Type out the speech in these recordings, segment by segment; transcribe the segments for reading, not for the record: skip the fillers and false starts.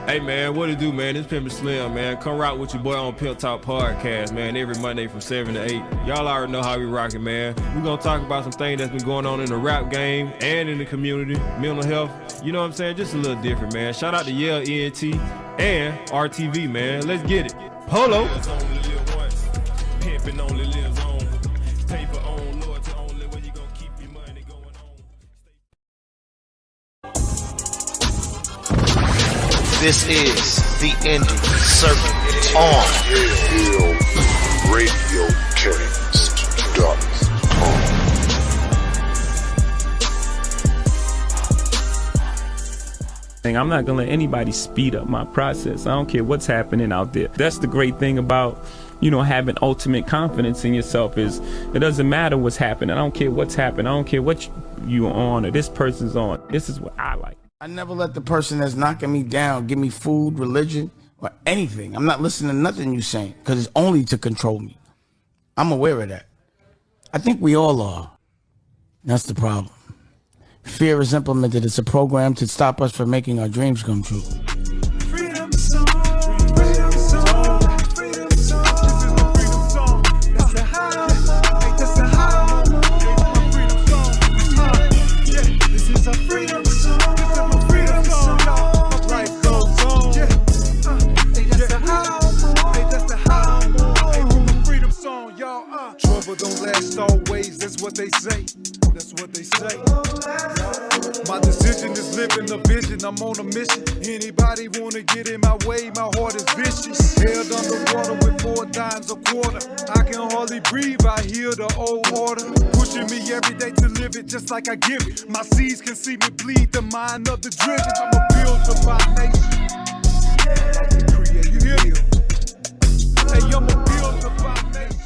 Hey man, what it do, man? It's Pimpin' Slim, man. Come rock with your boy on Pimp Talk Podcast, man. Every Monday from 7 to 8. Y'all already know how we rockin', man. We gonna talk about some things that's been going on in the rap game and in the community, mental health. You know what I'm saying? Just a little different, man. Shout out to Yale ENT and RTV, man. Let's get it. Polo. This is the Indie Circuit on RadioCast.com. I'm not gonna let anybody speed up my process. I don't care what's happening out there. That's the great thing about, having ultimate confidence in yourself is it doesn't matter what's happening. I don't care what's happening. I don't care what you're on or this person's on. This is what I like. I never let the person that's knocking me down give me food, religion, or anything. I'm not listening to nothing you're saying because it's only to control me. I'm aware of that. I think we all are. That's the problem. Fear is implemented. It's a program to stop us from making our dreams come true. Freedom song, freedom song, freedom song. This is my freedom song. That's the how. That's the how. My freedom song. Yeah, this is a freedom song. This is my freedom song. My life goes on. Yeah, that's the how. That's the how. My freedom song, y'all. Trouble don't last always. That's what they say. That's what they say. My decision is living a vision. I'm on a mission. Anybody wanna get in my way? My heart is vicious. Held underwater with 4 dimes a quarter. I can hardly breathe. I hear the old order pushing me every day to live it just like I give it. My seeds can see me bleed. The mind of the driven. I'm a builder by nation. I like to create. You hear me? Hey, I'm a builder by nation.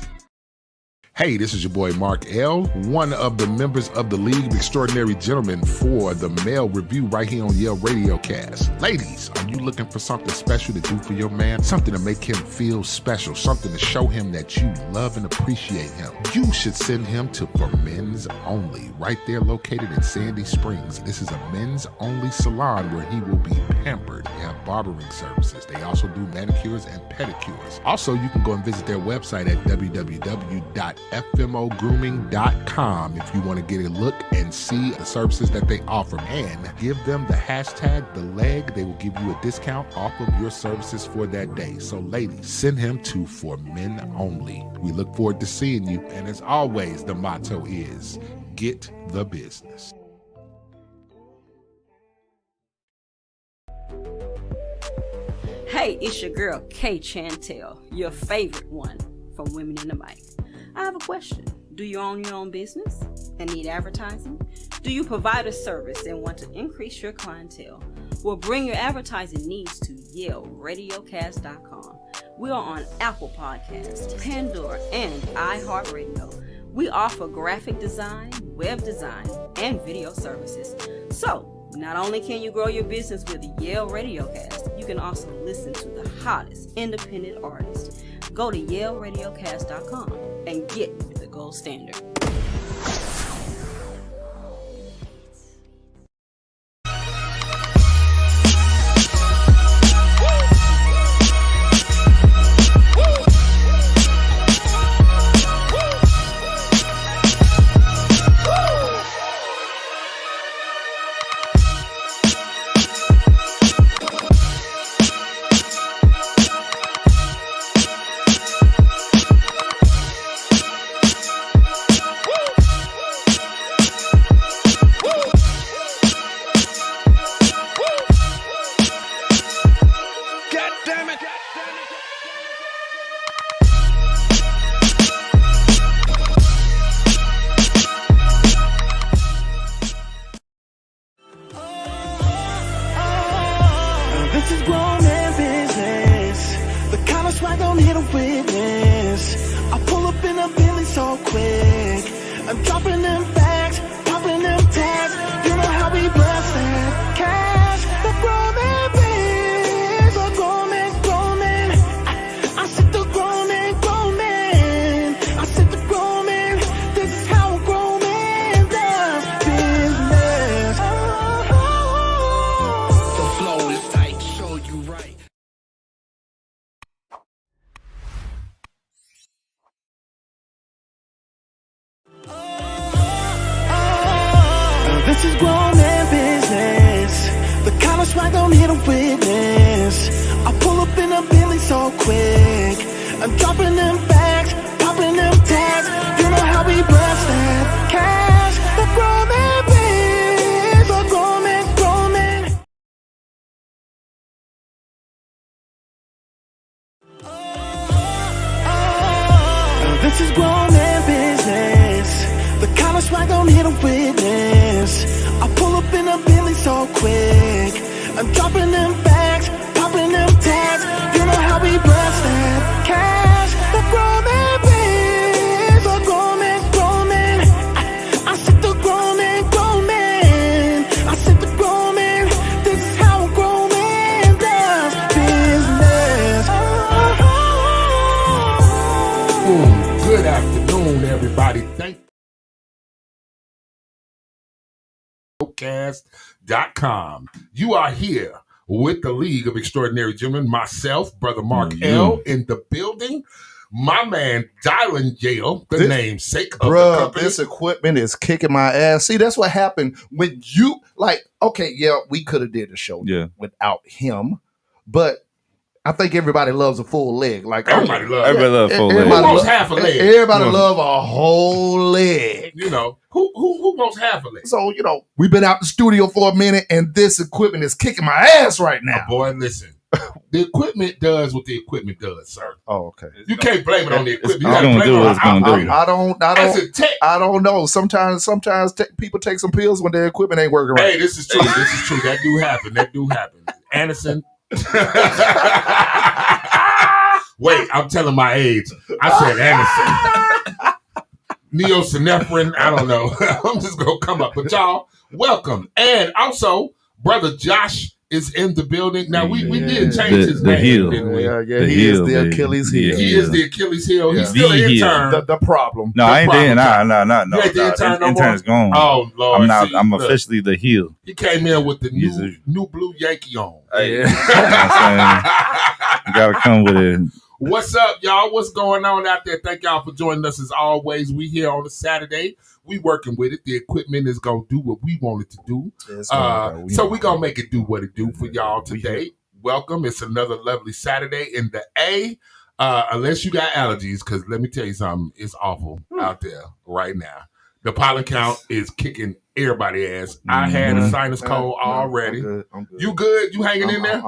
Hey, this is your boy Mark L., one of the members of the League of Extraordinary Gentlemen for the Male Review right here on Yale RadioCast. Ladies, are you looking for something special to do for your man? Something to make him feel special, something to show him that you love and appreciate him. You should send him to For Men's Only, right there located in Sandy Springs. This is a men's only salon where he will be pampered. They have barbering services. They also do manicures and pedicures. Also, you can go and visit their website at www.fmogrooming.com if you want to get a look and see the services that they offer. And give them the hashtag #TheLeg. They will give you a discount off of your services for that day. So ladies, send him to For Men Only. We look forward to seeing you. And as always, the motto is, get the business. Hey, it's your girl, Kay Chantel, your favorite one from Women in the Mic. I have a question. Do you own your own business and need advertising? Do you provide a service and want to increase your clientele? Well, bring your advertising needs to YaleRadioCast.com. We are on Apple Podcasts, Pandora, and iHeartRadio. We offer graphic design, web design, and video services. So, not only can you grow your business with Yale RadioCast, you can also listen to the hottest independent artists. Go to YaleRadioCast.com and get with the gold standard. This is grown man business. The kind of swag don't hit a witness. I pull up in a Bentley so quick. I'm dropping them bags, popping them tags. You know how we bless that cash. The grown man biz, the grown man. I sit the grown man. I sit the grown man. This is how a grown man does business. The flow is tight, show you right. is grown man business. The kind of swag don't hit a witness. I pull up in a Bentley so quick. I'm dropping them bags, popping them tags. You know how we blast that cash. The grown man biz, the grown man, grown man. This is grown man business. The kind of swag don't hit a witness. I pull up in a Bentley so quick. I'm dropping them bags, popping them tags. You know how we blast that cash. The grown man biz, the grown man, grown man. I said the grown man, grown man. I said the grown man. This is how a grown man does business. Good afternoon, everybody. Thank Cast.com. You are here with the League of Extraordinary Gentlemen, myself, Brother Mark L. in the building, my man Dylan Yale, the namesake of the company. This equipment is kicking my ass. See, that's what happened when you okay, yeah, we could have did the show without him, but I think everybody loves a full leg. Like Everybody loves a full leg. Who wants half a leg? Everybody love a whole leg. You know, who wants half a leg? So, we've been out the studio for a minute and this equipment is kicking my ass right now. Boy, listen. The equipment does what the equipment does, sir. Oh, okay. You can't blame it on the equipment. You It's gotta gonna blame do it what on it's gonna do. operator. I don't know. Sometimes people take some pills when their equipment ain't working right. Hey, this is true. This is true. That do happen. Anderson. Wait, I'm telling my age. I said Anderson. Neosynephrine, I don't know. I'm just going to come up. But y'all, welcome. And also, Brother Josh is in the building. Now, we did change his name, heel. didn't we? Yeah, he is the Achilles heel. He is the Achilles heel. He's still an The heel. intern. The problem. No, I ain't problem, there. John. No. You ain't the intern no more? Intern's gone. Oh, Lord. I'm not. See, I'm look, officially the heel. He came in with the He's new blue Yankee on. Hey, you know what I'm saying? You gotta come with it. What's up, y'all? What's going on out there? Thank y'all for joining us as always. We here on a Saturday. We working with it. The equipment is gonna do what we want it to do. So we gonna make it do what it do for y'all today. Welcome. It's another lovely Saturday in the A. Unless you got allergies, because let me tell you something, it's awful out there right now. The pollen count is kicking everybody's ass. I had a sinus cold already. I'm good. You good? You hanging in there?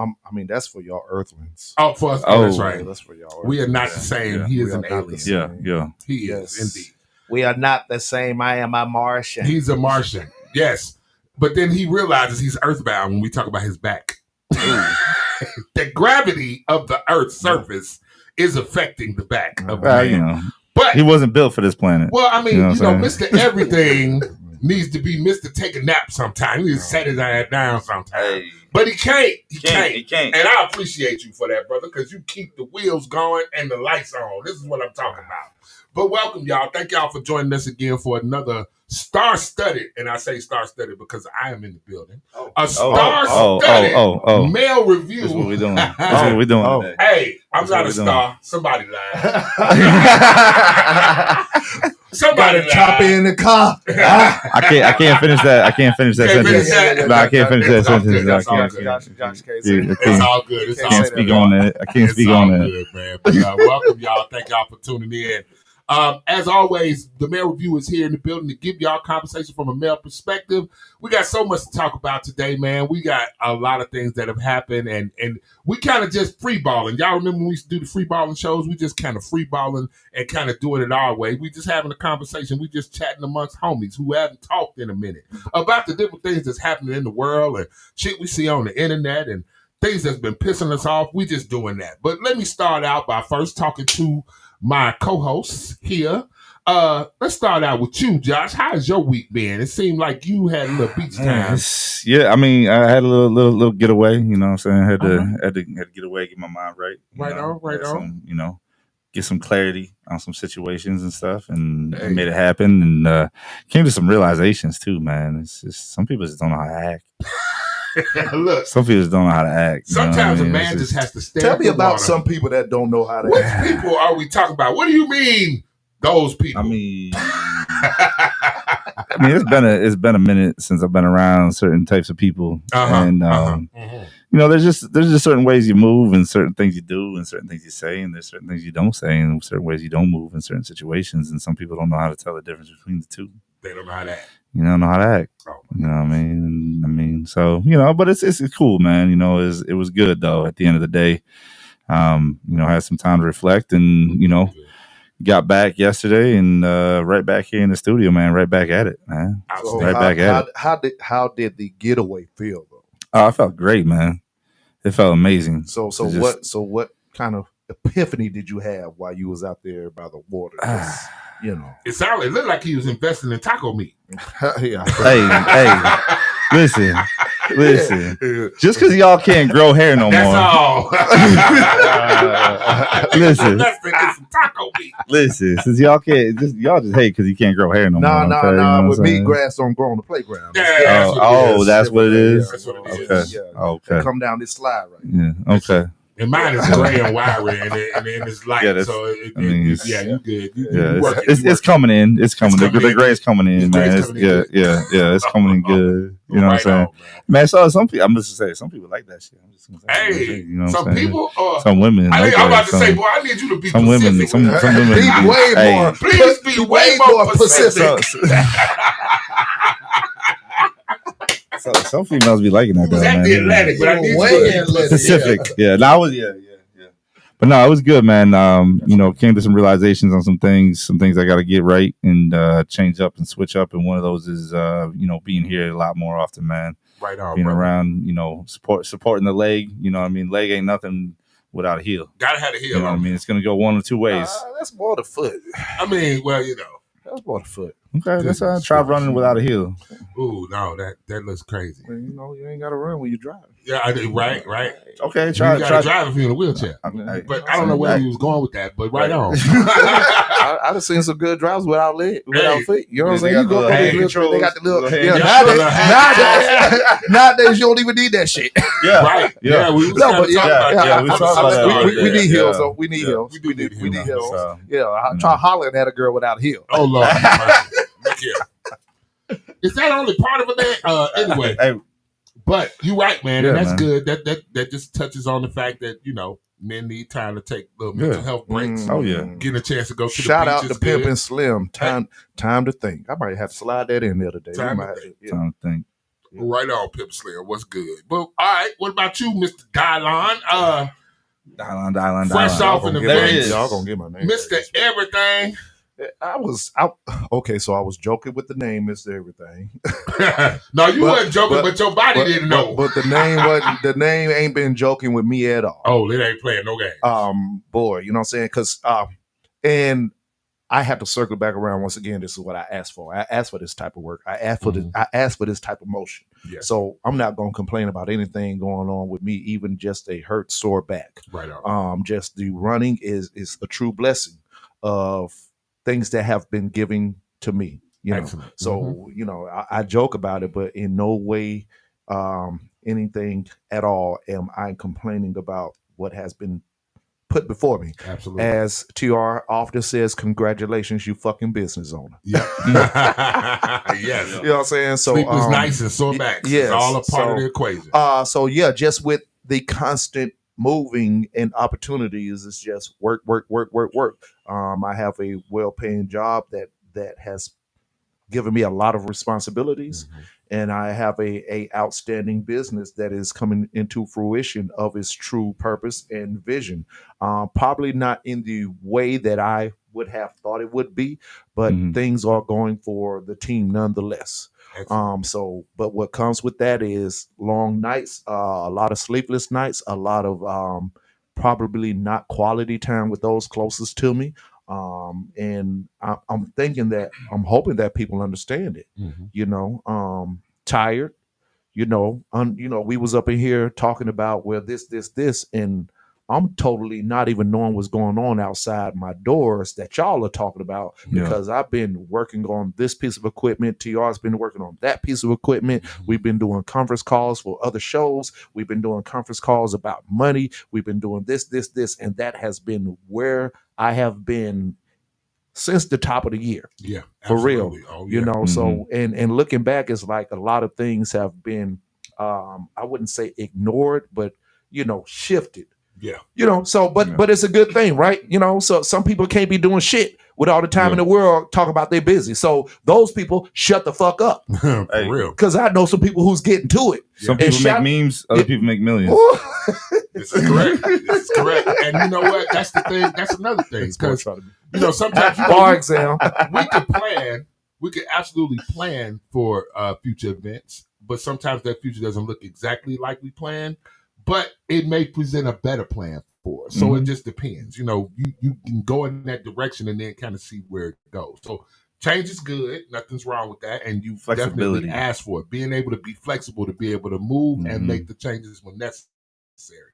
That's for y'all earthlings. Oh, for us. Oh. That's right. That's for y'all. We are not the same. Yeah. He is We are an not the alien. same. Yeah. He Yes. is indeed. We are not the same. I am a Martian. He's a Martian. Yes. But then he realizes he's earthbound when we talk about his back. The gravity of the Earth's surface is affecting the back of the man. You know, But he wasn't built for this planet. well, I mean, You know what I'm Mr. Everything needs to be Mr. Take a nap sometime. He needs to set his ass down sometime. But he can't. He can't. And I appreciate you for that, brother, because you keep the wheels going and the lights on. This is what I'm talking about. But welcome, y'all. Thank y'all for joining us again for another star-studded, and I say star-studded because I am in the building. A star-studded male review. That's what we're doing. That's what we're doing today. Hey, I'm That's not what a we're star. Somebody lied. Somebody Chop in the car. I can't finish that. I can't finish that Can't finish sentence. that? No, I can't finish that It's all sentence. good. That's all I good. Josh can't say can't. that. It's all good. It's I all can't good. speak on that. I can't speak on that. Good, man. But, welcome, y'all. Thank y'all for tuning in. As always, the male review is here in the building to give y'all conversation from a male perspective. We got so much to talk about today, man. We got a lot of things that have happened, and we kind of just free balling. Y'all remember when we used to do the free balling shows? We just kind of free balling and kind of doing it our way. We just having a conversation. We just chatting amongst homies who haven't talked in a minute about the different things that's happening in the world and shit we see on the internet and things that's been pissing us off. We just doing that. But let me start out by first talking to my co-hosts here. Let's start out with you, Josh. How has your week been? It seemed like you had a little beach time. Yeah, I mean, I had a little getaway. You know what I'm saying? Had to get away, get my mind right. Right on. Some, get some clarity on some situations and stuff, and made it happen. And came to some realizations too, man. It's just some people just don't know how to act. Look, some people just don't know how to act. Sometimes a man just has to stand. Tell me about some people that don't know how to Which act. people are we talking about? What do you mean, those people? I mean, I mean, it's been a minute since I've been around certain types of people, and you know, there's just certain ways you move, and certain things you do, and certain things you say, and there's certain things you don't say, and certain ways you don't move in certain situations, and some people don't know how to tell the difference between the two. They don't know how to act. You don't know how to act. You know what I mean? So, you know, but it's cool, man. You know, it was good though. At the end of the day, you know, I had some time to reflect, and you know, got back yesterday, and right back here in the studio, man. Right back at it, man. So Right back at it. How did the getaway feel though? Oh, I felt great, man. It felt amazing. So what kind of epiphany did you have while you was out there by the water? You know, It looked like he was investing in taco meat. Yeah. Hey, listen. Just because y'all can't grow hair no That's more. all. Listen. Investing in some taco meat. Listen, since y'all just hate because you can't grow hair no more. No. Okay, you know what I'm With me, saying? grass don't grow on the playground. That's what it is. That's what it Okay. is. Okay. Come down this slide right. Yeah. Okay. And mine is gray and wiry, and it's light. Yeah, so you good. You work it. It's coming in. It's coming. The gray's coming in, The man. gray's coming in. Yeah. It's coming in good. You know what I'm saying, man? So some people, I'm just gonna say, some people like that shit. I'm just gonna say, Hey, you know what some I'm saying? people, or some women. I'm like about that. to say, boy, I need you to be some specific. women. Some women. Be way hey, more. Please be way more specific. So some females be liking that. It was though, at man. the Atlantic, but I need Way you to be Pacific. Yeah. No, I was. Yeah. But no, it was good, man. You know, came to some realizations on some things I got to get right and change up and switch up. And one of those is, you know, being here a lot more often, man. Right on, being brother. around, you know, supporting the leg. You know what I mean? Leg ain't nothing without a heel. Gotta have a heel You know what I on. mean? It's going to go one or two ways. That's more the foot. I mean, well, you know. That's more the foot. Okay, that's how I try running without a heel. Ooh, no, that looks crazy. Well, you know, you ain't got to run when you drive. Yeah, I did, right. Okay, You try. gotta drive if you're in a wheelchair. Hey, But I don't know where he was going with that, but right on. I done seen some good drives without feet. You know what I'm saying? You go up hand there, controls, they got the little. little Yeah, hand nowadays you don't even need that shit. Yeah, Right. Yeah, we was No, kinda but yeah, talking about yeah, that. we talked about that. we need heels, Yeah. though. We need Yeah. heels. We do need heels. So, Yeah, I try hollering at a girl without heels. Oh Lord, have mercy. Look here. Is that only part of it? Anyway, hey, but you're right, man, and Yeah, that's man. good. That just touches on the fact that you know men need time to take little mental health breaks. Oh, yeah. Get a chance to go to Shout the beach out to is Pimp good. and Slim. Time to think. I might have to slide that in the other day. Time We to might have think. yeah. I don't think. Right on, Pimp Slayer. What's good? But all right, what about you, Mr. Dylon? Dylan. Fresh off in the There veins. it is. Y'all gonna get my name. Mr. Everything. Okay, so I was joking with the name, Mr. Everything. No, you wasn't joking, but your body didn't know. But the name wasn't. The name ain't been joking with me at all. Oh, it ain't playing no game. Boy, you know what I'm saying? Because and I have to circle back around once again. This is what I asked for. I asked for this type of work. I asked for this. I asked for this type of motion. Yeah. So I'm not gonna complain about anything going on with me, even just a hurt sore back. Right on. Just the running is a true blessing of things that have been given to me. You know, Excellent. so you know, I joke about it, but in no way, anything at all, am I complaining about what has been put before me. Absolutely. As TR often says, congratulations, you fucking business owner. Yeah. Yes. You know what I'm saying? So Sleepless nights and sore backs. Yes, It's all a part of the equation. So yeah, just with the constant moving and opportunities, it's just work. I have a well-paying job that has given me a lot of responsibilities, and I have a outstanding business that is coming into fruition of its true purpose and vision. Probably not in the way that I would have thought it would be, but things are going for the team nonetheless. But what comes with that is long nights, a lot of sleepless nights, a lot of probably not quality time with those closest to me. And I'm hoping that people understand it. You know, tired. You know, we was up in here talking about this, and I'm totally not even knowing what's going on outside my doors that y'all are talking about, because I've been working on this piece of equipment. TR's been working on that piece of equipment. We've been doing conference calls for other shows. We've been doing conference calls about money. We've been doing this, and that has been where I have been since the top of the year. Yeah, for real. absolutely. Oh, You yeah. know, so and looking back, it's like a lot of things have been I wouldn't say ignored, but shifted. Yeah. But it's a good thing, right? So some people can't be doing shit with all the time in the world talking about they're busy. So those people shut the fuck up. For real. Because I know some people who's getting to it. Some people make memes, other people make millions. This is correct. This is correct. And you know what? That's the thing. That's another thing. Because sometimes bar exam. we can plan. We can absolutely plan for future events, but sometimes that future doesn't look exactly like we planned. But it may present a better plan for us. So it just depends. You can go in that direction and then kind of see where it goes. So change is good. Nothing's wrong with that. And you definitely ask for it. Being able to be flexible, to be able to move and make the changes when necessary.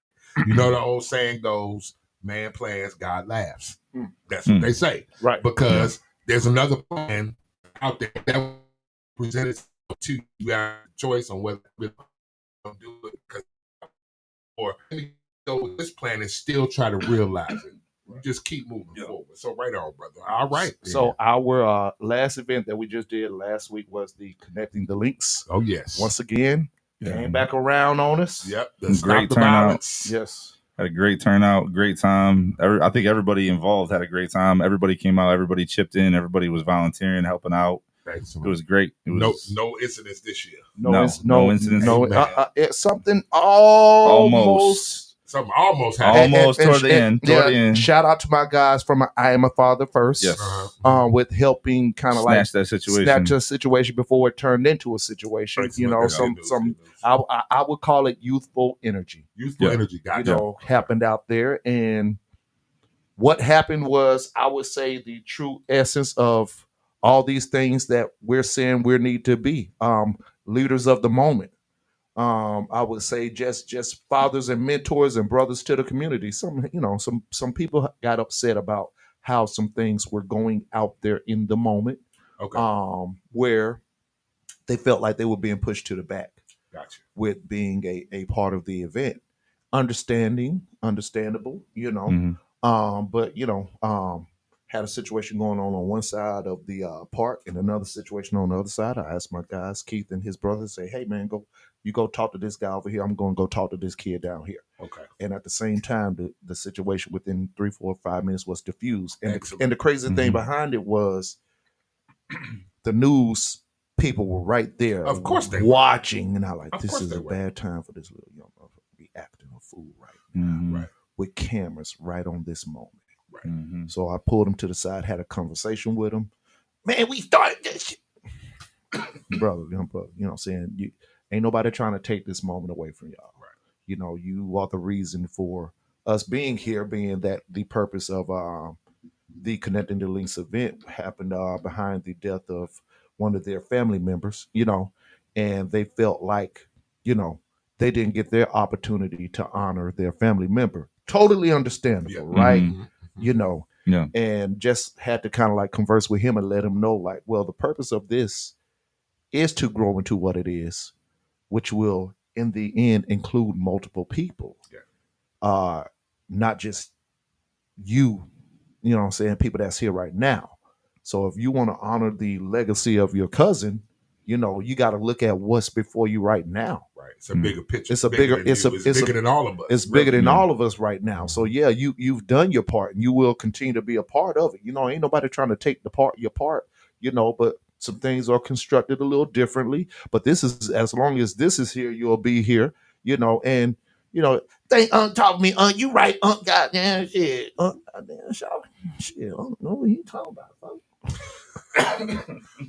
You know the old saying goes, man plans, God laughs. That's what they say. Right. Because there's another plan out there that presented to you. You have a choice on whether to do it or go with this plan and still try to realize it. You just keep moving forward. So right on, brother. All right. So our last event that we just did last week was the Connecting the Links. Oh, yes. Once again, came back around on us. Yep. Great turnout. Yes. Had a great turnout, great time. I think everybody involved had a great time. Everybody came out, everybody chipped in, everybody was volunteering, helping out. Excellent. It was great. It was no incidents this year. No incidents. It's something almost. Something almost happened. Almost toward the end. Shout out to my guys from I Am a Father First. Yes. With helping kind of like that situation. Snatch a situation before it turned into a situation. I would call it youthful energy. Youthful energy. Gotcha. Happened out there. And what happened was, I would say, the true essence of all these things that we're saying we need to be. Leaders of the moment. I would say just fathers and mentors and brothers to the community. Some people got upset about how some things were going out there in the moment. Okay. Where they felt like they were being pushed to the back. Gotcha. With being a part of the event. Understandable, but had a situation going on one side of the park and another situation on the other side. I asked my guys, Keith and his brother, say, hey man, go talk to this guy over here. I'm going to go talk to this kid down here. Okay. And at the same time, the situation within 3, 4, 5 minutes was diffused. And the crazy thing behind it was the news people were right there. Of course they watching. were. And I like, this is a bad time for this little young motherfucker to be acting a fool right now. Right. With cameras right on this moment. Right. So I pulled him to the side, had a conversation with him. Man, we started this shit. brother, you know what I'm saying? Ain't nobody trying to take this moment away from y'all. Right. You are the reason for us being here, being that the purpose of the Connecting the Links event happened behind the death of one of their family members, and they felt like, they didn't get their opportunity to honor their family member. Totally understandable, right? And just had to kind of like converse with him and let him know, like, well, the purpose of this is to grow into what it is, which will in the end include multiple people. Not just you know what I'm saying, people that's here right now. So if you want to honor the legacy of your cousin, you got to look at what's before you right now. Right. It's a bigger picture. It's bigger than all of us. It's bigger than all of us right now. So yeah, you've done your part and you will continue to be a part of it. Ain't nobody trying to take your part, but some things are constructed a little differently. But this is, as long as this is here, you'll be here, and they taught me, you right, goddamn shit. Goddamn shit. I don't know what you talking about, folks.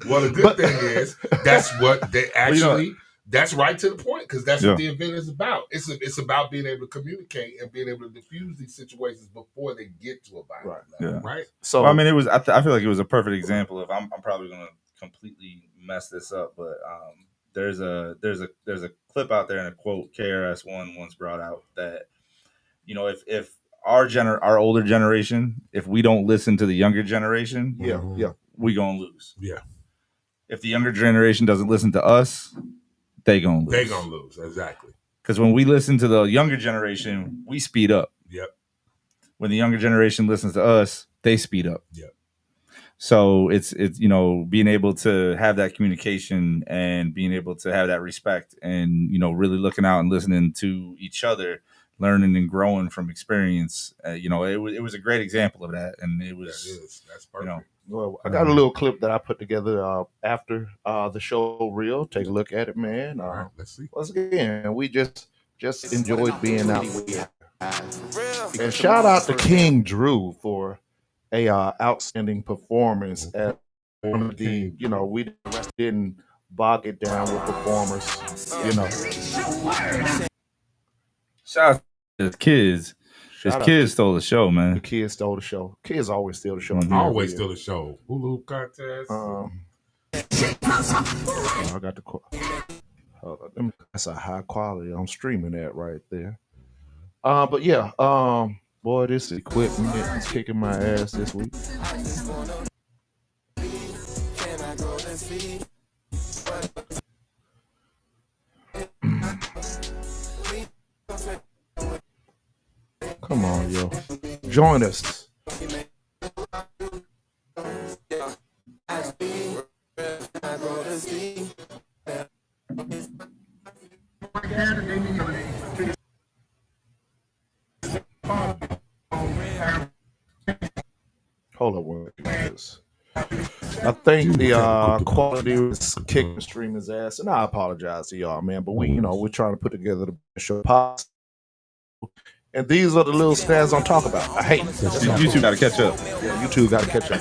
Well, the good thing is that's what they actually. That's right to the point, because that's what the event is about. It's about being able to communicate and being able to diffuse these situations before they get to a violent level, right? So it was. I feel like it was a perfect example of. I'm probably going to completely mess this up, but there's a clip out there and a quote KRS-One once brought out that, if our older generation, if we don't listen to the younger generation, we gonna lose. Yeah. If the younger generation doesn't listen to us, they gonna lose. They gonna lose, exactly. Because when we listen to the younger generation, we speed up. Yep. When the younger generation listens to us, they speed up. Yep. So it's being able to have that communication and being able to have that respect and really looking out and listening to each other, learning and growing from experience. It was a great example of that, and it was That's perfect. Well, I got a little clip that I put together after the show reel. Take a look at it, man. All right, let's see. Once again, we just enjoyed being out with. And shout out to King Drew for a outstanding performance at one of the, we didn't bog it down with performers, Shout out to his kids. His kids stole the show, man. The kids stole the show. Kids always steal the show. Always steal the show. Hula hoop contest. I got the. Hold on. That's a high quality. I'm streaming that right there. But yeah, boy, this equipment is kicking my ass this week. Come on, yo. Join us. Hold up, one minute. I think the quality was kicking streamers' ass, and I apologize to y'all, man. But we're trying to put together the best show possible. And these are the little stats I'm talking about. I hate YouTube got to catch up. Yeah, YouTube got to catch up.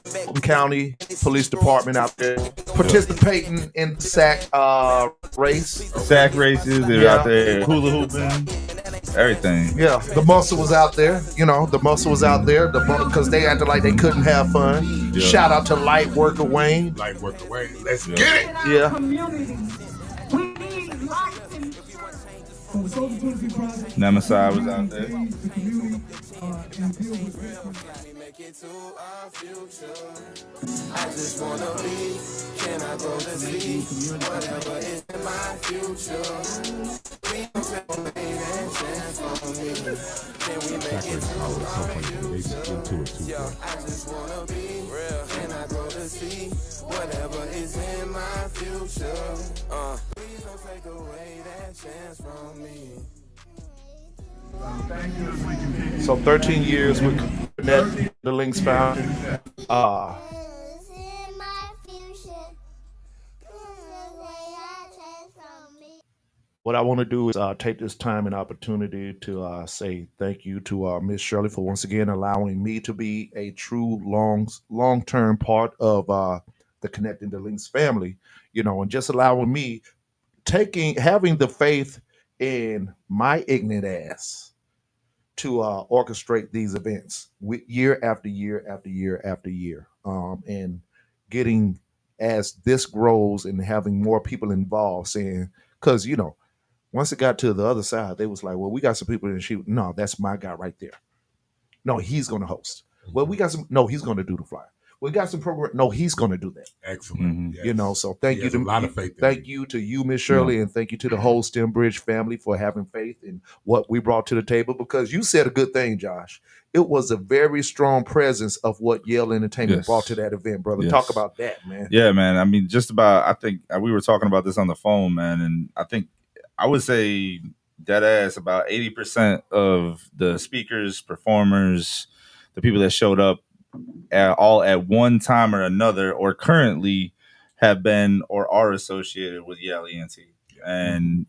Fulton County Police Department out there participating in the SAC race. SAC races, they're out there hula hooping, everything. Yeah, the muscle was out there. The muscle was out there because they acted like they couldn't have fun. Yeah. Shout out to Light Worker Wayne. Light Worker Wayne. Let's get it. Yeah. Nemesis was out there. I just wanna be, can I go to sea? Whatever is in my future. We don't take away that chance from me. Can we make it to our future? Yo, I just wanna be real. Can I go to sea? Whatever is in my future. Please don't take away that chance from me. So 13 years with the Links Foundry. What I want to do is take this time and opportunity to say thank you to Miss Shirley for once again allowing me to be a true long-term part of the Connecting the Links family, and just allowing me having the faith in my ignorant ass to orchestrate these events year after year after year after year, and getting as this grows and having more people involved, saying, because once it got to the other side, they was like, well, we got some people in the shoot. No, that's my guy right there. No, he's going to host. Well, we got some. No, he's going to do the flyer. We got some program. No, he's going to do that. Excellent. Yes. So thank you to a lot of faith. Thank you to you, Miss Shirley, and thank you to the whole Stembridge family for having faith in what we brought to the table. Because you said a good thing, Josh. It was a very strong presence of what Yale Entertainment brought to that event, brother. Yes. Talk about that, man. Yeah, man. I mean, I think we were talking about this on the phone, man, and I think I would say dead ass about 80% of the speakers, performers, the people that showed up all at one time or another, or currently have been or are associated with Yale ENT. And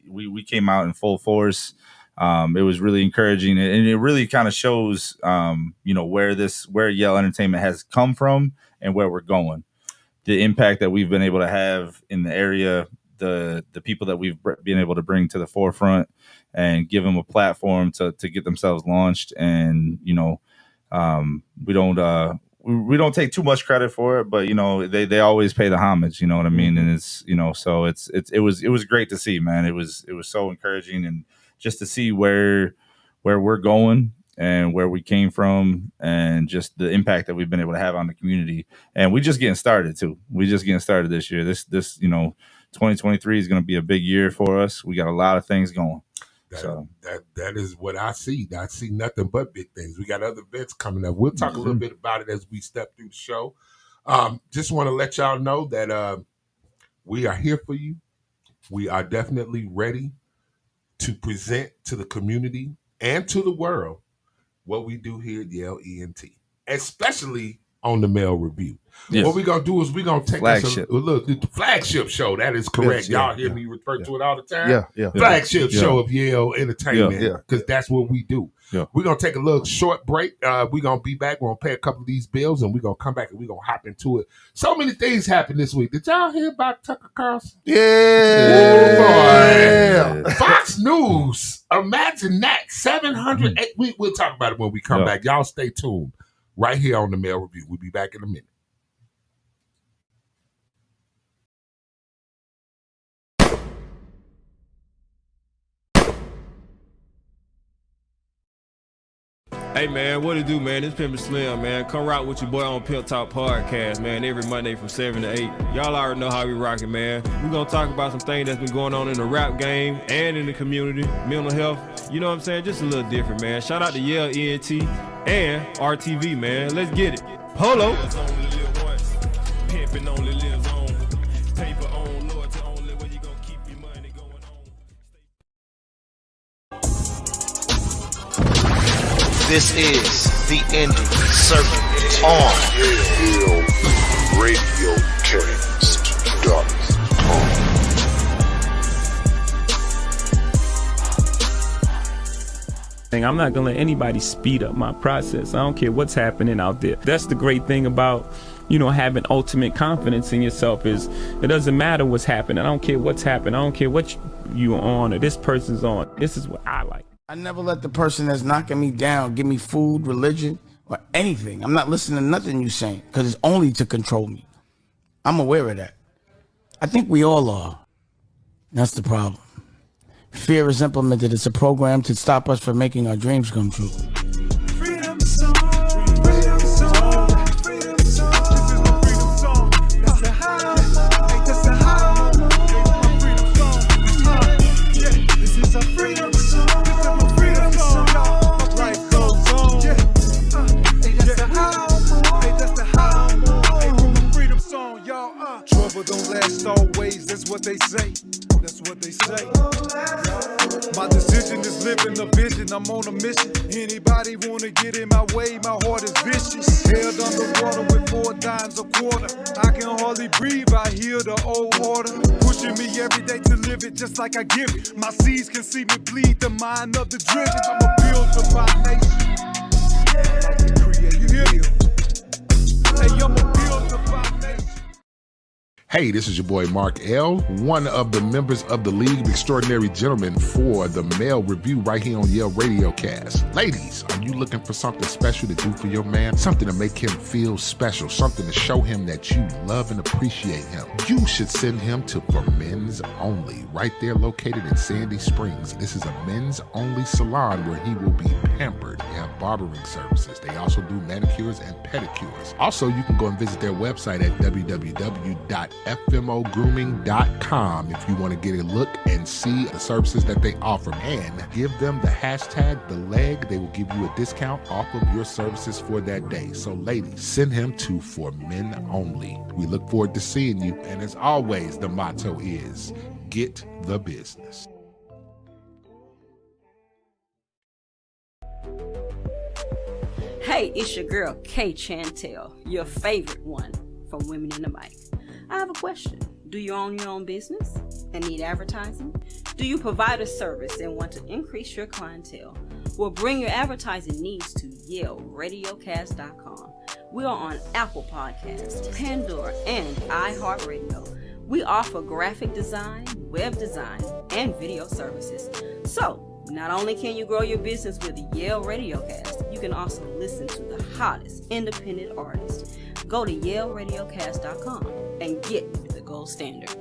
we came out in full force. It was really encouraging, and it really kind of shows where Yale Entertainment has come from and where we're going. The impact that we've been able to have in the area, the people that we've been able to bring to the forefront and give them a platform to get themselves launched. And we don't take too much credit for it, but they always pay the homage, you know what I mean? And it's so it was great to see, man. It was so encouraging, and just to see where we're going and where we came from, and just the impact that we've been able to have on the community. And we just getting started too. We just getting started this year. This 2023 is going to be a big year for us. We got a lot of things going. That is what I see. I see nothing but big things. We got other events coming up. We'll talk a little bit about it as we step through the show. Just want to let y'all know that we are here for you. We are definitely ready to present to the community and to the world what we do here at Yale ENT, especially on the Male Review. Yes. What we're going to do is we're going to take Flagship. us a look at the flagship show. That is correct. Yes, yeah, Y'all hear me refer to it all the time? Yeah. Flagship show of Yale Entertainment, Yeah. because that's what we do. Yeah. We're going to take a little short break. We're going to be back. We're going to pay a couple of these bills, and we're going to come back, and we're going to hop into it. So many things happened this week. Did y'all hear about Tucker Carlson? Yeah. Boy. Fox News. Imagine that. 700. We'll talk about it when we come back. Y'all stay tuned right here on the Male Review. We'll be back in a minute. Hey man, what it do, man? It's Pimpin' Slim, man. Come rock with your boy on Pimp Talk Podcast, man. Every Monday from 7 to 8. Y'all already know how we rockin', man. We gonna talk about some things that's been going on in the rap game and in the community, mental health. You know what I'm saying? Just a little different, man. Shout out to Yale ENT and RTV, man. Let's get it. Polo. Pimpin' only lives on. Paper on, loyalty only. Where you gonna keep your money going on? This is the Indie Circuit on RadioCast.com. I'm not gonna let anybody speed up my process. I don't care what's happening out there. That's the great thing about, having ultimate confidence in yourself is it doesn't matter what's happening. I don't care what's happening. I don't care what you're on or this person's on. This is what I like. I never let the person that's knocking me down give me food, religion, or anything. I'm not listening to nothing you saying because it's only to control me. I'm aware of that. I think we all are. That's the problem. Fear is implemented. It's a program to stop us from making our dreams come true. Freedom song, freedom song, freedom song. This is my freedom song. That's the high, that's the high. My freedom song. Yeah, this is a freedom song. This is my freedom song. My life goes on. Yeah, that's the high, that's the high. My freedom song, y'all. Trouble don't last always. That's what they say. That's what they say. My decision is living a vision. I'm on a mission. Anybody wanna get in my way? My heart is vicious. Held underwater with 4 dimes a quarter. I can hardly breathe. I hear the old order pushing me every day to live it just like I give it. My seeds can see me bleed. The mind of the driven. I'm a builder by nation. I can create. You hear me? Hey, I'm a builder by nation. Hey, this is your boy Mark L., one of the members of the League of Extraordinary Gentlemen for the Male Review right here on Yale Radiocast. Ladies, are you looking for something special to do for your man? Something to make him feel special, something to show him that you love and appreciate him? You should send him to For Men's Only, right there located in Sandy Springs. This is a men's only salon where he will be pampered. They have barbering services. They also do manicures and pedicures. Also, you can go and visit their website at www.fmogrooming.com if you want to get a look and see the services that they offer. And give them the hashtag #TheLeg. They will give you a discount off of your services for that day. So ladies, send him to For Men Only. We look forward to seeing you. And as always, the motto is, get the business. Hey, it's your girl, Kay Chantel, your favorite one from Women in the Mic. I have a question. Do you own your own business and need advertising? Do you provide a service and want to increase your clientele? Well, bring your advertising needs to YaleRadiocast.com. We are on Apple Podcasts, Pandora, and iHeartRadio. We offer graphic design, web design, and video services. So, not only can you grow your business with Yale Radiocast, you can also listen to the hottest independent artists. Go to YaleRadiocast.com and get the gold standard.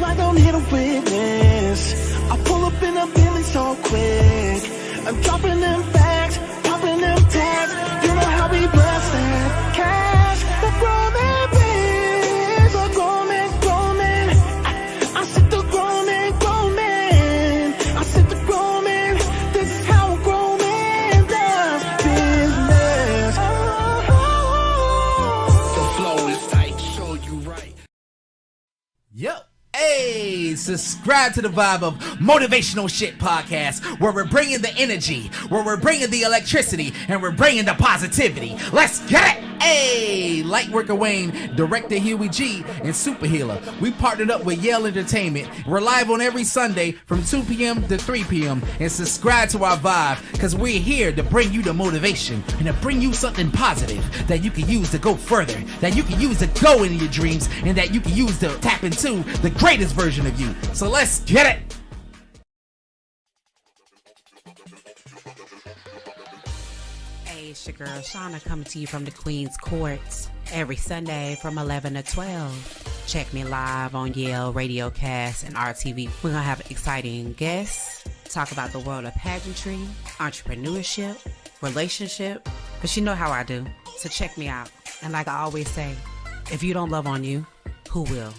swag don't hit a witness. I pull up in a Bentley so quick. I'm dropping them bags, popping them tags. You know how we bless that cash. The grown man biz, the grown man. I said the grown man. I said the grown man. This is how a grown man does business. The flow is tight, show you right. Yep. Hey, subscribe to the Vibe of Motivational Shit Podcast, where we're bringing the energy, where we're bringing the electricity, and we're bringing the positivity. Let's get it! Hey, Lightworker Wayne, Director Huey G, and Super Healer. We partnered up with Yale Entertainment. We're live on every Sunday from 2 p.m. to 3 p.m. And subscribe to our Vibe, because we're here to bring you the motivation and to bring you something positive that you can use to go further, that you can use to go into your dreams, and that you can use to tap into the greatest version of you. So let's get it! Hey, it's your girl Shauna coming to you from the Queen's Courts every Sunday from 11 to 12. Check me live on Yale Radiocast and RTV. We're going to have exciting guests, talk about the world of pageantry, entrepreneurship, relationship, because you know how I do. So check me out. And like I always say, if you don't love on you, who will?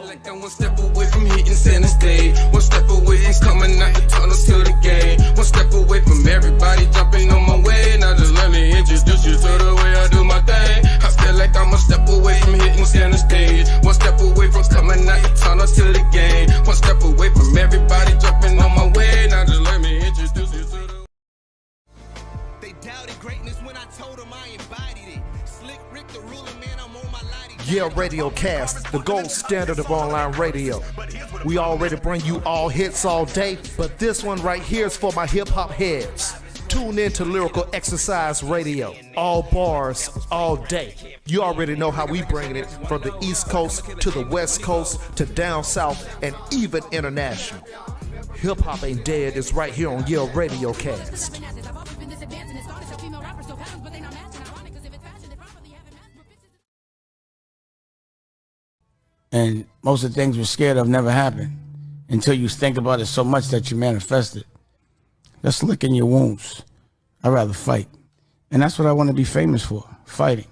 Like I'm one step away from hitting center stage. One step away from coming out the tunnel to the game. One step away from everybody jumping on my way. Now just let me introduce you to the way I do my thing. I feel like I'm a step away from hitting center stage. One step away from coming out the tunnel to the game. One step away from everybody jumping on my way. Now just let me introduce you to the. They doubted greatness when I told them I embodied it. Slick Rick the ruler, man, I'm on my lighting. Yeah, Radio Cast, the gold standard of online radio. We already bring you all hits all day, but this one right here is for my hip hop heads. Tune in to Lyrical Exercise Radio. All bars, all day. You already know how we bring it from the East Coast to the West Coast to down south and even international. Hip hop ain't dead, it's right here on Yale Radio Cast. And most of the things we're scared of never happen until you think about it so much that you manifest it. Just licking your wounds. I'd rather fight. And that's what I want to be famous for, fighting.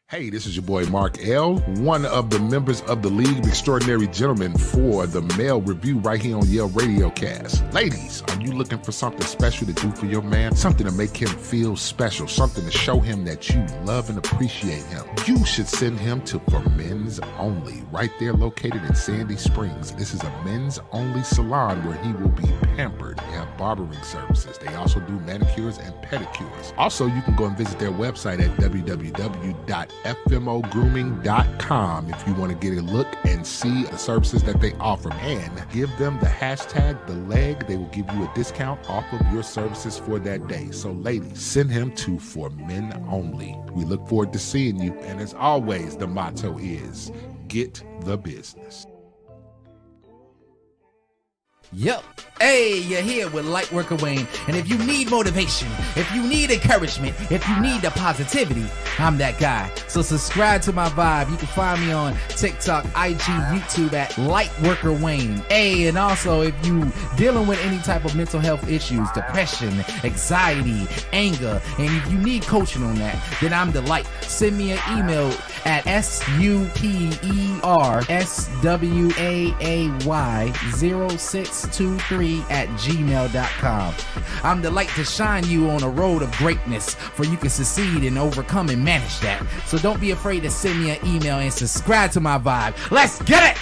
Hey, this is your boy Mark L., one of the members of the League of Extraordinary Gentlemen for the Male Review right here on Yale Radiocast. Ladies, are you looking for something special to do for your man? Something to make him feel special, something to show him that you love and appreciate him. You should send him to For Men's Only, right there located in Sandy Springs. This is a men's only salon where he will be pampered. They have barbering services. They also do manicures and pedicures. Also, you can go and visit their website at www.fmogrooming.com if you want to get a look and see the services that they offer. And give them the hashtag #TheLeg. They will give you a discount off of your services for that day. So ladies, send him to For Men Only. We look forward to seeing you. And as always, the motto is, get the business. Yep. Hey, you're here with Lightworker Wayne. And if you need motivation, if you need encouragement, if you need the positivity, I'm that guy. So subscribe to my Vibe. You can find me on TikTok, IG, YouTube at Lightworker Wayne. Hey, and also if you dealing with any type of mental health issues, depression, anxiety, anger, and if you need coaching on that, then I'm the light. Send me an email at supererswayy0623@gmail.com. I'm the light to shine you on a road of greatness, for you can succeed and overcome and manage that. So don't be afraid to send me an email and subscribe to my Vibe. Let's get it!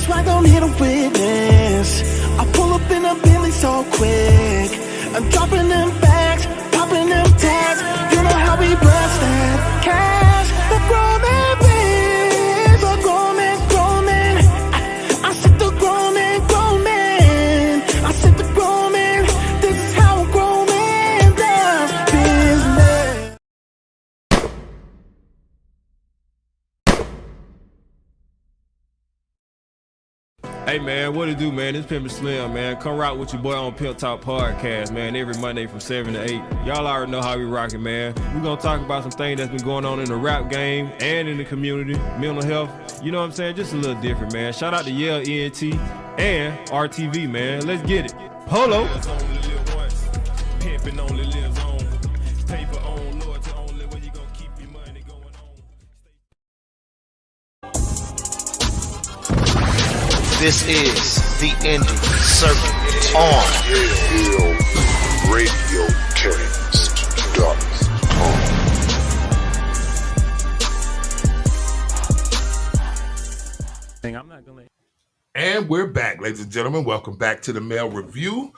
swag don't hit a witness. I pull up in a Bentley so quick. I'm dropping them bags, popping them tags. You know how we bless that cash. The grown man biz, the grown man. I said the grown man. I said the grown man. This is how a grown man does business. Hey man, what it do, man? It's Pimpin' Slim, man. Come rock with your boy on Pimp Talk Podcast, man. Every Monday from 7 to 8. Y'all already know how we rockin', man. We gonna talk about some things that's been going on in the rap game and in the community, mental health. You know what I'm saying? Just a little different, man. Shout out to Yale ENT and RTV, man. Let's get it. Polo. Pimpin' only lives on. Paper on, loyalty only. Where you gonna keep your money going on? This is the Indie Circuit on I'm not gonna. And we're back, ladies and gentlemen. Welcome back to the Mail Review.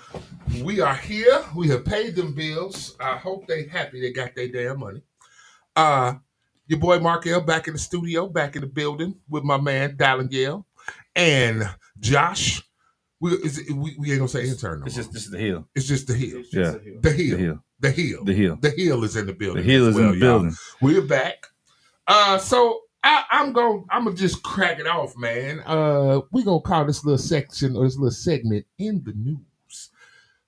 We are here. We have paid them bills. I hope they happy they got their damn money. Your boy Mark L back in the studio, back in the building with my man Dylan Yale and Josh. We ain't gonna say intern. No, it's just the heel. It's just the heel. Yeah, the heel. The heel is in the building. The heel is in the building. We're back. So I'm gonna just crack it off, man. We gonna call this little section or this little segment in the news.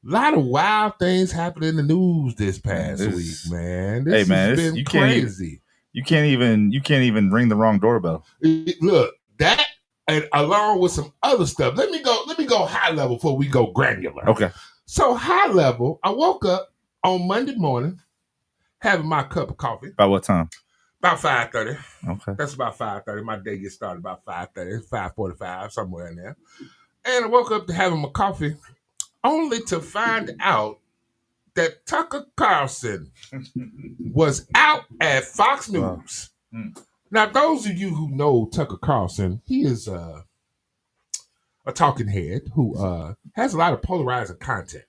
A lot of wild things happened in the news this past week, man. This has been crazy. You can't even ring the wrong doorbell. Look, that and along with some other stuff. Let me go high level before we go granular. Okay. So high level, I woke up on Monday morning having my cup of coffee. By what time? About 5:30. Okay. That's about 5:30. My day gets started about 5:30. It's 5:45, somewhere in there. And I woke up to having my coffee, only to find out that Tucker Carlson was out at Fox News. Now, those of you who know Tucker Carlson, he is a talking head who has a lot of polarizing content.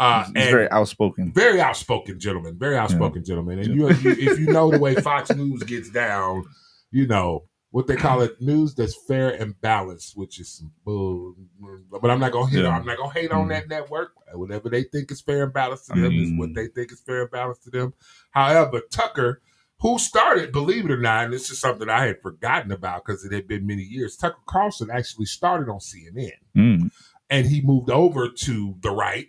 He's very outspoken. Very outspoken gentleman. Very outspoken gentleman. And if you know the way Fox News gets down, you know what they call it, news that's fair and balanced, which is some bull. But I'm not gonna hate. I'm not gonna hate on that network. Whatever they think is fair and balanced to them is what they think is fair and balanced to them. However, Tucker, who started, believe it or not, and this is something I had forgotten about because it had been many years. Tucker Carlson actually started on CNN, and he moved over to the right.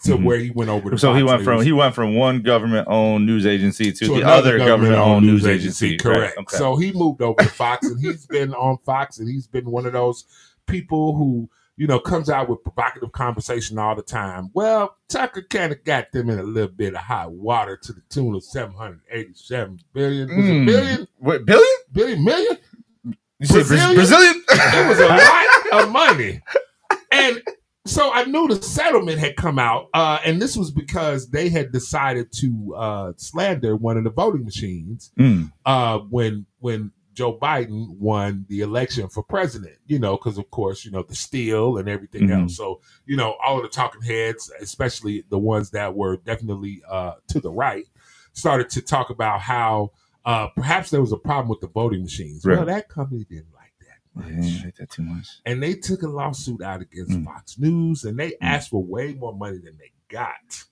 To where he went over to so Fox he went from one government-owned news agency to the other government-owned news agency. Correct. Right? Okay. So he moved over to Fox, and he's been on Fox, and he's been one of those people who comes out with provocative conversation all the time. Well, Tucker kind of got them in a little bit of hot water to the tune of $787 billion. Was it billion? What, billion? Billion million? You said Brazilian? It was a lot of money, and so I knew the settlement had come out, and this was because they had decided to slander one of the voting machines when Joe Biden won the election for president, because of course, the steal and everything else. So, all of the talking heads, especially the ones that were definitely to the right, started to talk about how perhaps there was a problem with the voting machines. Right. Well, that company didn't like I didn't like that too much. and they took a lawsuit out against Fox News, and they asked for way more money than they got.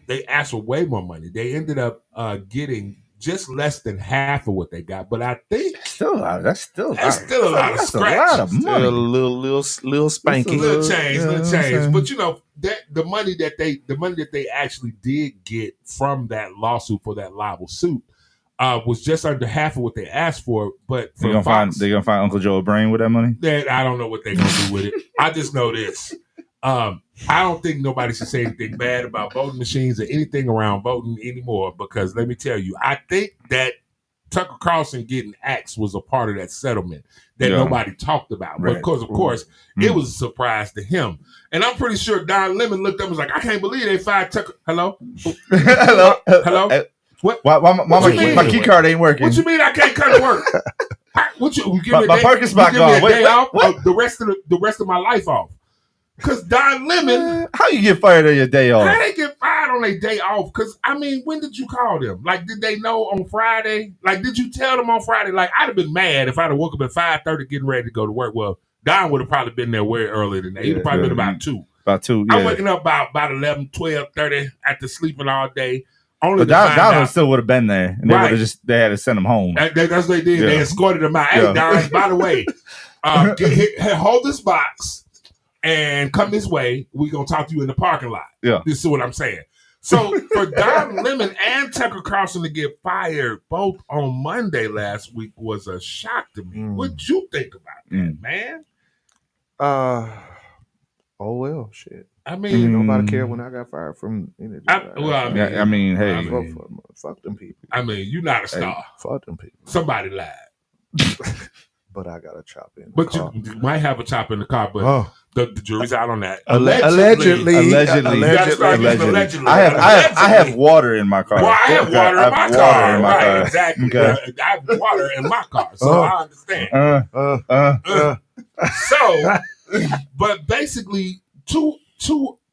They asked for way more money. They ended up getting just less than half of what they got, but I think That's still a lot of scratch. a lot of money. A little spanking. Little change. But that the money that they actually did get from that lawsuit for that libel suit was just under half of what they asked for. But They're gonna find Uncle Joe a brain with that money. That I don't know what they're gonna do with it. I just know this. I don't think nobody should say anything bad about voting machines or anything around voting anymore, because let me tell you, I think that Tucker Carlson getting axed was a part of that settlement that nobody talked about. Right. Because of course, it was a surprise to him. And I'm pretty sure Don Lemon looked up and was like, I can't believe they fired Tucker. Hello? Hello? Hello? What? Why my key card ain't working? What you mean I can't come to work? What you give me My a day, Perkins spot you give me gone. a Wait, day what? off? What? The rest of my life off. Because Don Lemon, How you get fired on your day off? how they get fired on their day off? Because I mean, when did you call them? Like, did they know on Friday? Like, did you tell them on Friday? Like, I'd have been mad if I'd have woke up at 5:30 getting ready to go to work. Well, Don would have probably been there way earlier than that. He'd have probably been about 2. About 2, I'm yeah. waking up about 11, 12, 30 after sleeping all day. Only But to find Don out. still would have been there, and they Right. would have they had to send him home. That's what they did. Yeah. They escorted him out. Hey, Yeah. Don, by the way, hold this box and come this way. We're going to talk to you in the parking lot. Yeah. This is what I'm saying. So for Don Lemon and Tucker Carlson to get fired both on Monday last week was a shock to me. What'd you think about that, man? Oh well, shit. I mean, nobody cared when I got fired from any job. I mean, hey. Fuck them people. I mean, you're not a star. Hey, fuck them people. Somebody lied. But I got a chop in. But you might have a chop in the car, but the jury's out on that. Allegedly. You gotta start using allegedly. I have water in my car. Well, I have water in my car. Right, exactly. Okay. I have water in my car, so I understand. So, but basically, two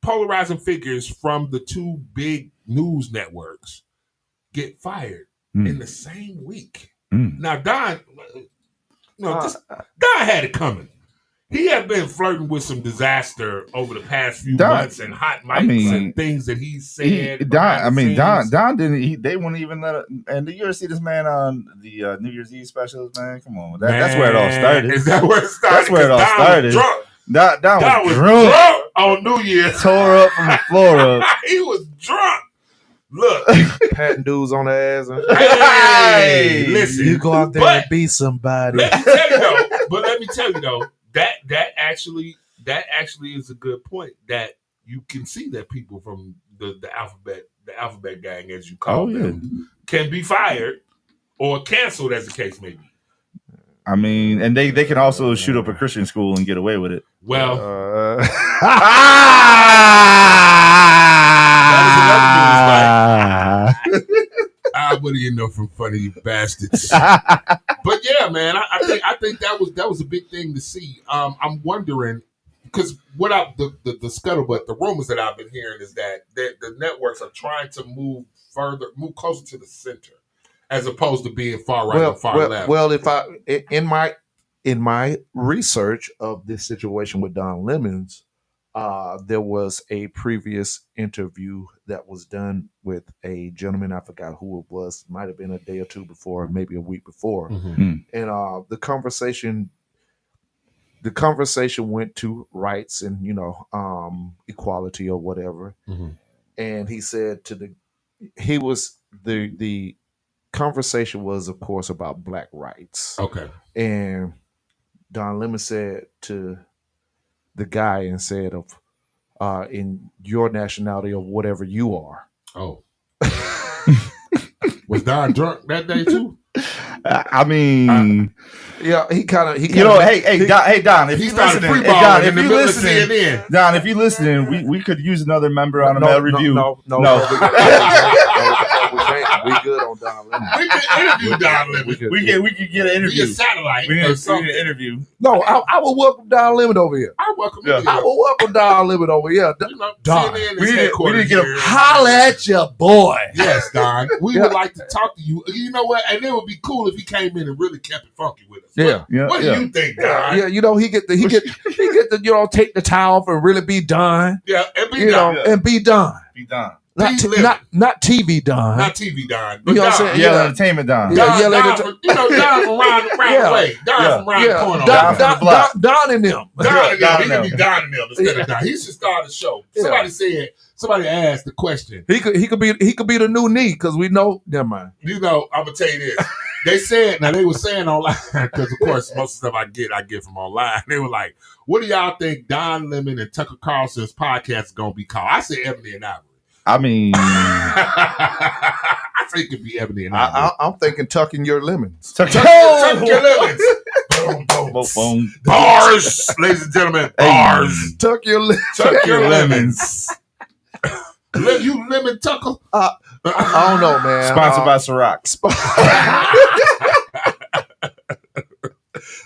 polarizing figures from the 2 big news networks get fired in the same week. Now, Don, Don had it coming. He had been flirting with some disaster over the past few months and hot mics and things that he said. Don didn't. They wouldn't even let it. And did you ever see this man on the New Year's Eve specials, man? Come on, that's where it all started. Is that where it started? That's where it all Don started. Was drunk. Don was drunk on New Year's. Tore up from the floor up. He was drunk. Look, patting dudes on the ass. Hey, listen, you go out there and be somebody. Let me tell you though. But let me tell you though, that actually is a good point. That you can see that people from the alphabet gang, as you call them, can be fired or canceled, as the case may be. I mean, and they can also shoot up a Christian school and get away with it. Well, what do you know from funny, you bastards? But yeah, man, I think that was a big thing to see. I'm wondering because the scuttlebutt, the rumors that I've been hearing is that the networks are trying to move closer to the center, as opposed to being far right or far left. Well, if in my research of this situation with Don Lemons, there was a previous interview that was done with a gentleman. I forgot who it was. Might have been a day or two before, maybe a week before. And the conversation went to rights and equality or whatever. And he said the conversation was, of course, about black rights. Okay. And Don Lemon said to the guy and said, in your nationality or whatever you are. Oh. Was Don drunk that day too? I mean, yeah, he kind of, Don, if you listening, Don, if you listening, we could use another member on a mail review. No. We good on Don Lemon. We can interview Don Lemon. We could get an interview. Via satellite. We or need something. an interview. No, I will welcome Don Lemon over here. I welcome Yeah. him. I will welcome Don Lemon over here. Don. We need to get him. Holla at your boy. Yes, Don. We would like to talk to you. You know what? And it would be cool if he came in and really kept it funky with us. Yeah. What do you think, Don? Yeah, he get to take the time off and really be done. Yeah, and be done. And be done. Be done. Not TV Don. Not TV Don. You But know what I'm Don. saying? Yeah, entertainment Don. Yeah, Don, like Don, Don from round the way. Don from round the corner. Don and them. Don and them. He can be Don and them instead of Don. He should start a show. Yeah. Somebody asked the question. He could be the new knee because we know. Never mind. I'm gonna tell you this. They said, they were saying online, because of course most of the stuff I get from online. They were like, what do y'all think Don Lemon and Tucker Carlson's podcast is gonna be called? I said Ebony and Ivory. I mean, I think it could be Ebony and Ivory. I'm thinking tucking your lemons. Tuck your lemons. Boom, boom, boom. Bars, ladies and gentlemen. Bars. Tuck your lemons. You lemon tucker? I don't know, man. Sponsored by Ciroc.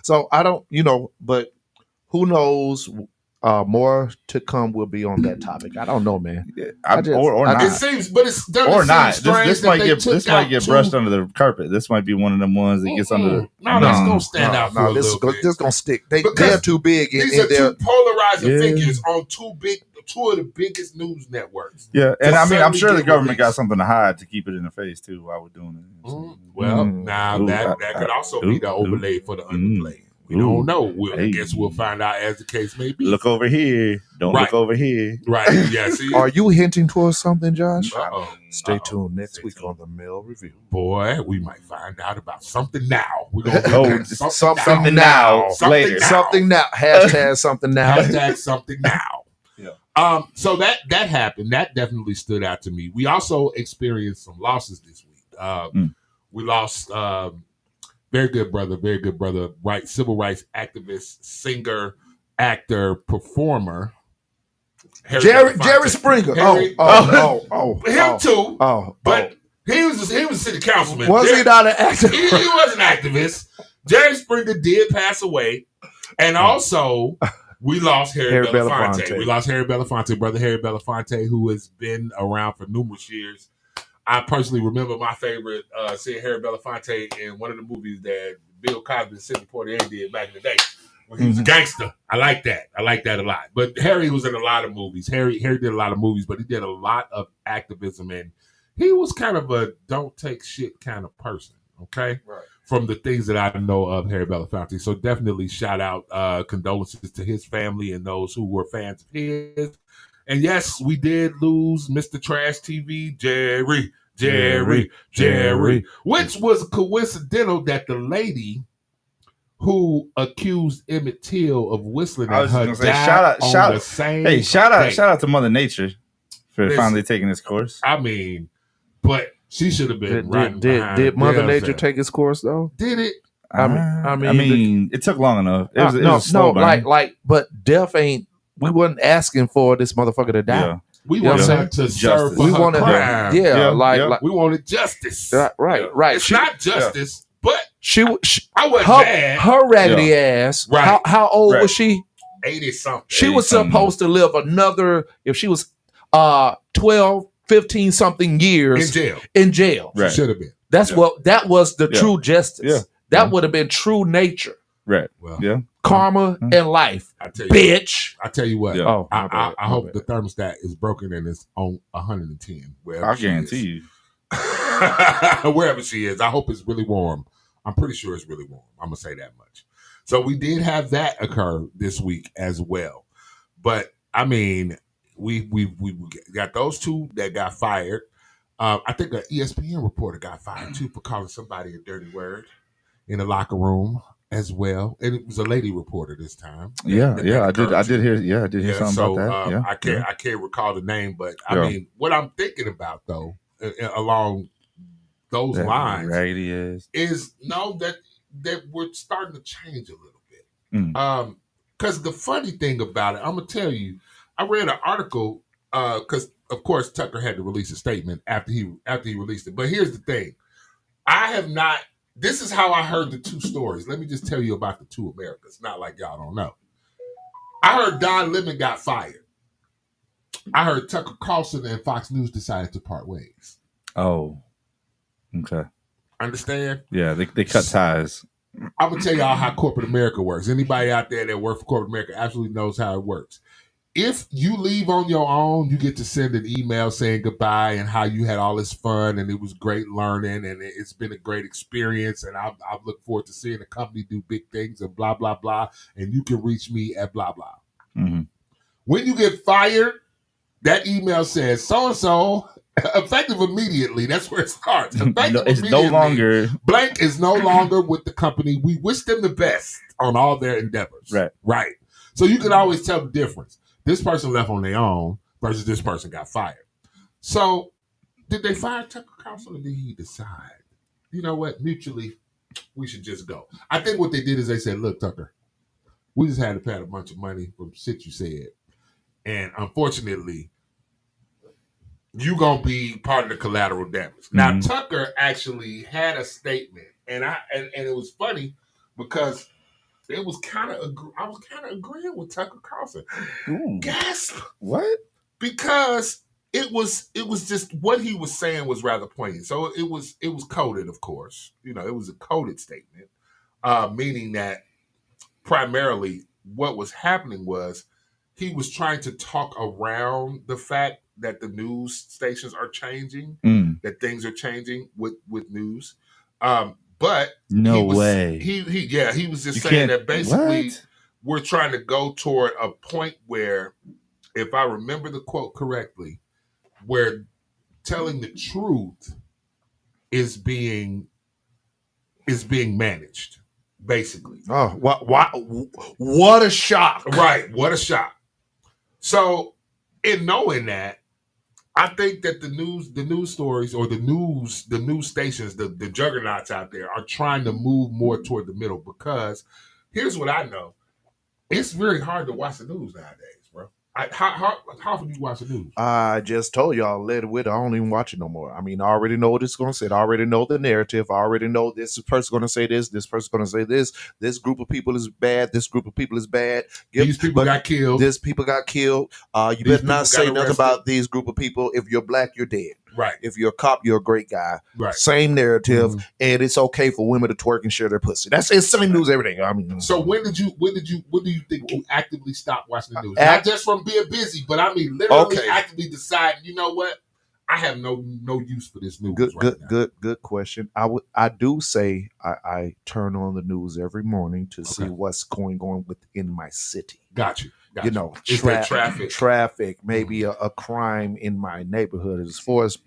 So I don't, but who knows? More to come will be on that topic. I don't know, man. Or not. It seems, but it's or not. strange This that might they get took out brushed two- under the carpet. This might be one of them ones that gets under the. No, that's gonna stand out for a this little bit. This gonna stick. They're Because too big. These are two polarizing Yeah. figures on two of the biggest news networks. Yeah, and To I mean, I'm suddenly sure the get government got released. something to hide to keep it in the face too while we're doing it. Well, Mm. now Ooh, that could also be the overlay for the underplay. We don't know. I guess we'll find out as the case may be. Look over here. Don't Right. look over here. Right. Yeah. See. Are you hinting towards something, Josh? Uh-oh. Stay tuned next week on the Mail Review. Boy, we might find out about something now. We're gonna Something now. Something now. Something now. Hashtag something now. Hashtag something now. So that happened. That definitely stood out to me. We also experienced some losses this week. We lost very good brother, right? Civil rights activist, singer, actor, performer. Jerry Springer. Him too. But he was a city councilman. Was he not an actor? He was an activist. Jerry Springer did pass away, and also we lost Harry Belafonte. We lost Harry Belafonte, brother Harry Belafonte, who has been around for numerous years. I personally remember my favorite seeing Harry Belafonte in one of the movies that Bill Cosby and Sidney Poitier did back in the day when he was a gangster. I like that. I like that a lot. But Harry was in a lot of movies. Harry did a lot of movies, but he did a lot of activism, and he was kind of a don't take shit kind of person. Okay, right. From the things that I know of Harry Belafonte, so definitely shout out condolences to his family and those who were fans of his. And yes, we did lose Mr. Trash TV, Jerry, which was coincidental that the lady who accused Emmett Till of whistling I at was her just gonna say, died shout on the out, same hey, shout out to Mother Nature for Listen, finally taking this course. I mean, but she should have been right. Did Mother Nature take its course though? Did it? I mean, it took long enough. It was a slow burn. but death ain't. We wasn't asking for this motherfucker to die. Yeah. We You know wanted what I'm her to saying? serve for We her wanted her- crime. yeah, like- we wanted justice. Right. It's She- not justice, but She I wasn't her, mad. her raggedy ass. Right. How old Right. was she? 80 something. She was supposed to live another. If she was 12, 15 something years in jail. Right. She should have been. That was the Yeah. true justice. Yeah. That would have been true nature. Right. Well, yeah. Karma and life. I tell you Bitch. I tell you what. Yeah. Oh, my I bad, my hope bad. the thermostat is broken and it's on 110. Wherever I she guarantee is. you. Wherever she is, I hope it's really warm. I'm pretty sure it's really warm. I'm gonna say that much. So we did have that occur this week as well. But I mean, we got those two that got fired. I think an ESPN reporter got fired too for calling somebody a dirty word in the locker room as well. And it was a lady reporter this time. Yeah, I did hear something so, about that. Yeah. I can't recall the name, but I Yeah. mean, what I'm thinking about though, along those That lines, raggedy ass. is that we're starting to change a little bit. Mm. Because the funny thing about it, I'm gonna tell you, I read an article because of course Tucker had to release a statement after he released it. But here's the thing, I have not. This is how I heard the two stories. Let me just tell you about the two Americas. Not like y'all don't know. I heard Don Lemon got fired. I heard Tucker Carlson and Fox News decided to part ways. Oh. Okay. Understand? Yeah, they cut ties. I'm gonna tell y'all how corporate America works. Anybody out there that works for corporate America absolutely knows how it works. If you leave on your own, you get to send an email saying goodbye and how you had all this fun and it was great learning and it's been a great experience and I look forward to seeing the company do big things and blah blah blah. And you can reach me at blah blah. Mm-hmm. When you get fired, that email says so and so. Effective immediately. That's where it starts. Effective It's no immediately. longer Blank is no longer with the company. We wish them the best on all their endeavors. Right. So you can always tell the difference. This person left on their own versus this person got fired. So did they fire Tucker Carlson or did he decide, you know what, mutually, we should just go? I think what they did is they said, look, Tucker, we just had to pay a bunch of money from shit you said. And unfortunately, you gonna be part of the collateral damage. Now, Mhm. Tucker actually had a statement, and it was funny because it was kind of I was kind of agreeing with Tucker Carlson. Ooh. Gasp! What? Because it was just what he was saying was rather poignant. So it was coded, of course. It was a coded statement, meaning that primarily what was happening was he was trying to talk around the fact that the news stations are changing, that things are changing with news. But no he was, way. He was just You saying can't- that basically what? we're trying to go toward a point where, if I remember the quote correctly, where telling the truth is being managed, basically. Oh, what a shock! Right, what a shock. So, in knowing that, I think that the news stories or the news stations, the juggernauts out there are trying to move more toward the middle, because here's what I know. It's very hard to watch the news nowadays, bro. How often do you watch the news? I just told y'all, let it with. I don't even watch it no more. I mean, I already know what it's going to say. I already know the narrative. I already know this person's going to say this. This person's going to say this. This group of people is bad. This group of people is bad. These people got killed. This people got killed. You These better not people say got nothing arrested. about these group of people. If you're black, you're dead. Right. If you're a cop, you're a great guy. Right. Same narrative, and it's okay for women to twerk and share their pussy. It's same news every day. I mean, So when do you think you actively stopped watching the news? Act- Not just from being busy, but I mean literally Okay. actively deciding, you know what? I have no use for this news. right now. good question. I do say I turn on the news every morning to see what's going on within my city. Got you. You know, Is there traffic? traffic, maybe a crime in my neighborhood. As far as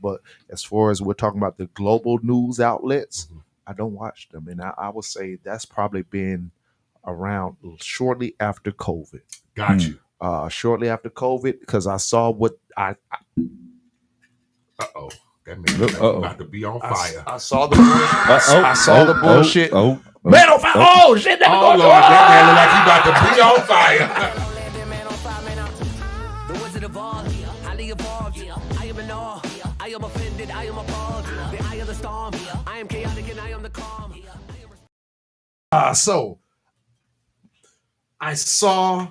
we're talking about the global news outlets, I don't watch them, and I would say that's probably been around shortly after COVID. Got you. Shortly after COVID, because I saw what Uh-oh. That man like Uh-oh. about to be on fire. I saw the bullshit. I saw the bullshit. Man on fire! Oh shit! That Oh, Lord, that man look like he about to be on fire. The Wizard of Oz, highly evolved. I am in awe. I am offended. I am appalled. The eye of the storm. I am chaotic and I am the calm. So I saw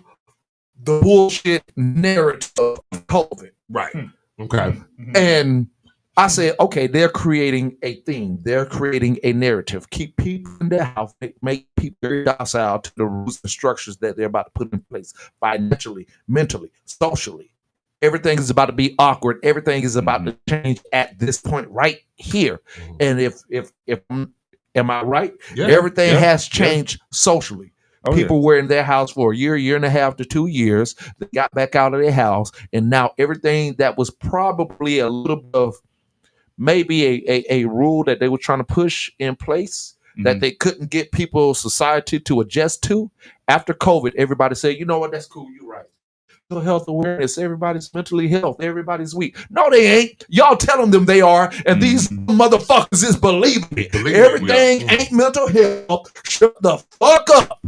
the bullshit narrative of COVID. Right. Okay. And I said, okay, they're creating a theme. They're creating a narrative. Keep people in their house, make people very docile to the rules and structures that they're about to put in place financially, mentally, socially. Everything is about to be awkward. Everything is about to change at this point right here. And if am I right? Yeah, Everything yeah, has yeah. changed socially. Oh, People were in their house for a year and a half to 2 years. They got back out of their house, and now everything that was probably a little bit of maybe a rule that they were trying to push in place that they couldn't get people, society to adjust to. After COVID, everybody said, you know what, that's cool, you're right. Mental health awareness, everybody's mentally health, everybody's weak. No, they ain't. Y'all telling them they are, and these motherfuckers is believing it. Everything ain't mental health. Shut the fuck up.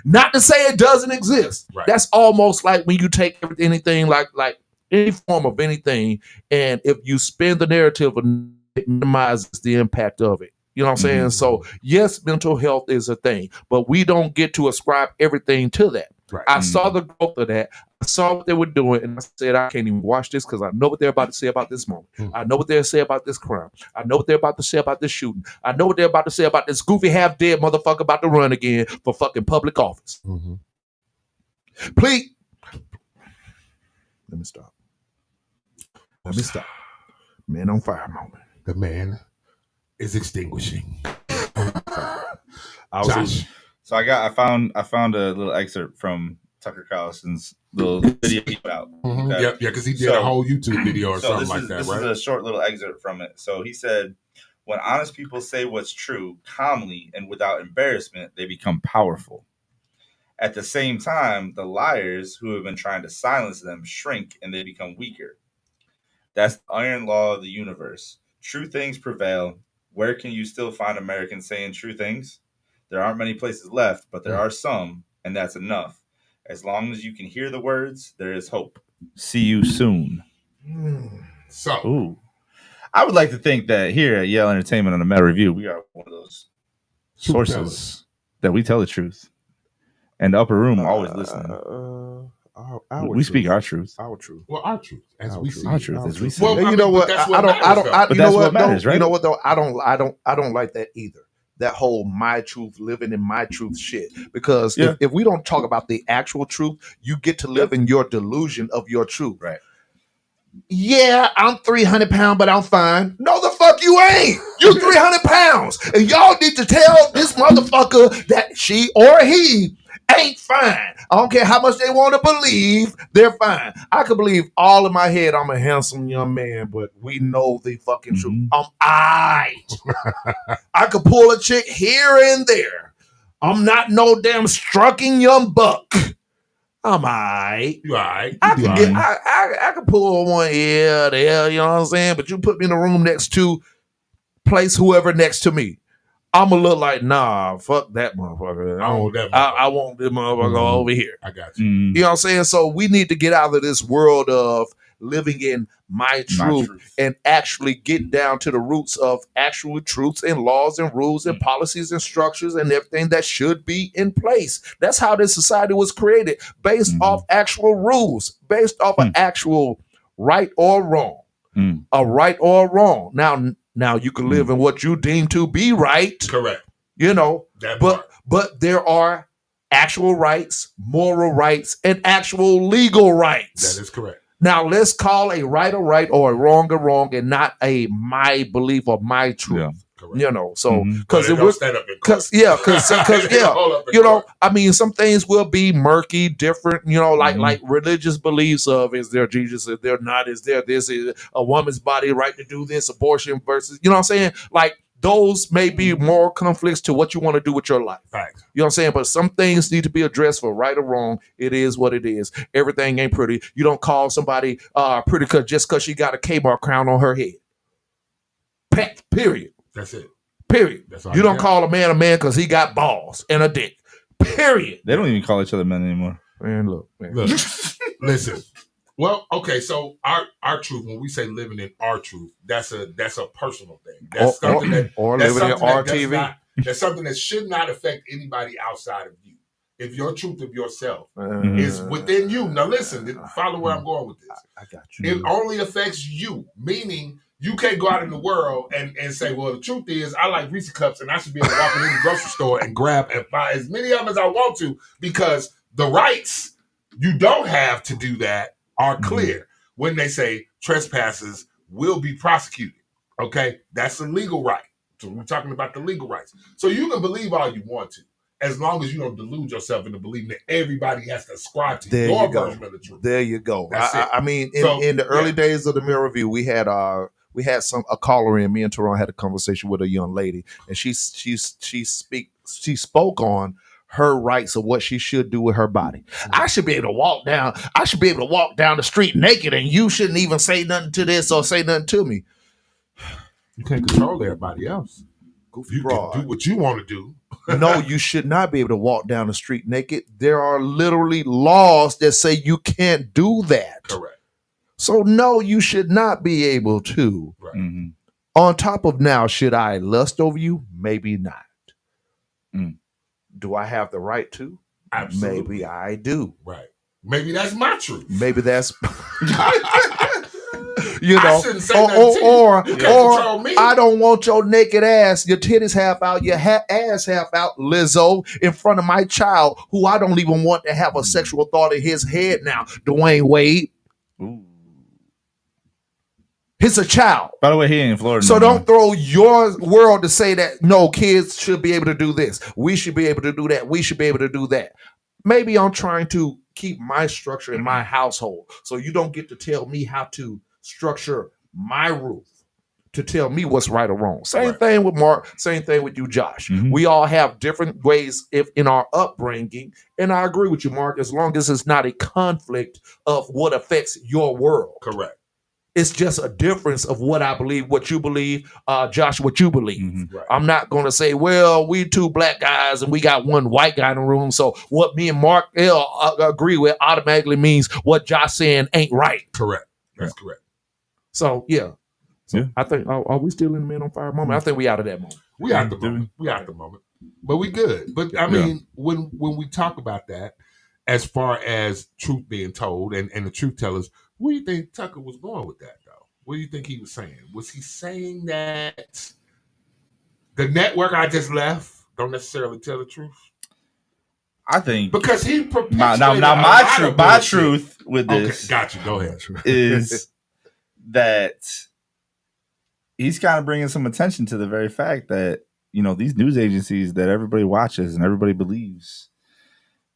Not to say it doesn't exist. Right. That's almost like when you take anything like any form of anything, and if you spin the narrative, it minimizes the impact of it. You know what I'm saying? So yes, mental health is a thing, but we don't get to ascribe everything to that. Right. I saw the growth of that. I saw what they were doing, and I said, I can't even watch this because I know what they're about to say about this moment. I know what they'll say about this crime. I know what they're about to say about this shooting. I know what they're about to say about this goofy half-dead motherfucker about to run again for fucking public office. Please. Let me stop. Man on fire moment. The man is extinguishing. Josh. So I found a little excerpt from Tucker Carlson's little video he put out. Yeah, because he did a whole YouTube video or something like that, this right? is a short little excerpt from it. So he said, when honest people say what's true calmly and without embarrassment, they become powerful. At the same time, the liars who have been trying to silence them shrink and they become weaker. That's the iron law of the universe. True things prevail. Where can you still find Americans saying true things? There aren't many places left, but there are some, and that's enough. As long as you can hear the words, there is hope. See you soon. So, ooh, I would like to think that here at Yale Entertainment on the Meta Review, we are one of those sources that we tell the truth. And the upper room always listening. We speak our truth. Our truth. Well, our truth, as we see. Our truth, as we see. Well, And I you know mean, what? but that's I don't. matters, though. You know that's what? what matters, though? right? You know what? Though I don't like that either. That whole my truth, living in my truth shit. Because if we don't talk about the actual truth, you get to live in your delusion of your truth. Right. Yeah, I'm 300 pounds, but I'm fine. No, the fuck you ain't. You 300 pounds. And y'all need to tell this motherfucker that she or he ain't fine. I don't care how much they want to believe, they're fine. I could believe all in my head I'm a handsome young man, but we know the fucking truth. I'm I could pull a chick here and there. I'm not no damn strucking young buck. I'm alright. You alright. I could pull one here, there, you know what I'm saying? But you put me in a room next to place whoever next to me. I'ma look like, nah, fuck that motherfucker. I want this motherfucker over here. I got you. You know what I'm saying? So we need to get out of this world of living in my truth and actually get down to the roots of actual truths and laws and rules and policies and structures and everything that should be in place. That's how this society was created, based off actual rules, based off an actual right or wrong. A right or wrong. Now you can live in what you deem to be right. Correct. You know, but there are actual rights, moral rights, and actual legal rights. That is correct. Now let's call a right or a wrong, and not a my belief or my truth. You know, so because it was because you know, I mean, some things will be murky, different. You know, like religious beliefs of is there Jesus, is there not, is there this, is a woman's body right to do this, abortion versus, you know what I'm saying, like. Those may be more conflicts to what you want to do with your life. Right. You know what I'm saying? But some things need to be addressed for right or wrong. It is what it is. Everything ain't pretty. You don't call somebody pretty just because she got a Kmart crown on her head. Period. That's it. Period. That's all you don't call a man because he got balls and a dick. Period. They don't even call each other men anymore. Man, look. Listen. Well, okay, so our truth, when we say living in our truth, that's a personal thing. That's something living in RTV. That's something that should not affect anybody outside of you. If your truth of yourself is within you. Now listen, follow where I'm going with this. I got you. It only affects you, meaning you can't go out in the world and say, well, the truth is I like Reese cups and I should be able to walk into the grocery store and grab and buy as many of them as I want to, because the rights you don't have to do that are clear when they say trespassers will be prosecuted. Okay, that's a legal right. So we're talking about the legal rights. So you can believe all you want to, as long as you don't delude yourself into believing that everybody has to ascribe to your version of the truth. There you go. That's it. I mean, in the early days of the Mirror Review, we had a caller in. Me and Teron had a conversation with a young lady, and she spoke on her rights of what she should do with her body. I should be able to walk down. I should be able to walk down the street naked, and you shouldn't even say nothing to this or say nothing to me. You can't control everybody else. Goofy You broad. can do what you want to do. No, you should not be able to walk down the street naked. There are literally laws that say you can't do that. Correct. So no, you should not be able to. Right. On top of now, should I lust over you? Maybe not. Do I have the right to? Absolutely. Maybe I do. Right. Maybe that's my truth. Maybe that's I shouldn't say nothing to you. or You can't control me. I don't want your naked ass, your titties half out, your ass half out, Lizzo, in front of my child, who I don't even want to have a sexual thought in his head now, Dwayne Wade. He's a child. By the way, he ain't in Florida. So no don't more. throw your world to say that, no, kids should be able to do this. We should be able to do that. We should be able to do that. Maybe I'm trying to keep my structure in my household. So you don't get to tell me how to structure my roof to tell me what's right or wrong. Same thing with Mark. Same thing with you, Josh. We all have different ways in our upbringing. And I agree with you, Mark, as long as it's not a conflict of what affects your world. Correct. It's just a difference of what I believe, what you believe, Josh, what you believe. Right. I'm not going to say, well, we two black guys and we got one white guy in the room. So what me and Mark L agree with automatically means what Josh saying ain't right. Correct. That's correct. So, yeah. I think, are we still in the Man on Fire moment? I think we out of that moment. We out the moment. We out the moment. but we good. But I mean, when we talk about that, as far as truth being told and the truth tellers, where do you think Tucker was going with that, though? What do you think he was saying? Was he saying that the network I just left don't necessarily tell the truth? I think because he my truth with this, got you. Go ahead. Is that he's kind of bringing some attention to the very fact that these news agencies that everybody watches and everybody believes,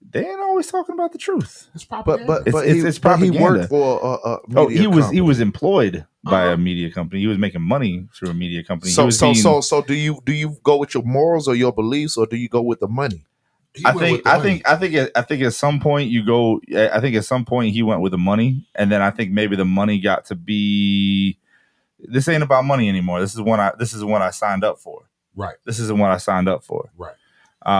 they ain't always talking about the truth. It's propaganda. It's propaganda. He worked for a media company. He was employed by a media company. He was making money through a media company. So do you go with your morals or your beliefs, or do you go with the money? I think at some point you go. I think at some point he went with the money, and then I think maybe the money got to be. This ain't about money anymore. This is what I signed up for. Right. This isn't what I signed up for. Right.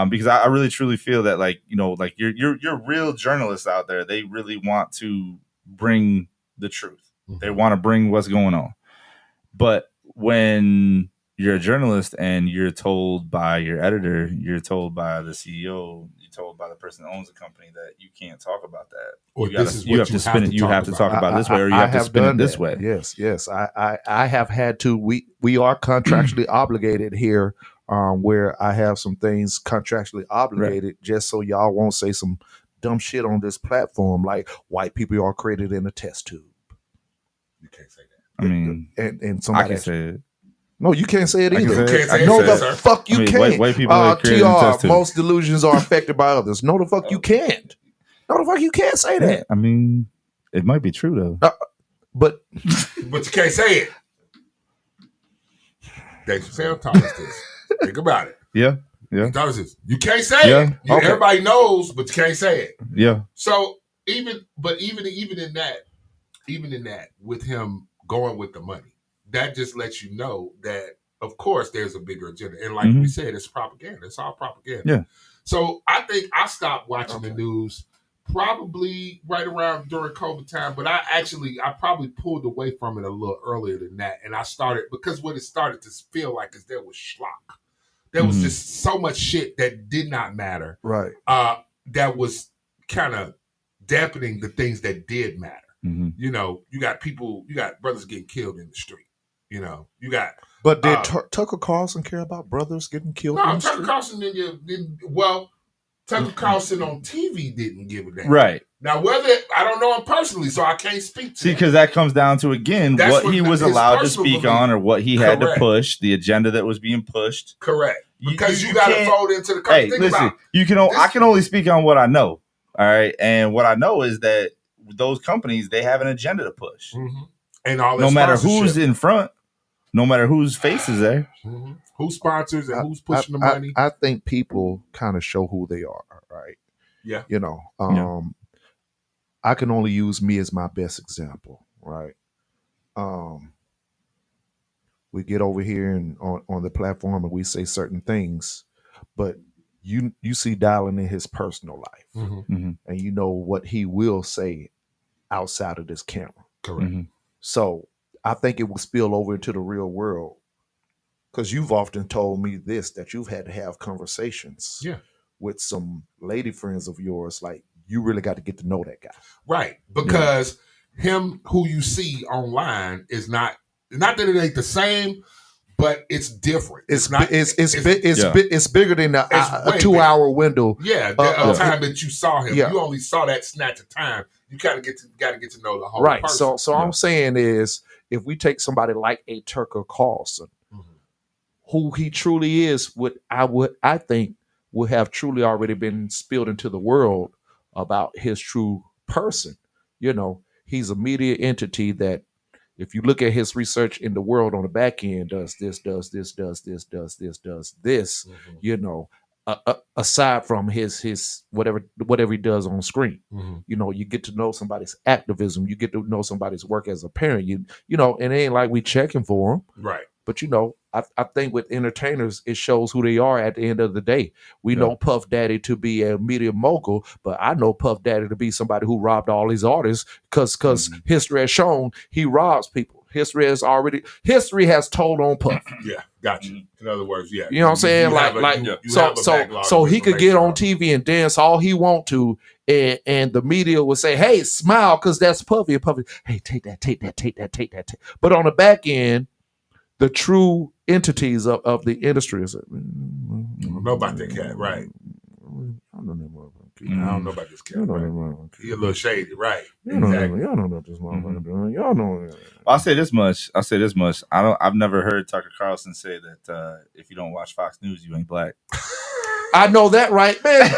Because I really truly feel that like you're real journalists out there. They really want to bring the truth. Mm-hmm. They want to bring what's going on. But when you're a journalist and you're told by your editor, you're told by the CEO, you're told by the person that owns the company that you can't talk about that. Or you have to spin it. You have to talk about it this way, or you have to spin it this way. Yes. I have had to. We are contractually obligated here, where I have some things contractually obligated, just so y'all won't say some dumb shit on this platform like white people are created in a test tube. You can't say that. I mean, and somebody I can say it. No, you can't say it either. You can't say no, it, the sir. fuck you can't. White people are created in a test tube. Most delusions are affected by others. No, the fuck you can't. No, the fuck you can't say that. I mean, it might be true though. But you can't say it. Thanks for saying taught us this. Think about it. Yeah. Taught us this. You can't say it. Okay. Everybody knows, but you can't say it. Yeah. So even in that, with him going with the money, that just lets you know that, of course, there's a bigger agenda. And like we said, it's propaganda. It's all propaganda. Yeah. So I think I stopped watching the news probably right around during COVID time, but I probably pulled away from it a little earlier than that. And I started, because what it started to feel like is there was schlock. There was just so much shit that did not matter. Right. That was kind of dampening the things that did matter. Mm-hmm. You got brothers getting killed in the street. You got. But did Tucker Carlson care about brothers getting killed? No, Tucker Carlson didn't. Well, Tucker Carlson on TV didn't give a damn. Right. Now, whether I don't know him personally, so I can't speak to. See, because that comes down to again That's what he was allowed to speak on, or what he had to push, the agenda that was being pushed. Correct. Because you got to fold into the. Hey, listen, I can only speak on what I know. All right, and what I know is that those companies, they have an agenda to push, and all. No matter who's in front. No matter whose face is there. Mm-hmm. Who sponsors and who's pushing the money. I think people kind of show who they are, right? Yeah. I can only use me as my best example, right? We get over here and on the platform and we say certain things, but you see Dylan in his personal life, and you know what he will say outside of this camera. Correct. So I think it will spill over into the real world, because you've often told me this, that you've had to have conversations with some lady friends of yours. Like, you really got to get to know that guy. Right. Because him who you see online is not that it ain't the same, but it's different. It's bigger than a 2-hour window. Yeah. The time that you saw him. You only saw that snatch of time. You kind of got to get to know the whole person. So I'm saying is, if we take somebody like a Tucker Carlson, who he truly is, I think would have truly already been spilled into the world about his true person. He's a media entity that, if you look at his research in the world on the back end, does this. Aside from his whatever he does on screen, you get to know somebody's activism, you get to know somebody's work as a parent, and it ain't like we checking for them, right? But I think with entertainers, it shows who they are at the end of the day. We know Puff Daddy to be a media mogul, but I know Puff Daddy to be somebody who robbed all these artists, because history has shown he robs people. History has told on Puff. Yeah, got you. In other words, yeah. You know what I'm saying? So he could get on TV and dance all he want to, and the media would say, "Hey, smile, because that's Puffy." And Puffy, hey, take that. But on the back end, the true entities of the industry is. I don't know about that cat, right? I don't know about this cat. Right? He a little shady, right? Y'all don't know what this motherfucker doing. Y'all know. Well, I'll say this much. I've never heard Tucker Carlson say that if you don't watch Fox News, you ain't black. I know that, right, man? We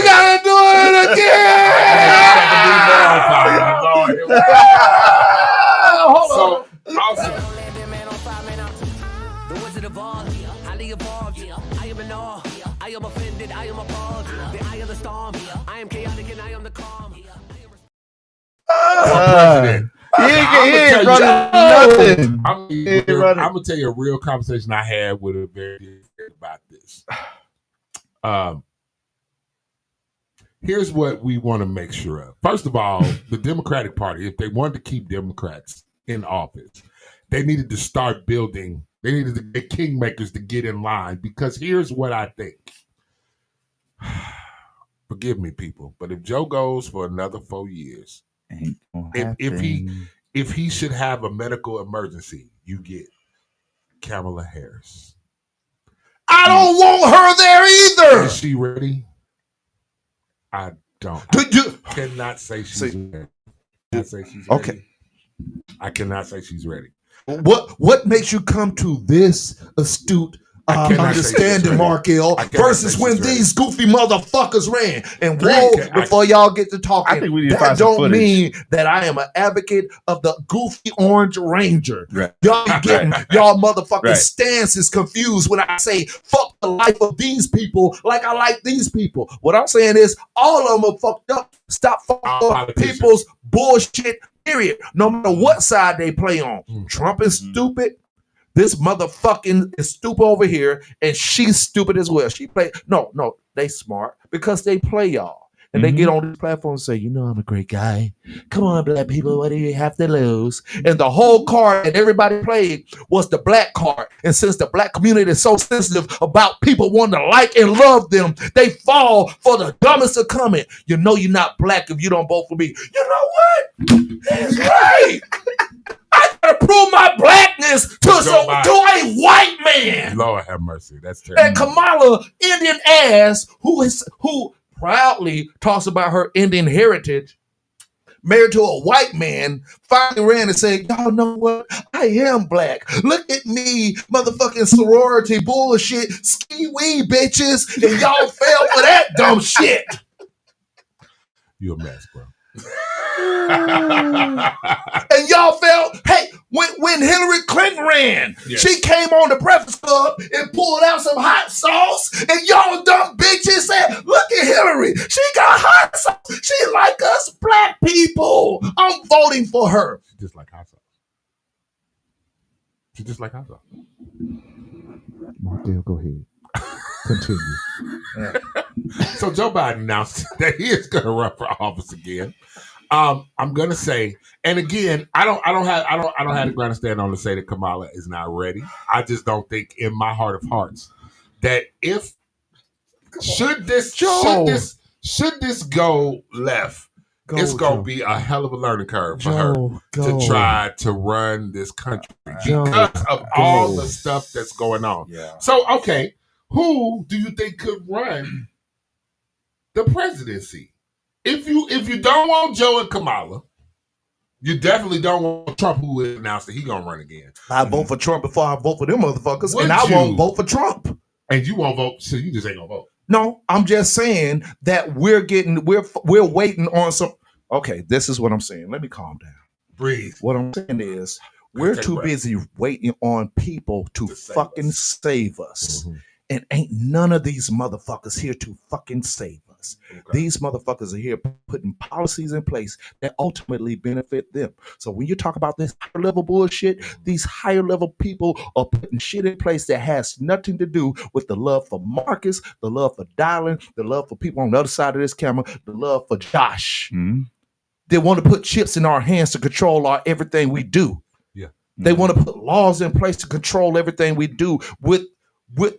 gotta do it again. Hold on. The Wizard of Oz, highly evolved. I am in awe. I am offended. I am appalled. The eye of the storm. I am chaotic and I am the calm. He ain't running nothing. I'm gonna tell you a real conversation I had with a very about this. Here's what we want to make sure of. First of all, the Democratic Party, if they wanted to keep Democrats in office, they needed to start building. They needed to get kingmakers to get in line, because here's what I think. Forgive me, people, but if Joe goes for another 4 years, if he should have a medical emergency, you get Kamala Harris. I don't want her there either. Is she ready? I don't. Cannot say she's ready. Okay. I cannot say she's ready. What makes you come to this astute understanding, Mark L, versus when these goofy motherfuckers ran? And before y'all get to talking, I think we need to that find some don't footage. mean that I am an advocate of the goofy Orange Ranger. Right. Y'all be getting y'all motherfucking Right. stances confused when I say fuck the life of these people like I like these people. What I'm saying is all of them are fucked up. Stop fucking up people's bullshit, period. No matter what side they play on. Trump is stupid. This motherfucking is stupid over here, and she's stupid as well. No, they smart because they play y'all. And they get on this platform and say, you know, I'm a great guy. Come on, black people, what do you have to lose? And the whole card that everybody played was the black card. And since the black community is so sensitive about people wanting to like and love them, they fall for the dumbest of comment. You know you're not black if you don't vote for me. You know what? That's right. I gotta prove my blackness to a white man. Lord have mercy. That's terrible. And Kamala, Indian ass, who proudly talks about her Indian heritage, married to a white man, finally ran and said, y'all know what? I am black. Look at me, motherfucking sorority bullshit, ski-wee bitches, and y'all fell for that dumb shit. You a mess, bro. And y'all felt, hey, when Hillary Clinton ran, she came on the Breakfast Club and pulled out some hot sauce, and y'all dumb bitches said, look at Hillary, she got hot sauce. She like us black people. I'm voting for her. She just like hot sauce. She just like hot sauce. Mark, go ahead. Continue. So Joe Biden announced that he is going to run for office again. I'm going to say, and again, I don't have the ground to stand on to say that Kamala is not ready. I just don't think, in my heart of hearts, that should this go left, it's going to be a hell of a learning curve for her to try to run this country because of all the stuff that's going on. Yeah. So, okay, who do you think could run the presidency? If you don't want Joe and Kamala, you definitely don't want Trump, who announced that he's gonna run again. I vote for Trump before I vote for them motherfuckers, and I won't vote for Trump. And you won't vote, so you just ain't gonna vote. No, I'm just saying that we're waiting on some. Okay, this is what I'm saying. Let me calm down. Breathe. What I'm saying is we're too busy waiting on people to fucking save us. Mm-hmm. And ain't none of these motherfuckers here to fucking save us. Okay. These motherfuckers are here putting policies in place that ultimately benefit them. So when you talk about this higher level bullshit, these higher level people are putting shit in place that has nothing to do with the love for Marcus, the love for Dylan, the love for people on the other side of this camera, the love for Josh. Mm-hmm. They want to put chips in our hands to control everything we do. Yeah. They want to put laws in place to control everything we do with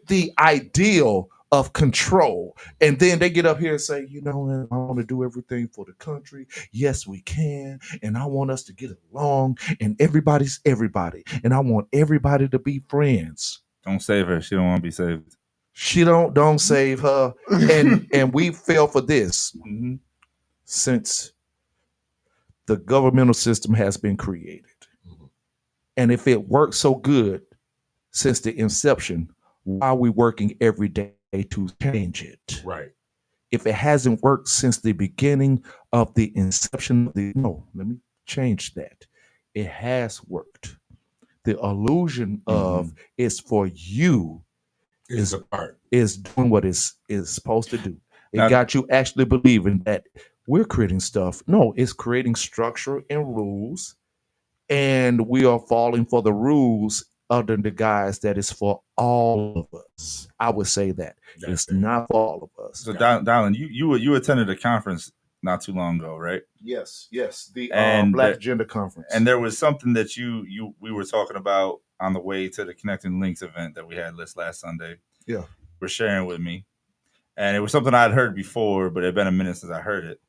the ideal of control. And then they get up here and say, you know, I want to do everything for the country. Yes, we can. And I want us to get along. And everybody's everybody. And I want everybody to be friends. Don't save her. She don't want to be saved. She don't save her. And we fell for this since the governmental system has been created. And if it works so good since the inception, why are we working every day to change it? Right. If it hasn't worked since the beginning of the inception of let me change that. It has worked. The illusion of it's for you is doing what is supposed to do. It Now- got you actually believing that we're creating stuff. No, it's creating structure and rules, and we are falling for the rules under the guise that it's for all of us. I would say that it's not for all of us. So, Dylan, you attended a conference not too long ago, right? Yes. The And Black that- Agenda Conference. And there was something that we were talking about on the way to the Connecting Links event that we had last Sunday. Yeah. Were sharing with me. And it was something I'd heard before, but it had been a minute since I heard it.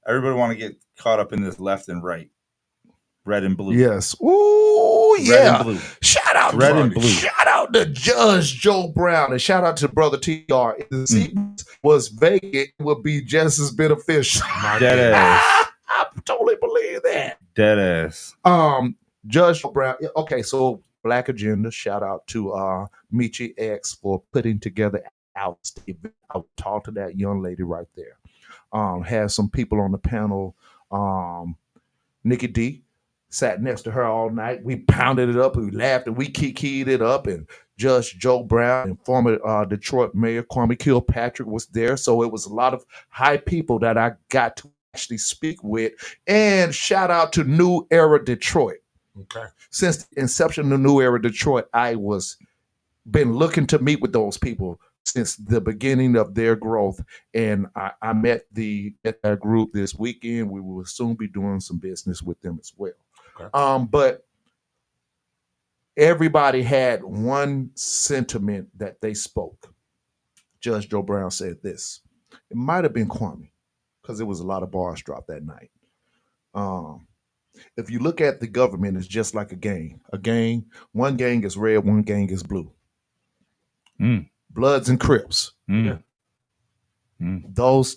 Everybody want to get caught up in this left and right. Red and blue. Yes. Ooh, Red yeah. and blue. Shout out Red to, and blue. Shout out to Judge Joe Brown and shout out to Brother TR. If the seat was vacant, it would be just as beneficial. Dead ass. I totally believe that. Dead ass. Judge Joe Brown. Okay, so Black Agenda. Shout out to Michi X for putting together our event. I'll talk to that young lady right there. Had some people on the panel. Nikki D sat next to her all night. We pounded it up and we laughed and we kikied it up. And Judge Joe Brown and former Detroit Mayor Kwame Kilpatrick was there. So it was a lot of high people that I got to actually speak with. And shout out to New Era Detroit. Okay. Since the inception of New Era Detroit, I was been looking to meet with those people since the beginning of their growth. And I met that group this weekend. We will soon be doing some business with them as well. Okay. But everybody had one sentiment that they spoke. Judge Joe Brown said this. It might have been Kwame, because there was a lot of bars dropped that night. If you look at the government, it's just like a gang. A gang, one gang is red, one gang is blue. Bloods and Crips. Those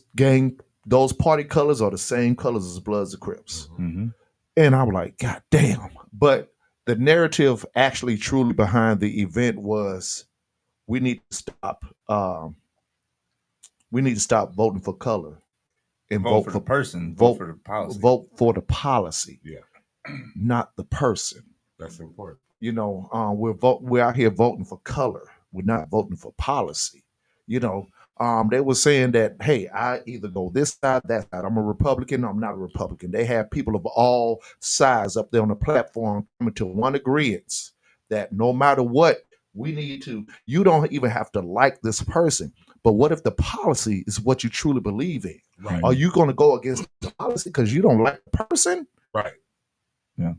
party colors are the same colors as Bloods and Crips. And I was like, God damn. But the narrative actually truly behind the event was we need to stop voting for color and Vote for the person, vote for the policy. Vote for the policy. Yeah. Not the person. That's important. You know, we're out here voting for color. We're not voting for policy. You know, they were saying that, hey, I either go this side, that side. I'm a Republican, I'm not a Republican. They have people of all sides up there on the platform coming to one agreement that no matter what, we need to, you don't even have to like this person. But what if the policy is what you truly believe in? Right. Are you going to go against the policy because you don't like the person? Right. Yeah.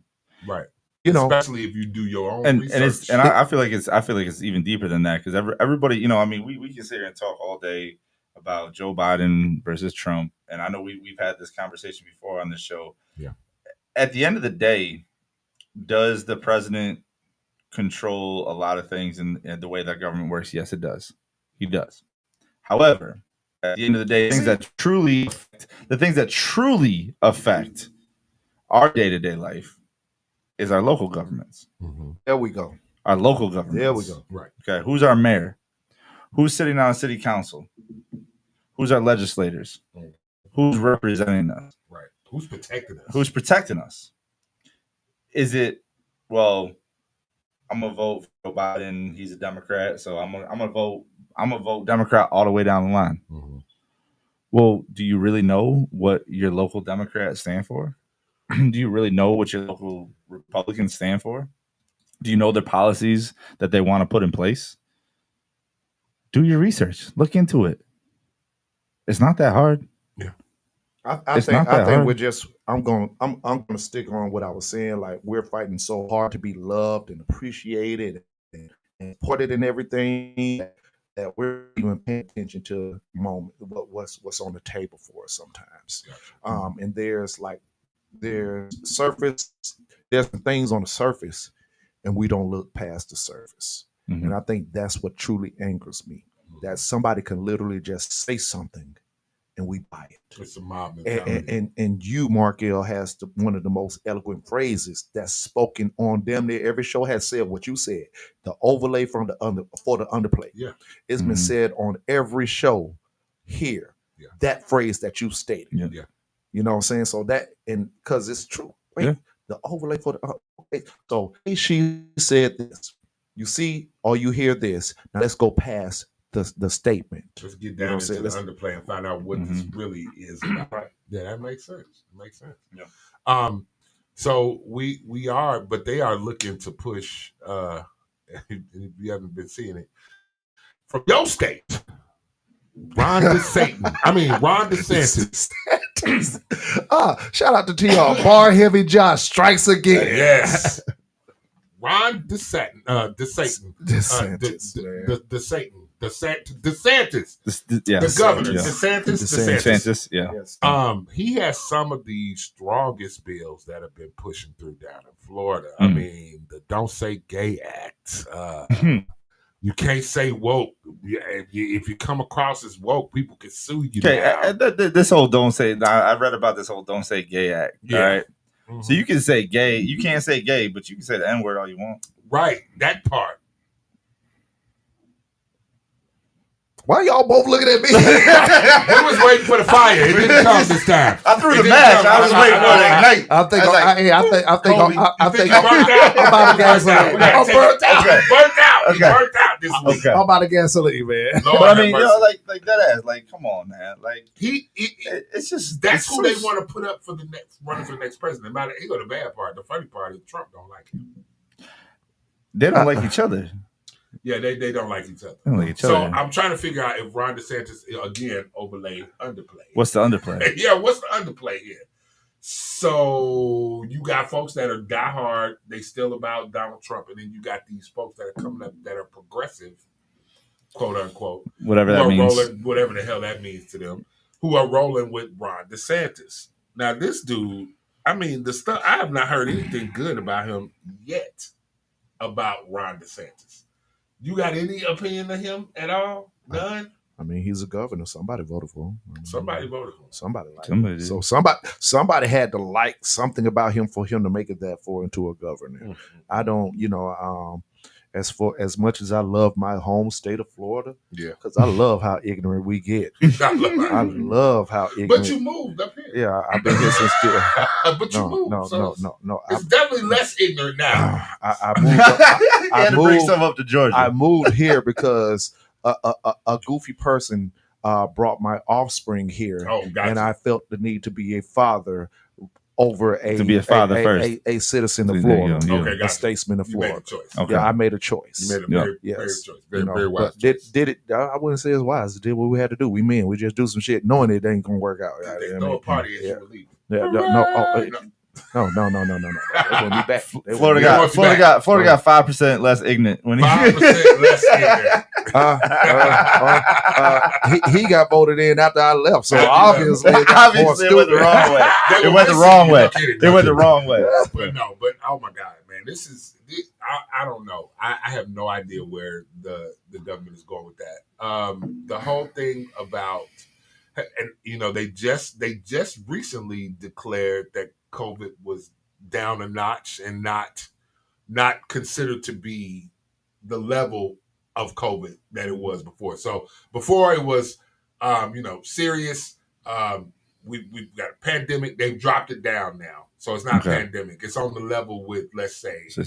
Right. You know, especially if you do your own and research. I feel like it's even deeper than that, because everybody, you know, I mean, we can sit here and talk all day about Joe Biden versus Trump, and I know we've had this conversation before on this show. Yeah. At the end of the day, does the president control a lot of things in the way that government works? Yes, it does. He does. However, at the end of the day, the things that truly affect our day-to-day life is our local governments. There we go. Our local governments. There we go. Right. Okay. Who's our mayor? Who's sitting on a city council? Who's our legislators? Who's representing us? Right. Who's protecting us? Who's protecting us? Is it, well, I'm gonna vote for Joe Biden. He's a Democrat, so I'm gonna vote Democrat all the way down the line. Well, do you really know what your local Democrats stand for? Do you really know what your local Republicans stand for? Do you know their policies that they want to put in place? Do your research. Look into it. It's not that hard. Yeah. I It's think not that hard. we're just. I'm gonna stick on what I was saying. Like we're fighting so hard to be loved and appreciated and supported in everything that we're even paying attention to the moment what's on the table for us sometimes. And there's some things on the surface, and we don't look past the surface. Mhm. And I think that's what truly angers me. That somebody can literally just say something and we buy it. It's a mob mentality. And you, Markel, has one of the most eloquent phrases that's spoken on damn near every show has said what you said. The overlay for the underplay. Yeah. It's been said on every show here. Yeah. That phrase that you stated. Yeah. You know what I'm saying? So that, and because it's true. Wait, Yeah. the overlay for the okay. So she said this. You see or you hear this. Now let's go past the statement. Let's get You know down what I'm into saying? the Let's- underplay and find out what this really is about. Yeah, that makes sense. It makes sense. Yeah. So we are, but they are looking to push. If you haven't been seeing it from your state, Ron DeSantis. Shout out to TR. Bar Heavy Josh strikes again. Yes. Ron DeSantis. DeSantis, DeSantis. Yes. The governor. Yeah. DeSantis. Yeah. He has some of the strongest bills that have been pushing through down in Florida. I mean, the Don't Say Gay Act. You can't say woke. If you come across as woke, people can sue you. Okay, now. this whole don't say. I read about this whole don't say gay act. Yeah. All right. So you can say gay. You can't say gay, but you can say the N word all you want. Right. That part. Why y'all both looking at me? We was waiting for the fire. It didn't come this time. I threw the match. I was waiting for it to ignite. I think I'm about to gasoline. I'm burnt out. Burnt out. Okay. Burnt out this week. Okay. I'm about to gasoline, man. Lord But I have mean, mercy. like that ass. Like, come on, man. Like, it's just That's it's who they just- want to put up for the next running for the next president. He got the bad part. The funny part is Trump don't like him. They don't like each other. Yeah, they don't like each other. They don't like each So other. I'm trying to figure out if Ron DeSantis again overlaid underplay. What's the underplay? Yeah, what's the underplay here? So you got folks that are diehard, they still about Donald Trump, and then you got these folks that are coming up that are progressive, quote unquote, Whatever who that are means. rolling, whatever the hell that means to them, who are rolling with Ron DeSantis. Now this dude, I mean, the stuff I have not heard anything good about him yet about Ron DeSantis. You got any opinion of him at all? None? I mean, he's a governor. Somebody voted for him. Somebody voted for him. Somebody liked Somebody him. did. So somebody had to like something about him for him to make it that far into a governor. I don't, as much as I love my home state of Florida, Yeah. because I love how ignorant we get. I love how ignorant. But you moved up here. Yeah, I've been here since. But you moved. No. It's definitely less ignorant now. I moved. I had to bring moved- some up to Georgia. I moved here because a goofy person brought my offspring here, Oh, gotcha. and I felt the need to be a father over To be a father first. a citizen of There you Florida, go, yeah. Okay, a gotcha. statesman of You made a Florida. choice. Okay. Yeah, I made a choice. You made a Yeah. very, very Yes. choice. Very, very wise but choice. did it? I wouldn't say it's wise. Did what we had to do. We men. We just do some shit knowing it ain't gonna work out. They You know throw what a party I as mean? you believe. Yeah, no. They want me back. They Florida want me back. Florida got 5% less ignorant when he 5% less ignorant. He got voted in after I left, so After you obviously left. it got more Obviously, it went the stupid. wrong way. They It were went the missing wrong you. way. No kidding, It no went the kidding. wrong way. But oh my God, man, I don't know. I have no idea where the government is going with that. The whole thing about, and they just recently declared that COVID was down a notch and not considered to be the level of COVID that it was before. So before it was, serious. We've got a pandemic. They've dropped it down now, so it's not Okay. pandemic. It's on the level with, let's say, So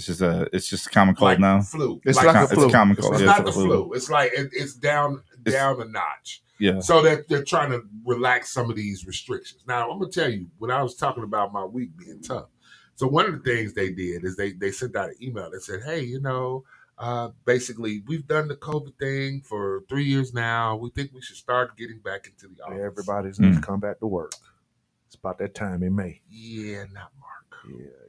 it's just common cold like now. flu. It's like a flu. It's common cold. It's Yeah, not the flu. It's like it's down a notch. Yeah. So they're trying to relax some of these restrictions. Now I'm gonna tell you, when I was talking about my week being tough, so one of the things they did is they sent out an email that said, hey, basically we've done the COVID thing for 3 years now. We think we should start getting back into the office. Everybody's need to come back to work. It's about that time in May. Yeah, not Mark.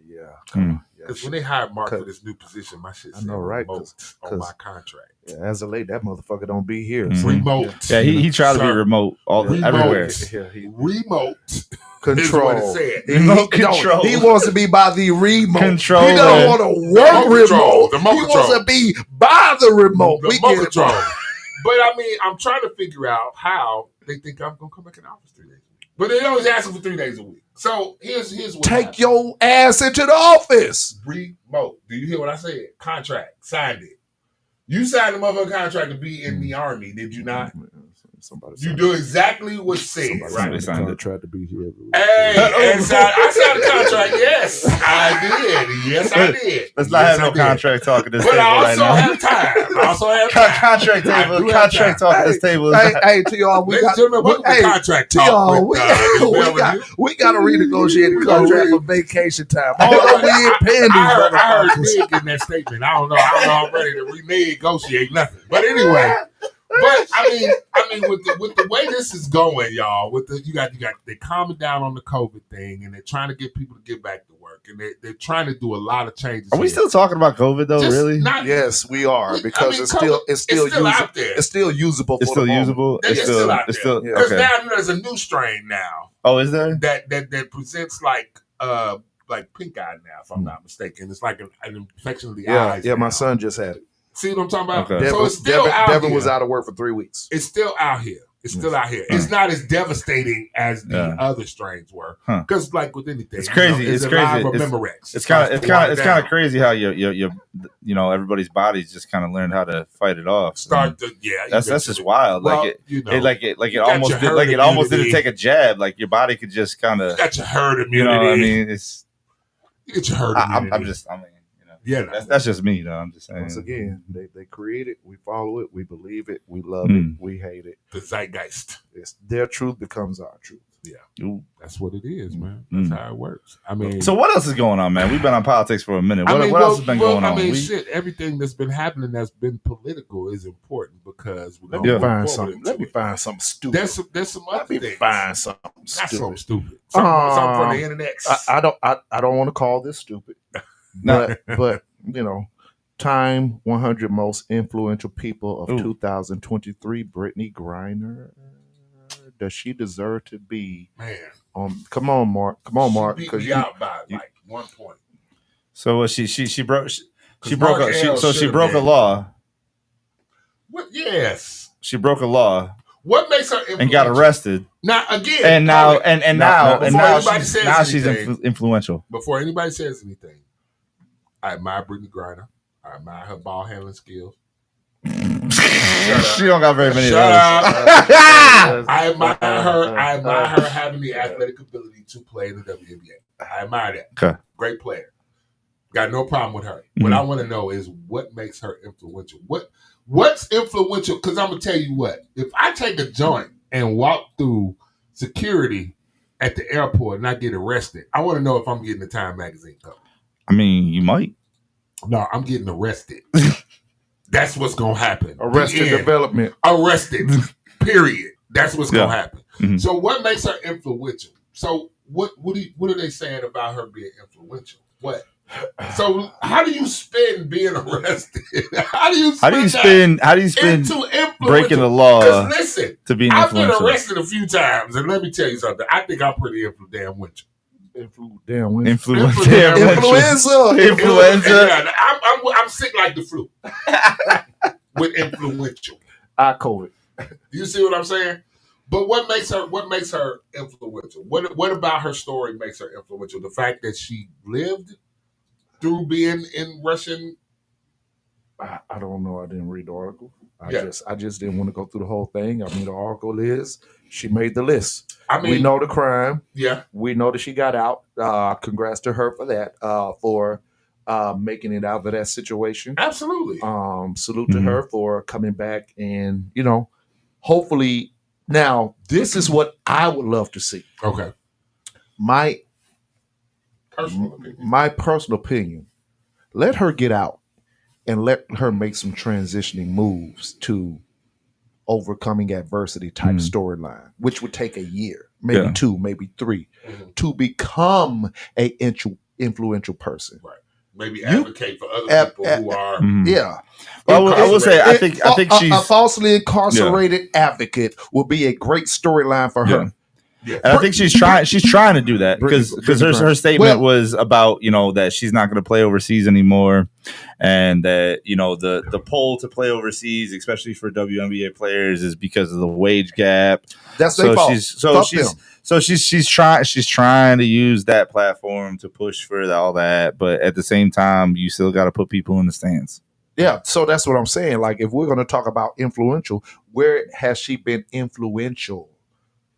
Yeah. Because when they hired Mark for this new position, my shit I said know, right? remote on my contract. Yeah, as of late, that motherfucker don't be here. Mhm. Remote. Yeah, he tried to be Sir. remote Remote. everywhere. Remote Control. is what it said. Remote control. He wants to be by the remote. Control, He don't man. want to work Remote control. remote. The remote He control. wants to be by the remote. The We remote get it. control. But I mean, I'm trying to figure out how they think I'm gonna come back in the office 3 days a week. But they always asking for 3 days a week. So here's what Take happened. your ass into the office. Remote. Do you hear what I said? Contract. Signed it. You signed the motherfucking contract to be in the army, did you not? You do exactly what's said, right? Contract to be here. Hey, and I signed the contract. Yes, I did. Yes, I did. Let's not Yes, have no I did. contract talk at this But table I right also now. have time. I also have time. Contract I table. do have Contract time. talk at this table. Hey, to y'all, we Ladies got and gentlemen, welcome to Contract Talk y'all, with, we got to renegotiate the contract for vacation time. All Oh, we in panties, I heard motherfuckers. big in that statement. I don't know. I'm ready to renegotiate nothing. But anyway, but I mean, with the way this is going, y'all, with the you got they're calming down on the COVID thing, and they're trying to get people to get back to work, and they're trying to do a lot of changes. Are we here. still talking about COVID though? Just Really? not- Yes, we are because I mean, it's still it's still usable. out there. It's still usable. It's for the still moment. usable. It's still out It's there. still Because okay. now there's a new strain now Oh, is there? that presents like pink eye now, if I'm not mistaken. It's like an infection of the Yeah, eyes. yeah. My now. son just had it. See what I'm talking about? Okay. So it's still out Devin here. was out of work for 3 weeks. It's still out here. It's still out here. It's not as devastating as the other strains were. Huh. Because like with anything, It's crazy. it's It's crazy. alive or It's Memorex. it's kind of Starts to wind down. crazy how your everybody's bodies just kind of learned how to fight it off. Start to That's just wild. Well, like you know, it got almost your did, herd like it almost immunity. didn't take a jab. Like your body could just kind of You got your herd immunity. You know what I mean? It's You get your herd immunity. Yeah, no. that's just me though. I'm just saying. Once again, they create it, we follow it, we believe it, we love Mm. it, we hate it. The zeitgeist. It's their truth becomes our truth. Yeah, Ooh. that's what it is, man. That's how it works. I mean, So what else is going on, man? We've been on politics for a minute. What, what else has been going on? I mean, We- shit. Everything that's been happening that's been political is important because we're Let gonna me find move something. forward Let into me it. find something stupid. There's some other Let me things. find something Not stupid. something stupid. Something from the internet. I don't want to call this stupid, but you know, Time 100 most influential people of 2023. Brittany Griner. Does she deserve to be? Man, come on, Mark. Come on, Mark. beat Because me out by like 1 point. So she broke she 'Cause broke Mark a, she, L so she should've broke a been. law. What? Yes. She broke a law What makes her and got influential? arrested. Now again, And now hold it. and now Before anybody she's says anything, influential. Before anybody says anything, I admire Brittany Griner. I admire her ball handling skills. She don't got very many of Shut those. up. I admire her. I admire her having the athletic ability to play in the WNBA. I admire that. Okay. Great player. Got no problem with her. What I want to know is what makes her influential. What's influential? Because I'm gonna tell you what. If I take a joint and walk through security at the airport and I get arrested, I want to know if I'm getting a Time magazine cover. I mean, you might. No, I'm getting arrested. That's what's gonna happen. Arrested The end. development. Arrested. Period. That's what's gonna Yeah. happen. Mhm. So what makes her influential? So what are they saying about her being influential? What? So how do you spin being arrested? How do you spin into influential? breaking the law 'Cause listen, to being I've been influential? arrested a few times, and let me tell you something. I think I'm pretty influential. Influenza. Yeah, I'm sick like the flu with influential. COVID. You see what I'm saying? But what makes her influential? What about her story makes her influential? The fact that she lived through being in Russian. I don't know. I didn't read the article. I Yeah. just didn't want to go through the whole thing. I mean, the article is she made the list. I mean, we know the crime. Yeah. We know that she got out. Congrats to her for that. For making it out of that situation. Absolutely. Salute to her for coming back and hopefully. Now, this is what I would love to see. Okay. My personal opinion. Let her get out and let her make some transitioning moves to overcoming adversity type storyline, which would take a year. maybe Yeah. 2, maybe 3, to become a influential person. Right. Maybe advocate for other people who are. Yeah. Well, I will say, I think a she's falsely incarcerated advocate will be a great storyline for her. And I think she's trying to do that because her statement was about, you know, that she's not going to play overseas anymore, and that, you know, the pull to play overseas, especially for WNBA players, is because of the wage gap. That's their fault. She's trying to use that platform to push for all that, but at the same time, you still got to put people in the stands. Yeah, so that's what I'm saying. Like, if we're going to talk about influential, where has she been influential?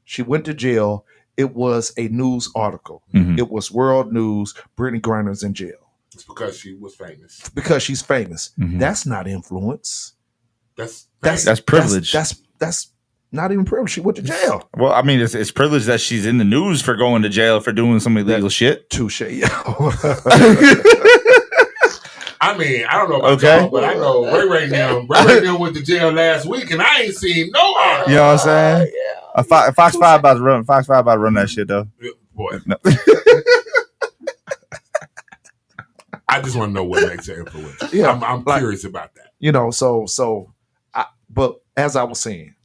She went to jail. It was a news article. Mhm. It was world news. Brittany Griner's in jail It's because she was famous. because she's famous. Mhm. That's not influence. That's privilege. That's not even privilege. She went to jail. Well, I mean, it's privilege that she's in the news for going to jail for doing some illegal shit. Touche. I mean, I don't know about Okay. y'all, but I know Ray them went to jail last week, and I ain't seen no article. You know what I'm saying? Fox 5 about to run. Fox 5 about to run that shit though. Boy, No. I just want to know what makes her influential. Yeah, I'm like- curious about that. You know, but as I was saying,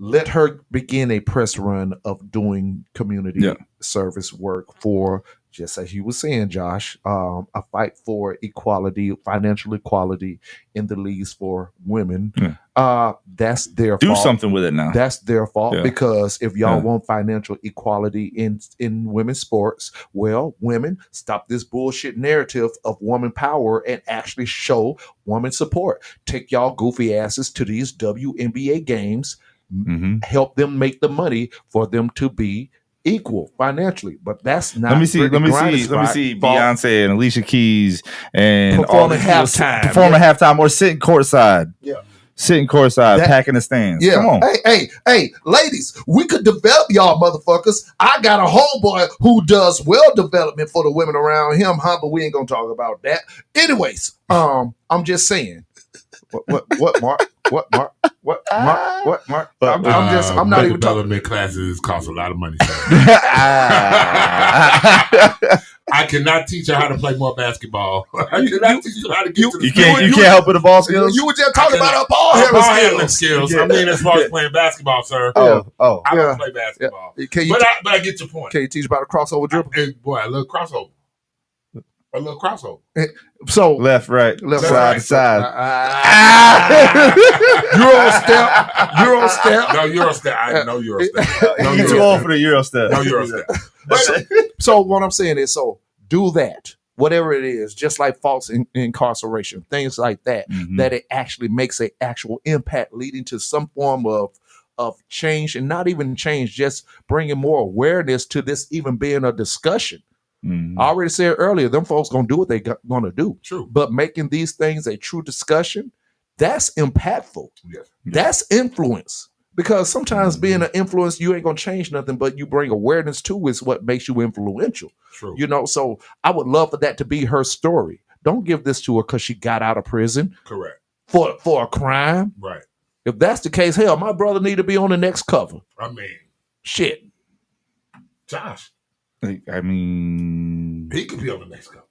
let her begin a press run of doing community service work for, just as you were saying, Josh, a fight for equality, financial equality in the leagues for women. That's their Do fault. something with it now. That's their fault Yeah. because if y'all Yeah. want financial equality in women's sports, well, women, stop this bullshit narrative of woman power and actually show woman support. Take y'all goofy asses to these WNBA games, help them make the money for them to be equal financially. But that's not. Let me see Beyonce and Alicia Keys and all Performing these halftime. performing halftime or sitting courtside. Yeah. Sitting courtside, That- packing the stands. Yeah. Come on. Hey, ladies, we could develop y'all motherfuckers. I got a homeboy who does well development for the women around him, huh? But we ain't gonna talk about that. Anyways, I'm just saying. What, Mark? What, Mark? What, Mark? What, Mark? I'm not even talking. Development classes cost a lot of money. I cannot teach her how to play more basketball. I cannot teach her how to get to the You can't help with the ball skills. You were just talking about our ball handling skills. I mean, as far as playing basketball, sir. Oh. I don't play basketball. Can you But I get your point. Can you teach about a crossover dribble? Boy, a little crossover. A little crossover. So left, right, side to side. Euro step. No, Euro step. I know Euro step. No, You too old for the Euro step. No Euro step. So what I'm saying is, so do that, whatever it is, just like false incarceration, things like that, that it actually makes an actual impact, leading to some form of change, and not even change, just bringing more awareness to this even being a discussion. I already said earlier, them folks gonna do what they gonna do. True. But making these things a true discussion, that's impactful. Yes. That's influence. Because sometimes being an influence, you ain't gonna change nothing, but you bring awareness to is what makes you influential. True. You know, so I would love for that to be her story. Don't give this to her because she got out of prison Correct. for a crime. Right. If that's the case, hell, my brother need to be on the next cover. I mean, Shit. Josh. I mean, He could be on the next cover.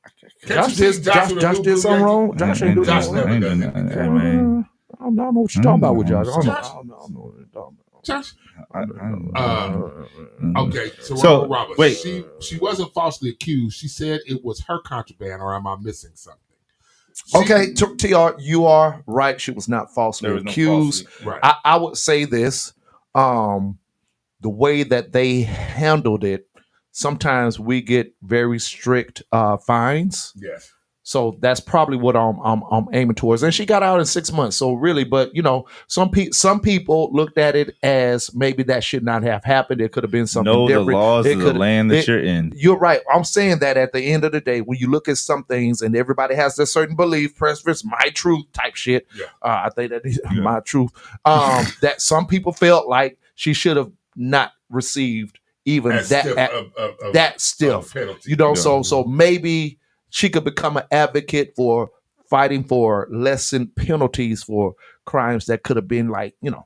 Josh did something wrong. Josh ain't doing Josh nothing never wrong. does anything. I mean, I don't know what you're talking about with Josh. I don't know. Josh. I don't know what you're talking about. Josh. I- Okay, so Roberts. wait. She wasn't falsely accused. She said it was her contraband, or am I missing something? Okay, TR, you are right. She was not falsely There was no accused. falsely- Right. I would say this: the way that they handled it, sometimes we get very strict fines. Yes. So that's probably what I'm aiming towards. And she got out in 6 months. So really, but you know, some people looked at it as maybe that should not have happened. It could have been something know the different. laws It of the could- land that it- you're in. You're right. I'm saying that at the end of the day, when you look at some things and everybody has their certain belief, preference, my truth type shit. Yeah. I think that is my truth. That some people felt like she should have not received even As that stiff that stiff. penalty. You know, so maybe she could become an advocate for fighting for lessened penalties for crimes that could have been like, you know,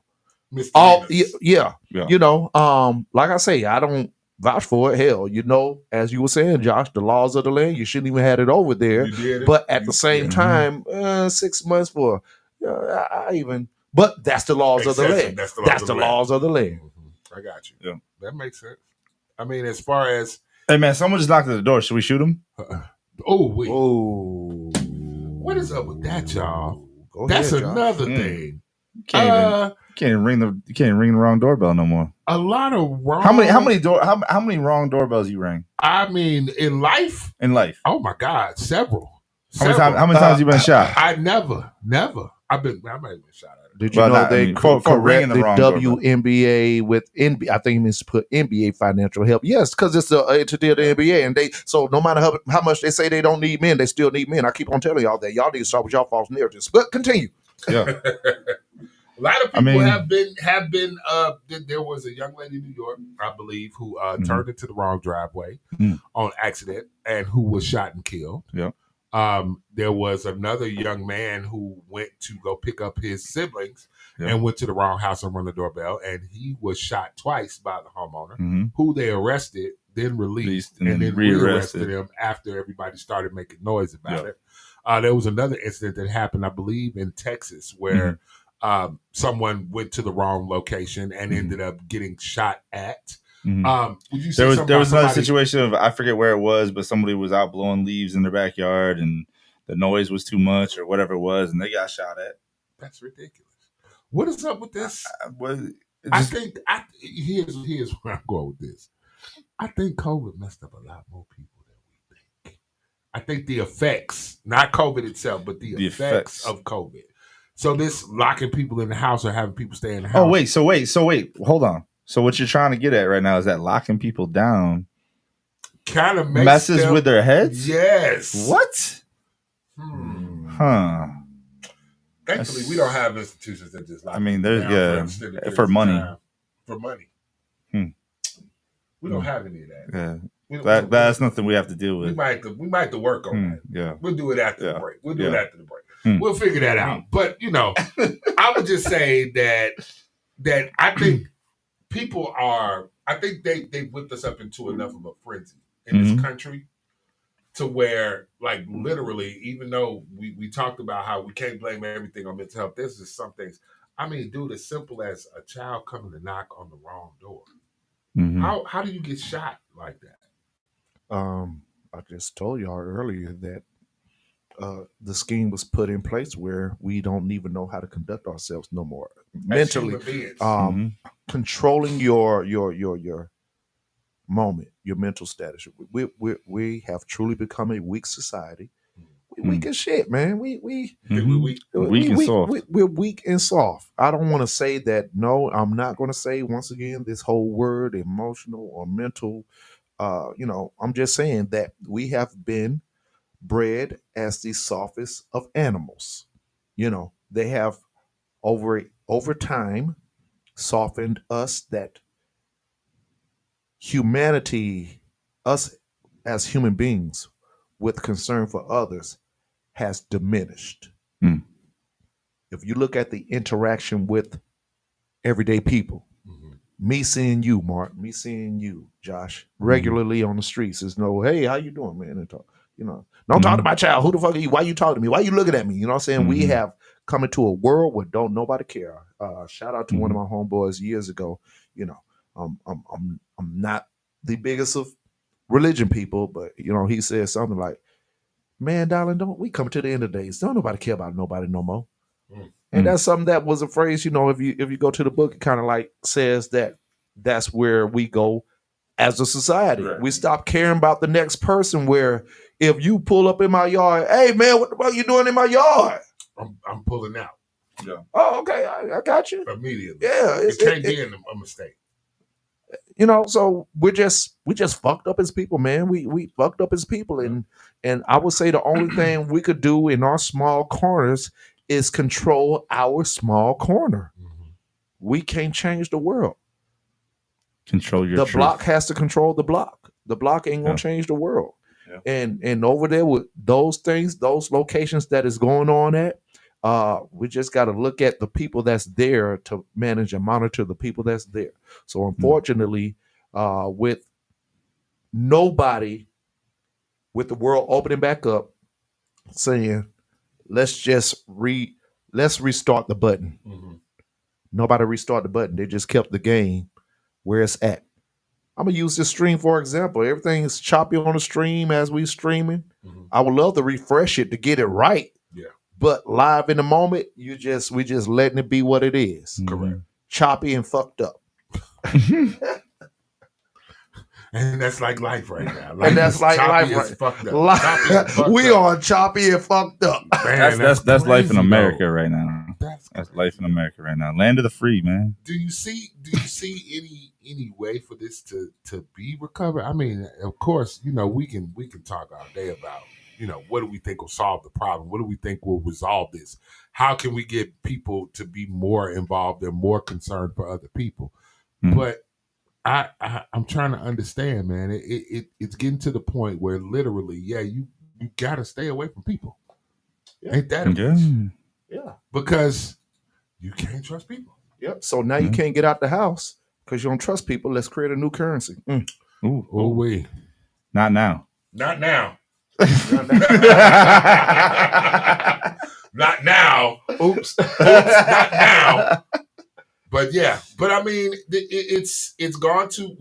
Yeah. You know, like I say, I don't vouch for it. Hell, you know, as you were saying, Josh, the laws of the land, you shouldn't even had it over there. You did it. But at the same time, 6 months for but that's the laws of the land. That's the laws of the land. I got you. Yeah. That makes sense. I mean, as far as hey man, someone just knocked at the door. Should we shoot him? What is up with that, y'all? That's another thing. You can't even ring the wrong doorbell no more. A lot of wrong. How many wrong doorbells you rang? I mean, in life. Oh my God, several. How many times you been shot? I never. I might have been shot at. Did you know they correct the WNBA with NBA? I think it means to put NBA financial help. Yes, because it's to deal the NBA, and so no matter how much they say they don't need men, they still need men. I keep on telling y'all that y'all need to start with y'all false narratives. But continue. Yeah. A lot of people have been. There was a young lady in New York, I believe, who turned into the wrong driveway on accident and who was shot and killed. Yeah. There was another young man who went to go pick up his siblings and went to the wrong house and rung the doorbell, and he was shot twice by the homeowner, who they arrested, then released, and then re-arrested him after everybody started making noise about it. There was another incident that happened, I believe, in Texas, where someone went to the wrong location and ended up getting shot at. Would you say there was another situation of, I forget where it was, but somebody was out blowing leaves in their backyard and the noise was too much or whatever it was, and they got shot at. That's ridiculous. What is up with this? Here's where I'm going with this. I think COVID messed up a lot more people than we think. I think the effects, not COVID itself, but the effects of COVID. So this locking people in the house or having people stay in the house. Oh, wait. Hold on. So what you're trying to get at right now is that locking people down kind of messes with their heads? Yes. What? Huh. Thankfully, we don't have institutions that just lock there's for money. For money. We don't have any of that. Yeah. That's nothing we have to deal with. We might have to work on that. Yeah. We'll do it after the break. We'll figure that out. But, I would just say that I think people I think they whipped us up into enough of a frenzy in this country to where, like, literally, even though we talked about how we can't blame everything on mental health, there's just some things. I mean, dude, as simple as a child coming to knock on the wrong door. How do you get shot like that? I just told y'all earlier that the scheme was put in place where we don't even know how to conduct ourselves no more mentally. Controlling your moment, your mental status. We have truly become a weak society. We're weak as shit, man. We're weak and soft. I don't want to say that. No, I'm not going to say once again this whole word emotional or mental. I'm just saying that we have been bred as the softest of animals. They have over time softened us, that humanity, us as human beings with concern for others, has diminished. If you look at the interaction with everyday people, me seeing you, Mark, me seeing you, Josh, regularly on the streets is hey, how you doing, man? And talk, don't talk to my child. Who the fuck are you? Why you talking to me? Why you looking at me? You know what I'm saying? We have come into a world where don't nobody care. Shout out to one of my homeboys years ago. I'm not the biggest of religion people, but he said something like, "Man, darling, don't we come to the end of the days? Don't nobody care about nobody no more." And that's something that was a phrase. If you go to the book, it kind of like says that that's where we go as a society. Right. We stop caring about the next person. Where if you pull up in my yard, hey man, what the fuck you doing in my yard? I'm pulling out. Yeah. Oh, okay. I got you immediately. Yeah, it can't be a mistake. So we just fucked up as people, man. We fucked up as people, and I would say the only thing we could do in our small corners is control our small corner. We can't change the world. Control your the truth. block has to control the block. The block ain't gonna change the world. And over there with those things, those locations that is going on at, We just got to look at the people that's there to manage and monitor the people that's there. So unfortunately, with nobody, with the world opening back up, saying, let's restart the button. Nobody restart the button. They just kept the game where it's at. I'm gonna use this stream for example. Everything is choppy on the stream as we streaming. I would love to refresh it to get it right. Yeah. But live in the moment, we just letting it be what it is. Correct. Choppy and fucked up. And that's like life right now. And that's like life choppy right as fucked up. Choppy as fucked We up. are choppy and fucked up. Man, That's life in crazy, America though. right now. That's life in America right now. Land of the free, man. Do you see any way for this to be recovered? I mean, of course, we can talk all day about, what do we think will solve the problem? What do we think will resolve this? How can we get people to be more involved and more concerned for other people? But I'm trying to understand, man. It's getting to the point where literally, you gotta stay away from people. Ain't that a bitch? Yeah. Because you can't trust people. Yep. So now you can't get out the house because you don't trust people. Let's create a new currency. Ooh, we. Not now. Not now. Not now. Oops. Not now. But I mean, we've gone to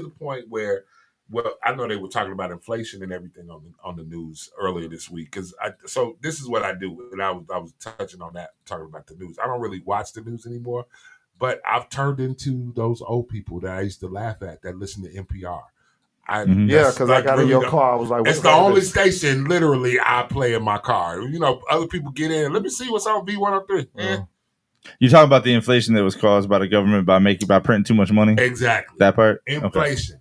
the point where, well, I know they were talking about inflation and everything on the news earlier this week. So this is what I do, and I was touching on that, talking about the news. I don't really watch the news anymore, but I've turned into those old people that I used to laugh at that listen to NPR. Because I got in your car. I was like, it's the only station literally I play in my car. Other people get in. Let me see what's on B103. You talking about the inflation that was caused by the government by printing too much money? Exactly. That part? Inflation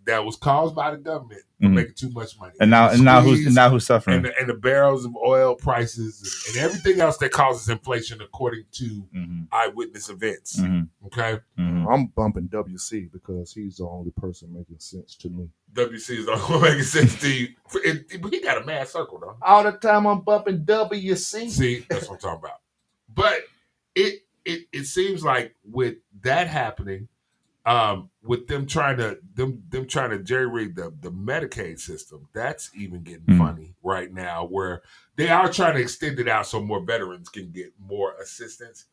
that was caused by the government for making too much money. And now who's suffering? And the barrels of oil prices and everything else that causes inflation according to eyewitness events. Okay. I'm bumping WC because he's the only person making sense to me. WC is the only one making sense to you. But he got a mad circle though. All the time I'm bumping WC. See, that's what I'm talking about. But it seems like with that happening, with them trying to jerry rig the Medicaid system, that's even getting funny right now, where they are trying to extend it out so more veterans can get more assistance.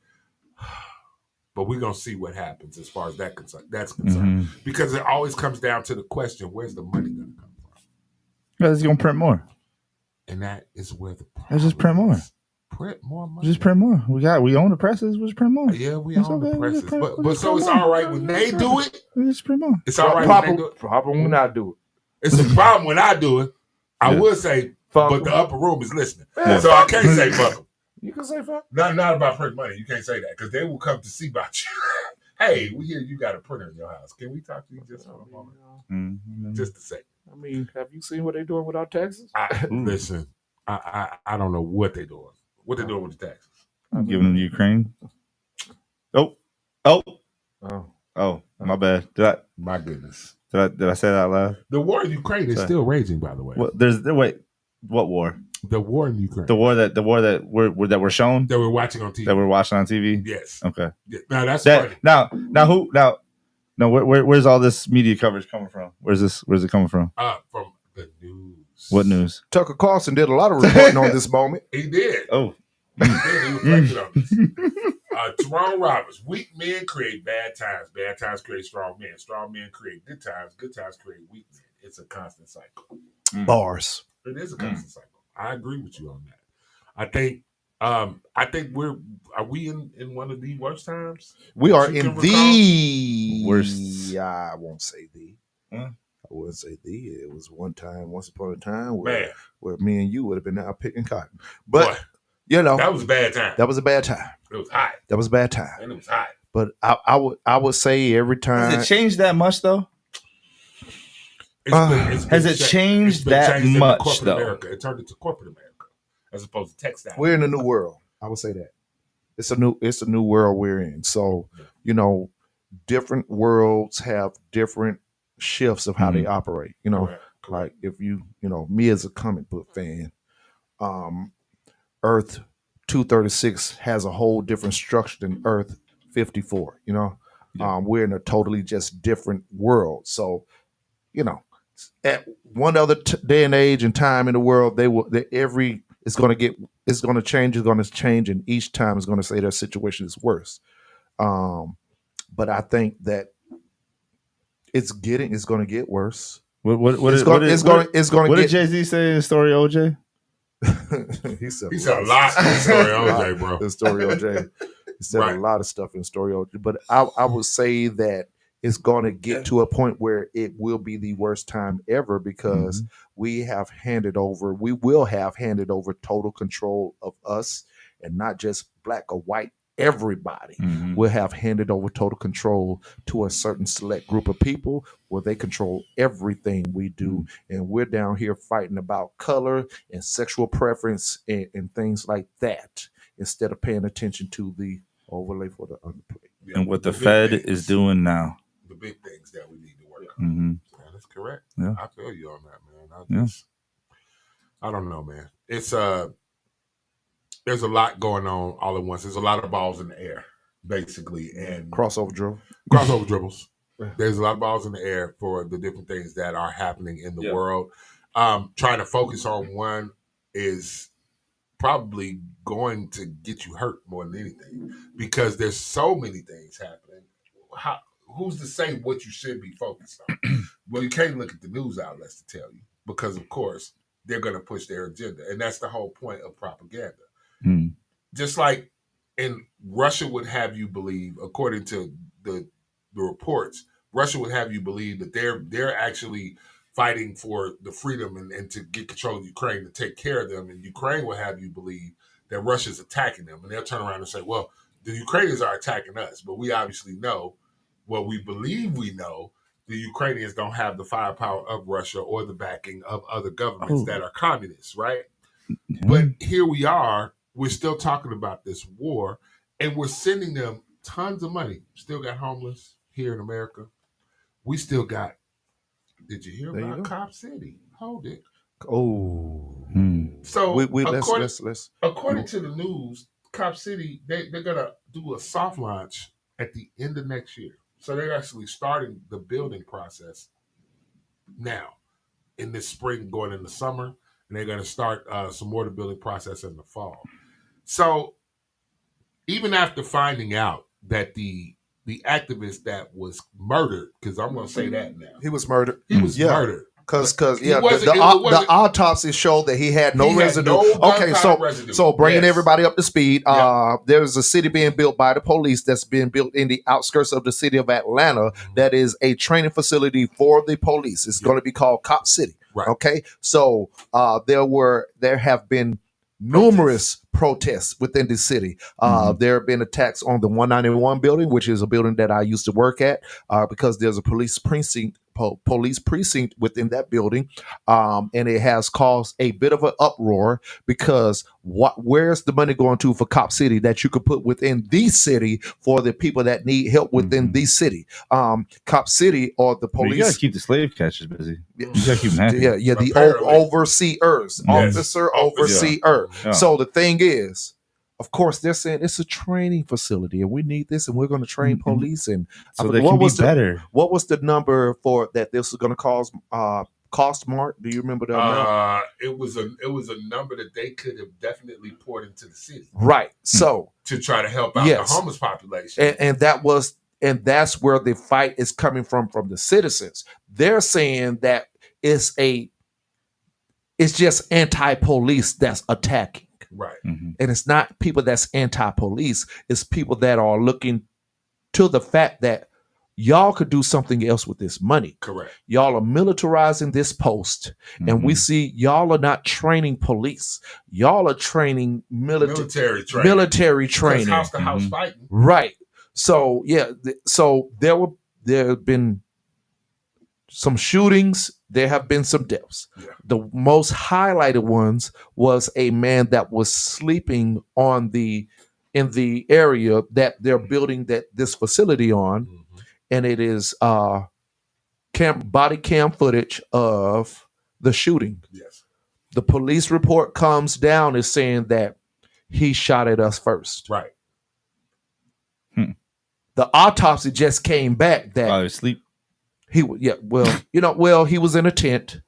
But we're gonna see what happens as far as that's concerned, because it always comes down to the question: where's the money gonna come from? Well, it's gonna print more, and that is where the problem let's just print more. Print more money. Just print more. We own the presses. We'll just print more. Yeah, we own the presses. But so it's all right when they do it. Just print more. It's all right when they do it. Problem when I do it. It's a problem when I do it. I would say, but the upper room is listening, so I can't say fuck them. You can say fuck. Not about print money. You can't say that because they will come to see about you. Hey, we hear you got a printer in your house. Can we talk to you just for a moment? Just a second. I mean, have you seen what they're doing with our taxes? Listen, I don't know what they're doing. What they doing with the taxes? I'm giving them to Ukraine. Oh, my bad. My goodness. Did I say that out loud? The war in Ukraine is still raging, by the way. What war? The war in Ukraine. The war that we're shown? That we're watching on TV. That we're watching on TV? Yes. Okay. Yeah, now that's funny. Where's all this media coverage coming from? Where's it coming from? From the news. What news? Tucker Carlson did a lot of reporting on this moment. He did. Oh. He reflected on this. Jerome Roberts, weak men create bad times. Bad times create strong men. Strong men create good times. Good times create weak men. It's a constant cycle. Bars. It is a constant cycle. I agree with you on that. I think are we in one of the worst times? We are in the worst. I won't say the. I wouldn't say the. It was once upon a time where me and you would have been out picking cotton. But that was a bad time. That was a bad time. It was hot. That was a bad time. And it was hot. But I would say every time. Has it changed that much though? Has it changed that much though? America. It turned into corporate America as opposed to textile. We're in a new world. I would say that it's a new world we're in. So different worlds have different shifts of how they operate. Like if me as a comic book fan, Earth 236 has a whole different structure than Earth 54. You know, we're in a totally just different world. So, you know, at one other day and age and time in the world, it's going to change, and each time is going to say their situation is worse. But I think that it's going to get worse. What did Jay-Z say in the story, OJ? He said a lot in the story OJ, bro. The story OJ. He said a lot of stuff in story OJ. But I would say that it's going to get to a point where it will be the worst time ever because we will have handed over total control of us, and not just black or white. Everybody will have handed over total control to a certain select group of people where they control everything we do. And we're down here fighting about color and sexual preference and things like that instead of paying attention to the overlay for the underplay. And what the Fed is doing now. The big things that we need to work on. Yeah, that's correct. Yeah. I feel you on that, man. I don't know, man. It's there's a lot going on all at once. There's a lot of balls in the air, basically, and crossover dribbles. There's a lot of balls in the air for the different things that are happening in the world. Trying to focus on one is probably going to get you hurt more than anything because there's so many things happening. Who's to say what you should be focused on? Well, you can't look at the news outlets to tell you because, of course, they're going to push their agenda, and that's the whole point of propaganda. Just like in Russia would have you believe, according to the reports, Russia would have you believe that they're actually fighting for the freedom and to get control of Ukraine, to take care of them, and Ukraine will have you believe that Russia's attacking them, and they'll turn around and say, well, the Ukrainians are attacking us, but we obviously know what we believe we know. The Ukrainians don't have the firepower of Russia or the backing of other governments that are communists, right? But here we are. We're still talking about this war, and we're sending them tons of money. Still got homeless here in America. We still got. Did you hear about Cop City? Hold it. So according to the news, Cop City they're gonna do a soft launch at the end of next year. So they're actually starting the building process now in this spring, going into summer, and they're going to start some more of the building process in the fall. So even after finding out that the activist that was murdered, because I'm going to say that now. He was murdered. He was murdered. Because the autopsy showed that he had no residue. So bringing everybody up to speed, there's a city being built by the police that's being built in the outskirts of the city of Atlanta that is a training facility for the police. It's going to be called Cop City. Right. Okay, so there have been numerous protests within the city. There have been attacks on the 191 building, which is a building that I used to work at, because there's a police precinct within that building, and it has caused a bit of an uproar because where's the money going to for Cop City that you could put within the city for the people that need help within the city? Cop City or the police. You gotta keep the slave catchers busy. You gotta keep them happy. The overseers, officer overseer. Yeah. So the thing is, of course, they're saying it's a training facility and we need this and we're going to train police. And so they can be better. What was the number for that this is going to cost, Mark? Do you remember that amount? It was a number that they could have definitely poured into the city. Right. So to try to help out the homeless population. And that's where the fight is coming from the citizens. They're saying that it's just anti-police that's attacking. Right. And it's not people that's anti-police. It's people that are looking to the fact that y'all could do something else with this money. Correct. Y'all are militarizing this post. And we see y'all are not training police. Y'all are training military training. House to house fighting. Right. So, so there have been some shootings. There have been some deaths. Yeah. The most highlighted ones was a man that was sleeping in the area that they're building this facility on, and it is body cam footage of the shooting. Yes. The police report comes down is saying that he shot at us first. Right. The autopsy just came back that while he was asleep. He was he was in a tent.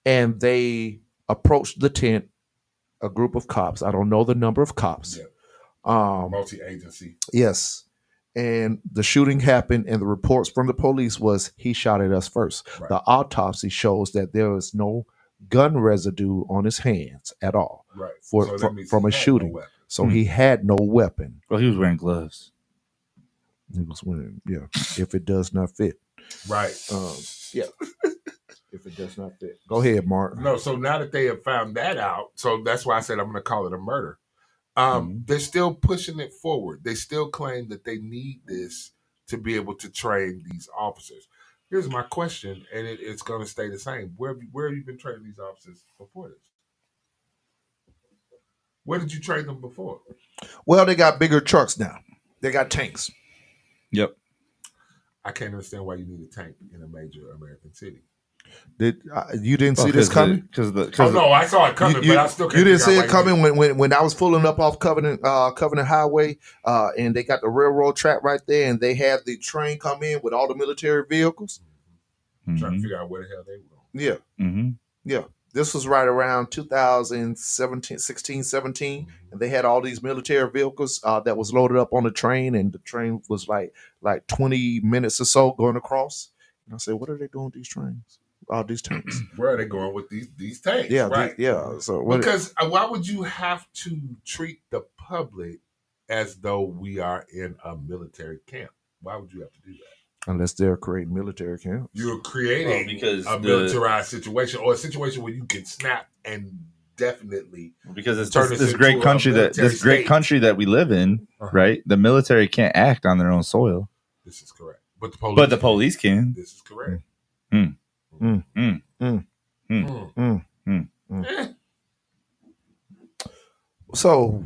And they approached the tent, a group of cops. I don't know the number of cops. Multi-agency. Yes. And the shooting happened, and the reports from the police was he shot at us first. Right. The autopsy shows that there was no gun residue on his hands at all. Right. For, So that from, means from he a had no shooting. weapon. So he had no weapon. Well, he was wearing gloves. He was wearing, if it does not fit. Right. Yeah. If it does not fit. Go ahead, Mark. No, so now that they have found that out, so that's why I said I'm going to call it a murder. They're still pushing it forward. They still claim that they need this to be able to train these officers. Here's my question, and it's going to stay the same. Where have you been training these officers before this? Where did you train them before? Well, they got bigger trucks now. They got tanks. Yep. I can't understand why you need a tank in a major American city. You didn't see this coming? I saw it coming, but I still can't. You didn't figure see out it why you coming when I was pulling up off Covenant Highway, and they got the railroad track right there, and they had the train come in with all the military vehicles. I'm trying to figure out where the hell they were going. Yeah. Mm-hmm. Yeah. This was right around 2016, 17, and they had all these military vehicles that was loaded up on the train, and the train was like 20 minutes or so going across. And I said, what are they doing with these trains? All these tanks. Where are they going with these tanks? Yeah, right. So because why would you have to treat the public as though we are in a military camp? Why would you have to do that? Unless they're creating military camps. You're creating a militarized situation, or a situation where you can snap and definitely because it's turn this great country that we live in, right? The military can't act on their own soil. This is correct, but the police can. This is correct. So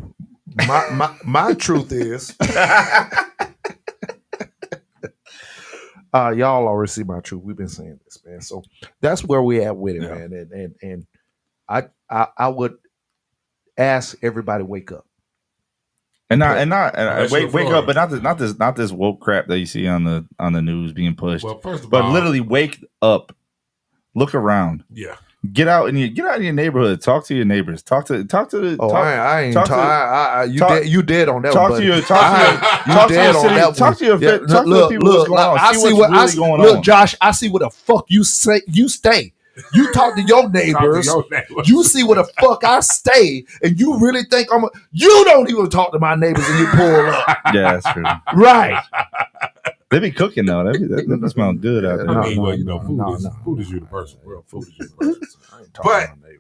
my truth is, y'all already see my truth. We've been saying this, man. So that's where we at with it, man. And I would ask everybody wake up. And wake up, but not this woke crap that you see on the news being pushed. Well, first of but all, literally wake up, look around. Yeah. Get out in your neighborhood. Talk to your neighbors. Talk to the. Oh, talk, I ain't. talk You dead on that. Talk one, to your. buddy. Talk to your city. Talk to your. Talk to the people. What's going on? I see what really going look, on. Josh. I see what the fuck you say. You stay. You talk to your neighbors. You see where the fuck I stay, and you really think you don't even talk to my neighbors, and you pull up. Yeah, that's true. Right. They be cooking though. That smells good out there. Food is universal. Real food is universal.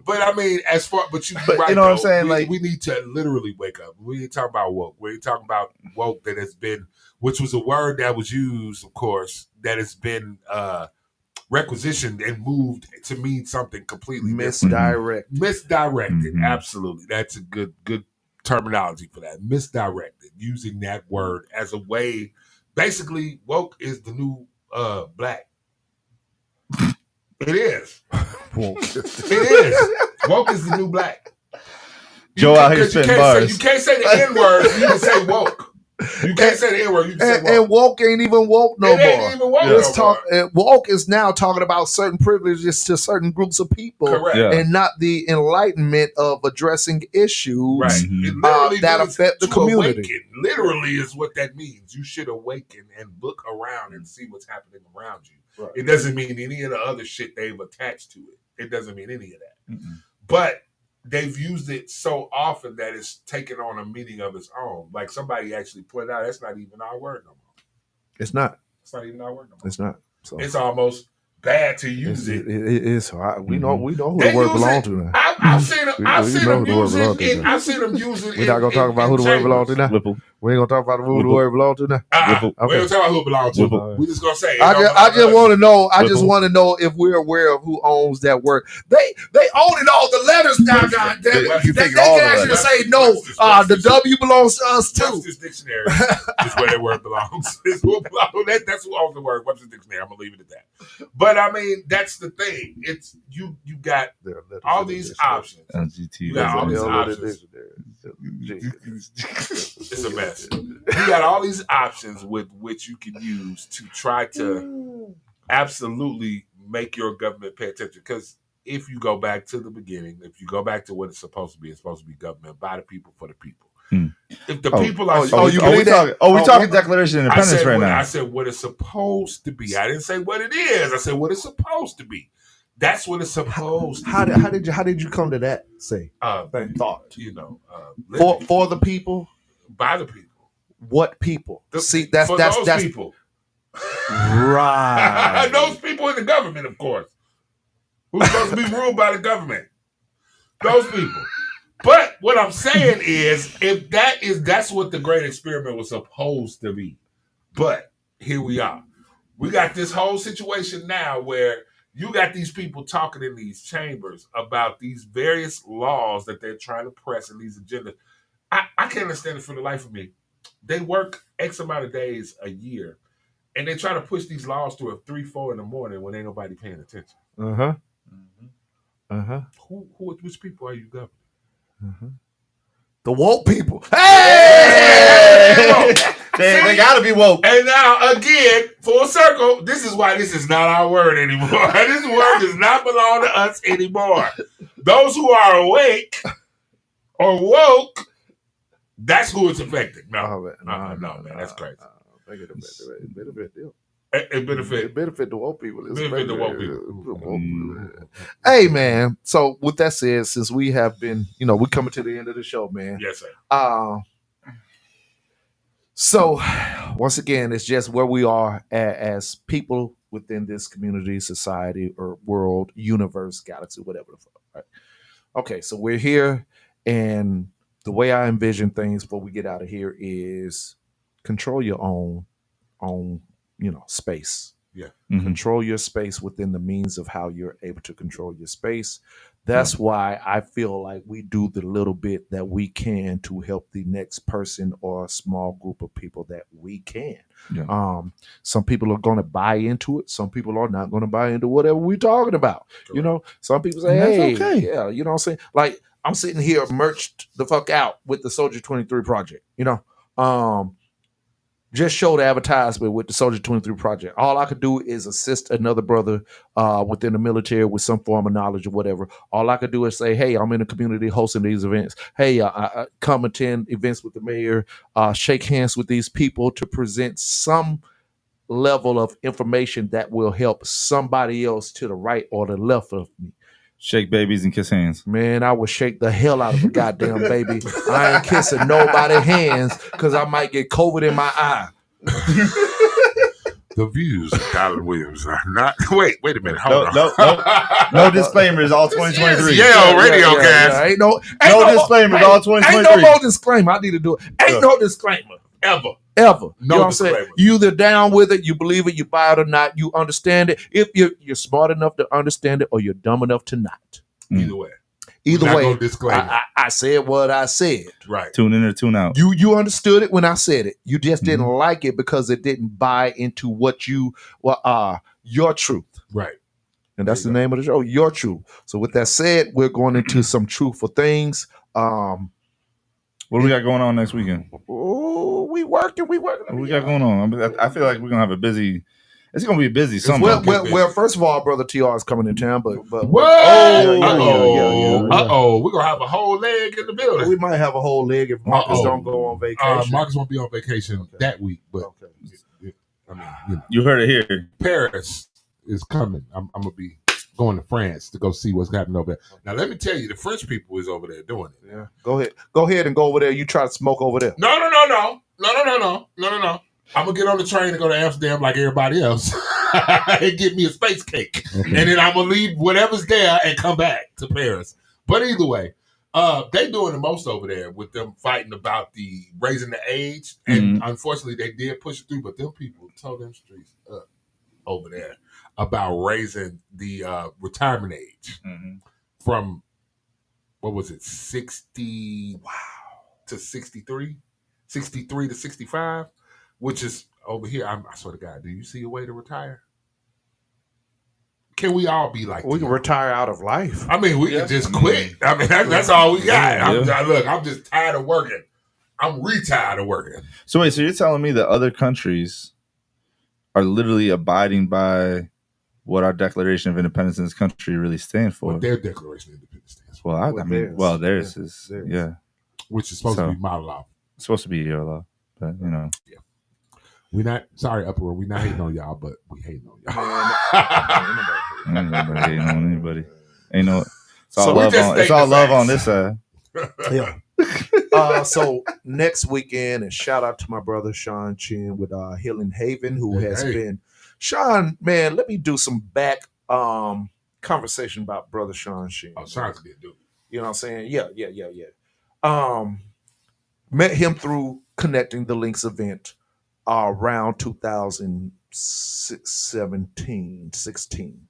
But I mean, you know what I'm saying? Like we need to literally wake up. We ain't talking about woke. We ain't talking about woke that has been, which was a word that was used, of course, that has been requisitioned and moved to mean something completely misdirected. Misdirected, absolutely. That's a good terminology for that. Misdirected, using that word as a way. Basically, woke is the new black. It is. It is. Woke is the new black. Joe out here spitting bars. You can't say the N-word. You can say woke. You can't say the N-word. You can say woke. And woke ain't even woke no more. Ain't even woke woke is now talking about certain privileges to certain groups of people. Correct. And not the enlightenment of addressing issues that affect the community. Awaken, literally is what that means. You should awaken and look around and see what's happening around you. Right. It doesn't mean any of the other shit they've attached to it. It doesn't mean any of that. But they've used it so often that it's taken on a meaning of its own. Like somebody actually pointed out, that's not even our word no more. It's not. It's not even our word no more. It's not. So it's almost bad to use it. It is. We know who the word belongs to now. I've seen them use it. I've seen them use it. We're not gonna talk about who the word belongs to now. We ain't gonna talk about who the word belongs to now. We ain't gonna talk about who it belongs to. We're just gonna say. I just want to know. I just want to know if we're aware of who owns that word. They own it all the letters now. Goddamn it! They can actually say no. The W belongs to us too. Webster's Dictionary is where that word belongs. It's what belongs That's who owns the word. Webster's Dictionary. I'm gonna leave it at that. But I mean, that's the thing. It's you got all these options. You got all these options. It's a mess. You got all these options with which you can use to try to absolutely make your government pay attention. Because if you go back to the beginning, if you go back to what it's supposed to be government by the people for the people. If the people are, we talking Declaration of Independence right now. I said what it's supposed to be. I didn't say what it is. I said what it's supposed to be. That's what it's supposed to be. How did you come to that? Say thought. You know, for the people, by the people. What people? That's people. Right. Those people in the government, of course, who's supposed to be ruled by the government. Those people. But what I'm saying is, that's what the great experiment was supposed to be. But here we are. We got this whole situation now where you got these people talking in these chambers about these various laws that they're trying to press in these agendas. I can't understand it for the life of me. They work X amount of days a year, and they try to push these laws through at 3-4 in the morning when ain't nobody paying attention. Which people are you governing? The woke people. Hey! They gotta be woke. And now again, full circle, this is why this is not our word anymore. This word does not belong to us anymore. Those who are awake or woke, that's who it's affecting. No, man, that's crazy. It benefit the woke people. Benefit the woke people. Hey, man. So with that said, since we have been, we're coming to the end of the show, man. Yes, sir. So once again, it's just where we are as people within this community, society, or world, universe, galaxy, whatever the fuck. Right? Okay, so we're here, and the way I envision things before we get out of here is control your own space. Yeah. Control your space within the means of how you're able to control your space. That's why I feel like we do the little bit that we can to help the next person or a small group of people that we can. Yeah. Some people are going to buy into it. Some people are not going to buy into whatever we're talking about. Correct. Some people say, And hey, that's okay. yeah, you know what I'm saying? Like, I'm sitting here merched the fuck out with the Soldier 23 project, just show the advertisement with the Soldier 23 project. All I could do is assist another brother within the military with some form of knowledge or whatever. All I could do is say, hey, I'm in the community hosting these events. Hey, I come attend events with the mayor, shake hands with these people to present some level of information that will help somebody else to the right or the left of me. Shake babies and kiss hands. Man, I would shake the hell out of a goddamn baby. I ain't kissing nobody's hands because I might get COVID in my eye. The views of Colin Williams are not. Wait a minute. Hold No, on. no disclaimers. All 2023. Yeah, radio cast. Ain't no disclaimers. All 2023. Ain't no more disclaimer. I need to do it. Ain't no disclaimer. Ever. You know what I'm saying? disclaimer. You either down with it, you believe it, you buy it or not, you understand it. If you're smart enough to understand it or you're dumb enough to not. Either way. Either Not way, gonna disclaim it. I said what I said. Right. Tune in or tune out. You understood it when I said it. You just didn't like it because it didn't buy into what your truth. Right. And that's the name of the show, Your Truth. So with that said, we're going into some truthful things. What do we got going on next weekend? Oh, we working. What we got going on? I feel like we're gonna have a busy. It's gonna be a busy summer. Well, first of all, Brother TR is coming in town, but Uh-oh. We're gonna have a whole leg in the building. We might have a whole leg if Marcus don't go on vacation. Marcus won't be on vacation that week, but you heard it here. Paris is coming. I'm gonna be going to France to go see what's happening over there. Now, let me tell you, the French people is over there doing it. Yeah, go ahead and go over there. You try to smoke over there. No. I'm gonna get on the train and go to Amsterdam like everybody else and get me a space cake, and then I'm gonna leave whatever's there and come back to Paris. But either way, they doing the most over there with them fighting about the raising the age, and unfortunately they did push it through. But them people tore them streets up over there about raising the retirement age from what was it, 60 to 63 to 65, which is over here, I swear to God, do you see a way to retire? Can we all be like We can retire out of life. I mean, we can just quit. I mean, that's all we got. Yeah. I'm just tired of working. I'm retired of working. So wait, so you're telling me that other countries are literally abiding by what our Declaration of Independence in this country really stands for? What their Declaration of Independence stands for. Well, theirs is, yeah. Which is supposed to be my law. It's supposed to be your law, but you know. Yeah. We not sorry, Upper Room. We not hating on y'all, but we hating on y'all. Ain't nobody hating on anybody. Ain't no. It's all So we love just on. It's state all the love facts. on this side. Yeah. So next weekend, and shout out to my brother Sean Chin with Healing Haven, who has been Sean. Man, let me do some back conversation about brother Sean Chin. Oh, Sean's a good dude. You know what I'm saying? Yeah. Met him through Connecting the Links event around 2016,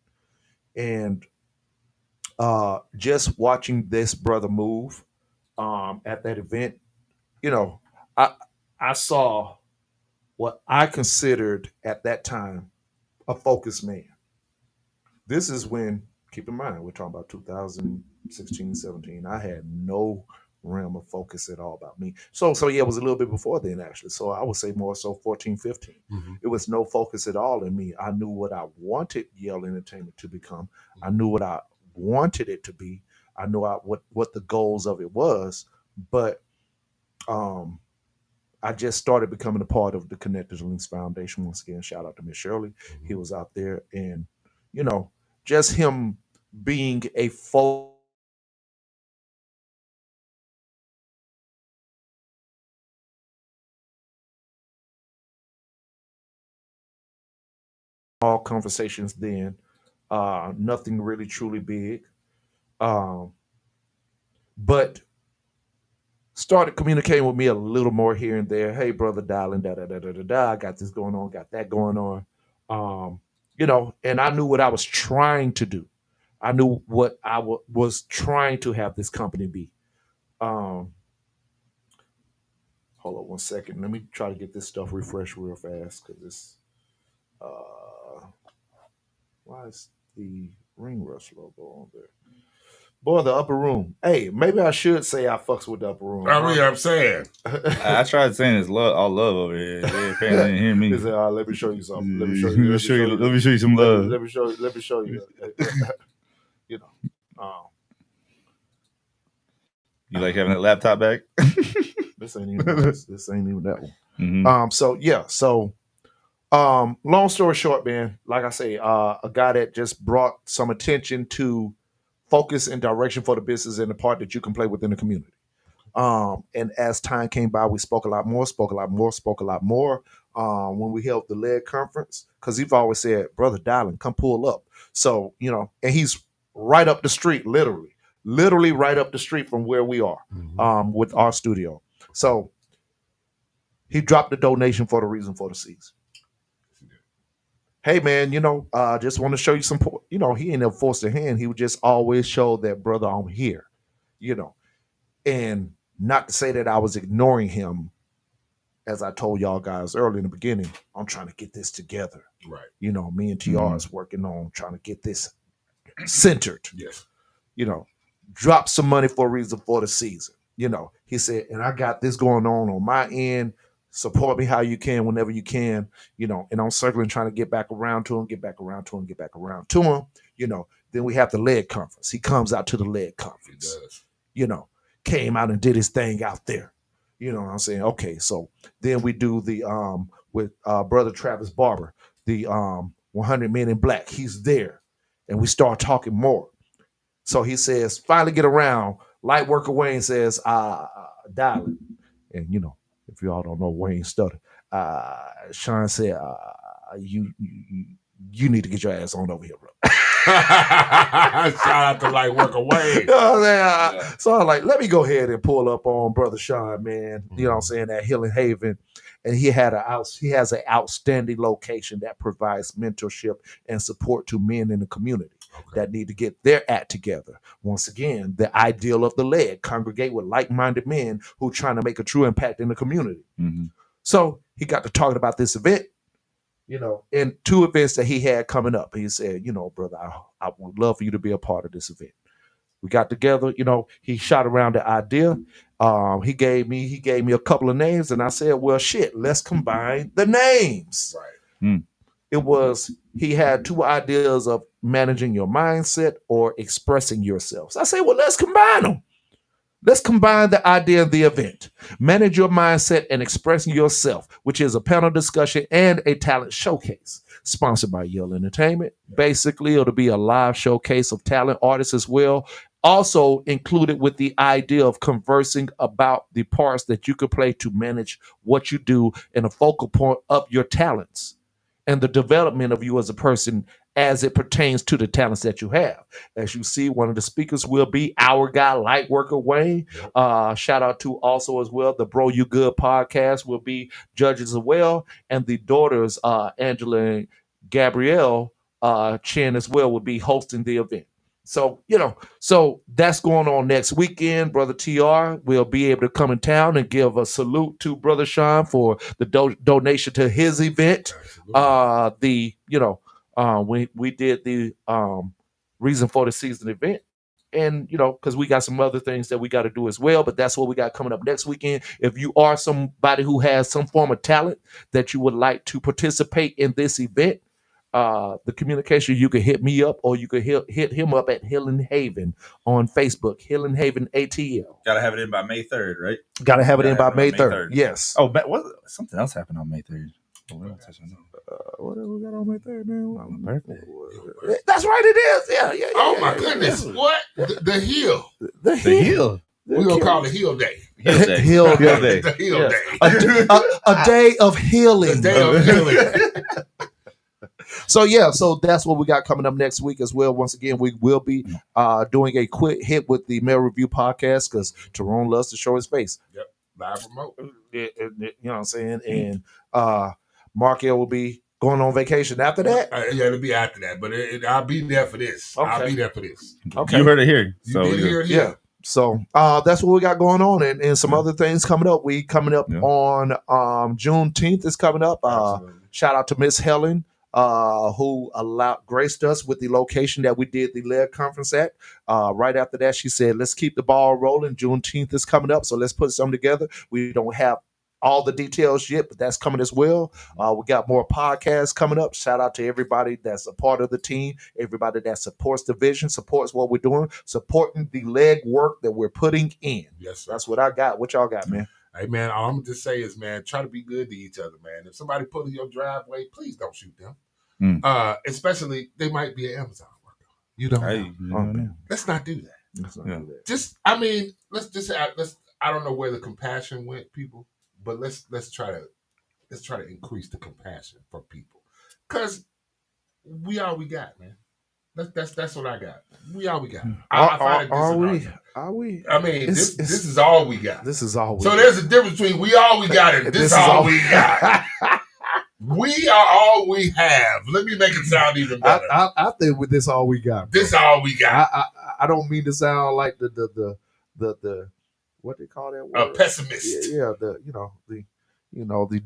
and just watching this brother move at that event, you know, I saw what I considered at that time a focused man. This is when, keep in mind, we're talking about 2016, 17. I had no realm of focus at all about me. So yeah, it was a little bit before then, actually. So I would say more so 14, 15. It was no focus at all in me. I knew what I wanted Yale Entertainment to become. I knew what I wanted it to be. I knew what the goals of it was. But I just started becoming a part of the Connected Links Foundation. Once again, shout out to Miss Shirley. He was out there, and you know, just him being a all conversations then, nothing really truly big, but started communicating with me a little more here and there. Hey, brother, darling, I got this going on, got that going on. You know, and I knew what I was trying to do. I knew what I was trying to have this company be. Hold on 1 second. Let me try to get this stuff refreshed real fast because it's why is the Ring Rush logo on there? Boy, the Upper Room. Hey, maybe I should say I fucks with the Upper Room. I mean, I'm saying. I tried saying it's love, all love over here. Yeah, apparently they didn't hear me. He said, let me show you something. Let me show Let you. me show you. Let me show you some love. Let me show you. You know. You like having that laptop back? This ain't even this ain't even that one. Mhm. So long story short, man, like I say, a guy that just brought some attention to focus and direction for the business and the part that you can play within the community. And as time came by, we spoke a lot more when we held the lead conference, because he's always said, brother Dylan, come pull up. So, you know, and he's right up the street, literally right up the street from where we are, with our studio. So he dropped the donation for the reason for the season. Hey man, you know, just want to show you some, you know, he ain't never forced a hand. He would just always show that, brother, I'm here, you know, and not to say that I was ignoring him. As I told y'all guys early in the beginning, I'm trying to get this together. Right. You know, me and TR is working on trying to get this centered. Yes. You know, drop some money for a reason for the season. You know, he said, and I got this going on my end. Support me how you can, whenever you can, you know, and I'm circling trying to get back around to him, you know. Then we have the lead conference. He comes out to the lead conference, you know, came out and did his thing out there. You know what I'm saying? Okay, so then we do the with brother Travis Barber, the 100 Men in Black. He's there, and we start talking more. So he says, finally get around. Light worker Wayne says, darling, and you know, if you all don't know Wayne Stutter, Sean said, you need to get your ass on over here, bro. Shout out to Light Worker Wayne. You know what I'm saying? So I'm like, let me go ahead and pull up on brother Sean, man. You know what I'm saying? At Healing Haven. And he has an outstanding location that provides mentorship and support to men in the community that need to get their act together. Once again, the ideal of the lead, congregate with like-minded men who are trying to make a true impact in the community. Mhm. So he got to talking about this event, and 2 events that he had coming up. He said, brother, I would love for you to be a part of this event. We got together, he shot around the idea. He gave me a couple of names, and I said, well, shit, let's combine the names. Right. He had 2 ideas of managing your mindset or expressing yourself. So I say, well, let's combine them. Let's combine the idea of the event. Manage your mindset and expressing yourself, which is a panel discussion and a talent showcase sponsored by Yale Entertainment. Basically, it'll be a live showcase of talent artists as well. Also included with the idea of conversing about the parts that you could play to manage what you do and a focal point of your talents and the development of you as a person as it pertains to the talents that you have. As you see, one of the speakers will be our guy, Lightworker Wayne. Shout out to also as well, the Bro You Good podcast will be judges as well. And the daughters, Angela and Gabrielle Chen as well, will be hosting the event. So, so that's going on next weekend. Brother TR will be able to come in town and give a salute to Brother Sean for the donation to his event. We did the reason for the season event. And, because we got some other things that we got to do as well, but that's what we got coming up next weekend. If you are somebody who has some form of talent that you would like to participate in this event, the communication, you can hit me up or you could hit him up at Healing Haven on Facebook, Healing Haven ATL. Gotta have it in by May 3rd, right? Gotta have it in by May 3rd. Yes. Oh, but something else happened on May 3rd. What we got on May 3rd, man? That's right, it is. Yeah. Oh my goodness. What? The Hill. The Hill. We're going to call it Hill Day. Hill Day. Hill Day. The Hill Day. A day of healing. A day of healing. So that's what we got coming up next week as well. Once again, we will be doing a quick hit with the Male Review podcast because Tyrone loves to show his face. Yep, live remote. You know what I'm saying? And Mark L will be going on vacation after that. Yeah, it'll be after that, but I'll be there for this. Okay. I'll be there for this. Okay, you heard it here. You did hear it here. Yeah. So that's what we got going on, and some other things coming up. We coming up on Juneteenth is coming up. Shout out to Miss Helen. Who graced us with the location that we did the LED conference at. Right after that, she said, let's keep the ball rolling. Juneteenth is coming up, so let's put something together. We don't have all the details yet, but that's coming as well. We got more podcasts coming up. Shout out to everybody that's a part of the team, everybody that supports the vision, supports what we're doing, supporting the leg work that we're putting in. Yes, sir. That's what I got. What y'all got, man? Hey, man, all I'm going to just say is, man, try to be good to each other, man. If somebody pulls your driveway, please don't shoot them. Especially, they might be an Amazon worker. You don't know. Let's not do that. Let's not do that. Just, I mean, I don't know where the compassion went, people, but let's try to increase the compassion for people. Because we all we got, man. That's what I got. We all we got. Are we? I mean, this is all we got. This is all we got. So there's a difference between we all we got and this all we got. We are all we have. Let me make it sound even better. I think with this all we got. This all we got. I don't mean to sound like the what they call that word? Pessimist. Yeah, the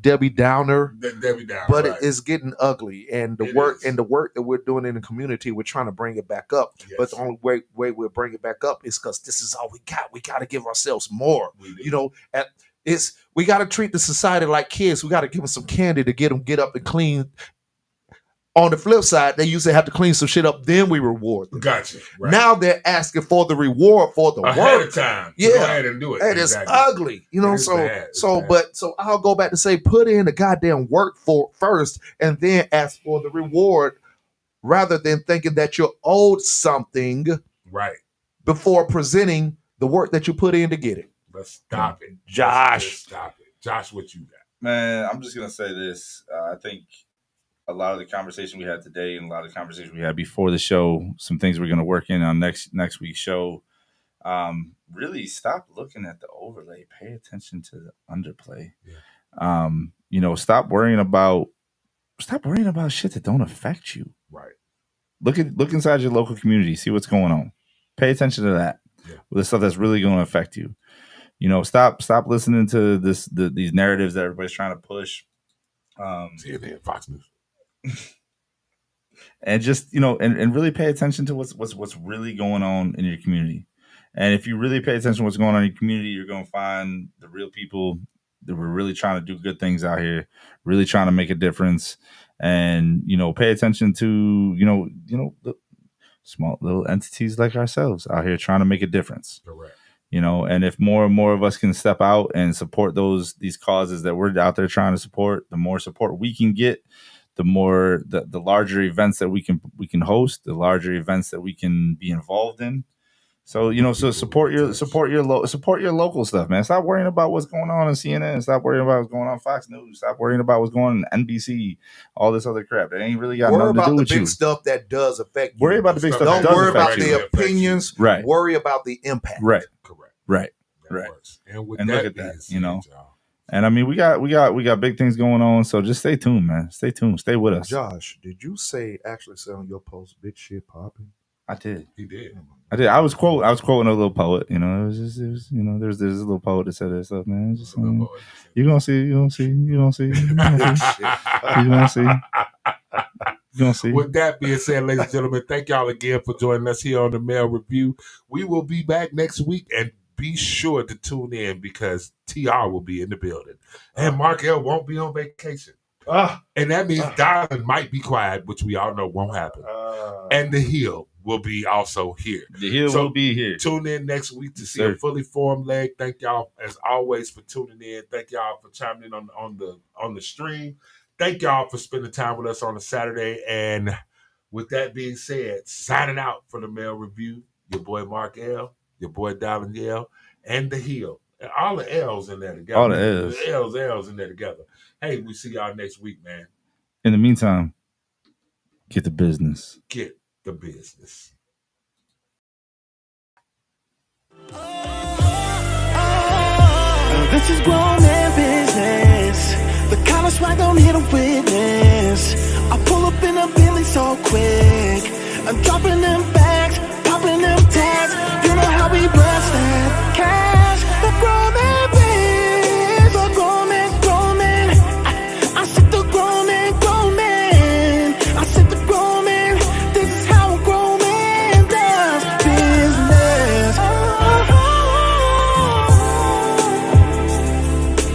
Debbie Downer. The Debbie Downer. But right. it's getting ugly, and the work that we're doing in the community, we're trying to bring it back up. Yes. But the only way we'll bring it back up is because this is all we got. We got to give ourselves more. We got to treat the society like kids. We got to give them some candy to get up and clean. On the flip side, they used to have to clean some shit up, then we reward them. Gotcha. Right. Now they're asking for the reward for the ahead work. Of time. Yeah. Go ahead and do it. Hey, exactly. It's ugly. So I'll go back to say, put in the goddamn work for first and then ask for the reward rather than thinking that you're owed something right before presenting the work that you put in to get it. Let's stop it. Josh. Stop it. Josh, what you got? Man, I'm just going to say this. I think a lot of the conversation we had today and a lot of the conversation we had before the show, some things we're going to work in on next week's show. Really stop looking at the overlay. Pay attention to the underplay. Yeah. Stop worrying about shit that don't affect you. Right. Look inside your local community. See what's going on. Pay attention to that. Yeah. The stuff that's really going to affect you. Stop listening to these narratives that everybody's trying to push. CNN, Fox News. And just, and really pay attention to what's really going on in your community. And if you really pay attention to what's going on in your community, you're going to find the real people that were really trying to do good things out here, really trying to make a difference. And, pay attention to, the small little entities like ourselves out here trying to make a difference. Correct. And if more and more of us can step out and support these causes that we're out there trying to support, the more support we can get, the more the larger events that we can host, the larger events that we can be involved in. So so support your local stuff, man. Stop worrying about what's going on in CNN. Stop worrying about what's going on Fox News. Stop worrying about what's going on NBC. All this other crap that ain't really got nothing to do with you. Worry about the big stuff that does affect you. Worry about the big stuff. Don't that does worry affect about you. the opinions. Right. Worry about the impact. Right. Correct. Right. That Right. works. And with And that look at being that. said, y'all, And I mean, we got big things going on. So just stay tuned, man. Stay tuned. Stay with us. Josh, did you actually say on your post, big shit popping? I did. He did. I did. I was quoting a little poet. It was there's a little poet that said that stuff, man. Just you're gonna see. You're gonna see. With that being said, ladies and gentlemen, thank y'all again for joining us here on the Mail Review. We will be back next week, and be sure to tune in because TR will be in the building. And Mark L won't be on vacation. And that means Darlin might be quiet, which we all know won't happen. And The Hill will be also here. The Hill will be here. Tune in next week to see a fully formed leg. Thank y'all, as always, for tuning in. Thank y'all for chiming in on the stream. Thank y'all for spending time with us on a Saturday. And with that being said, signing out for the Mail Review, your boy Mark L, your boy Darlin Yell, and The Hill. And all the L's in there together. All the L's. The L's in there together. Hey, we see y'all next week, man. In the meantime, get the business. Get the business. This is grown man business. The kind of swag don't hit a witness. I pull up in a Bentley so quick. I'm dropping them back.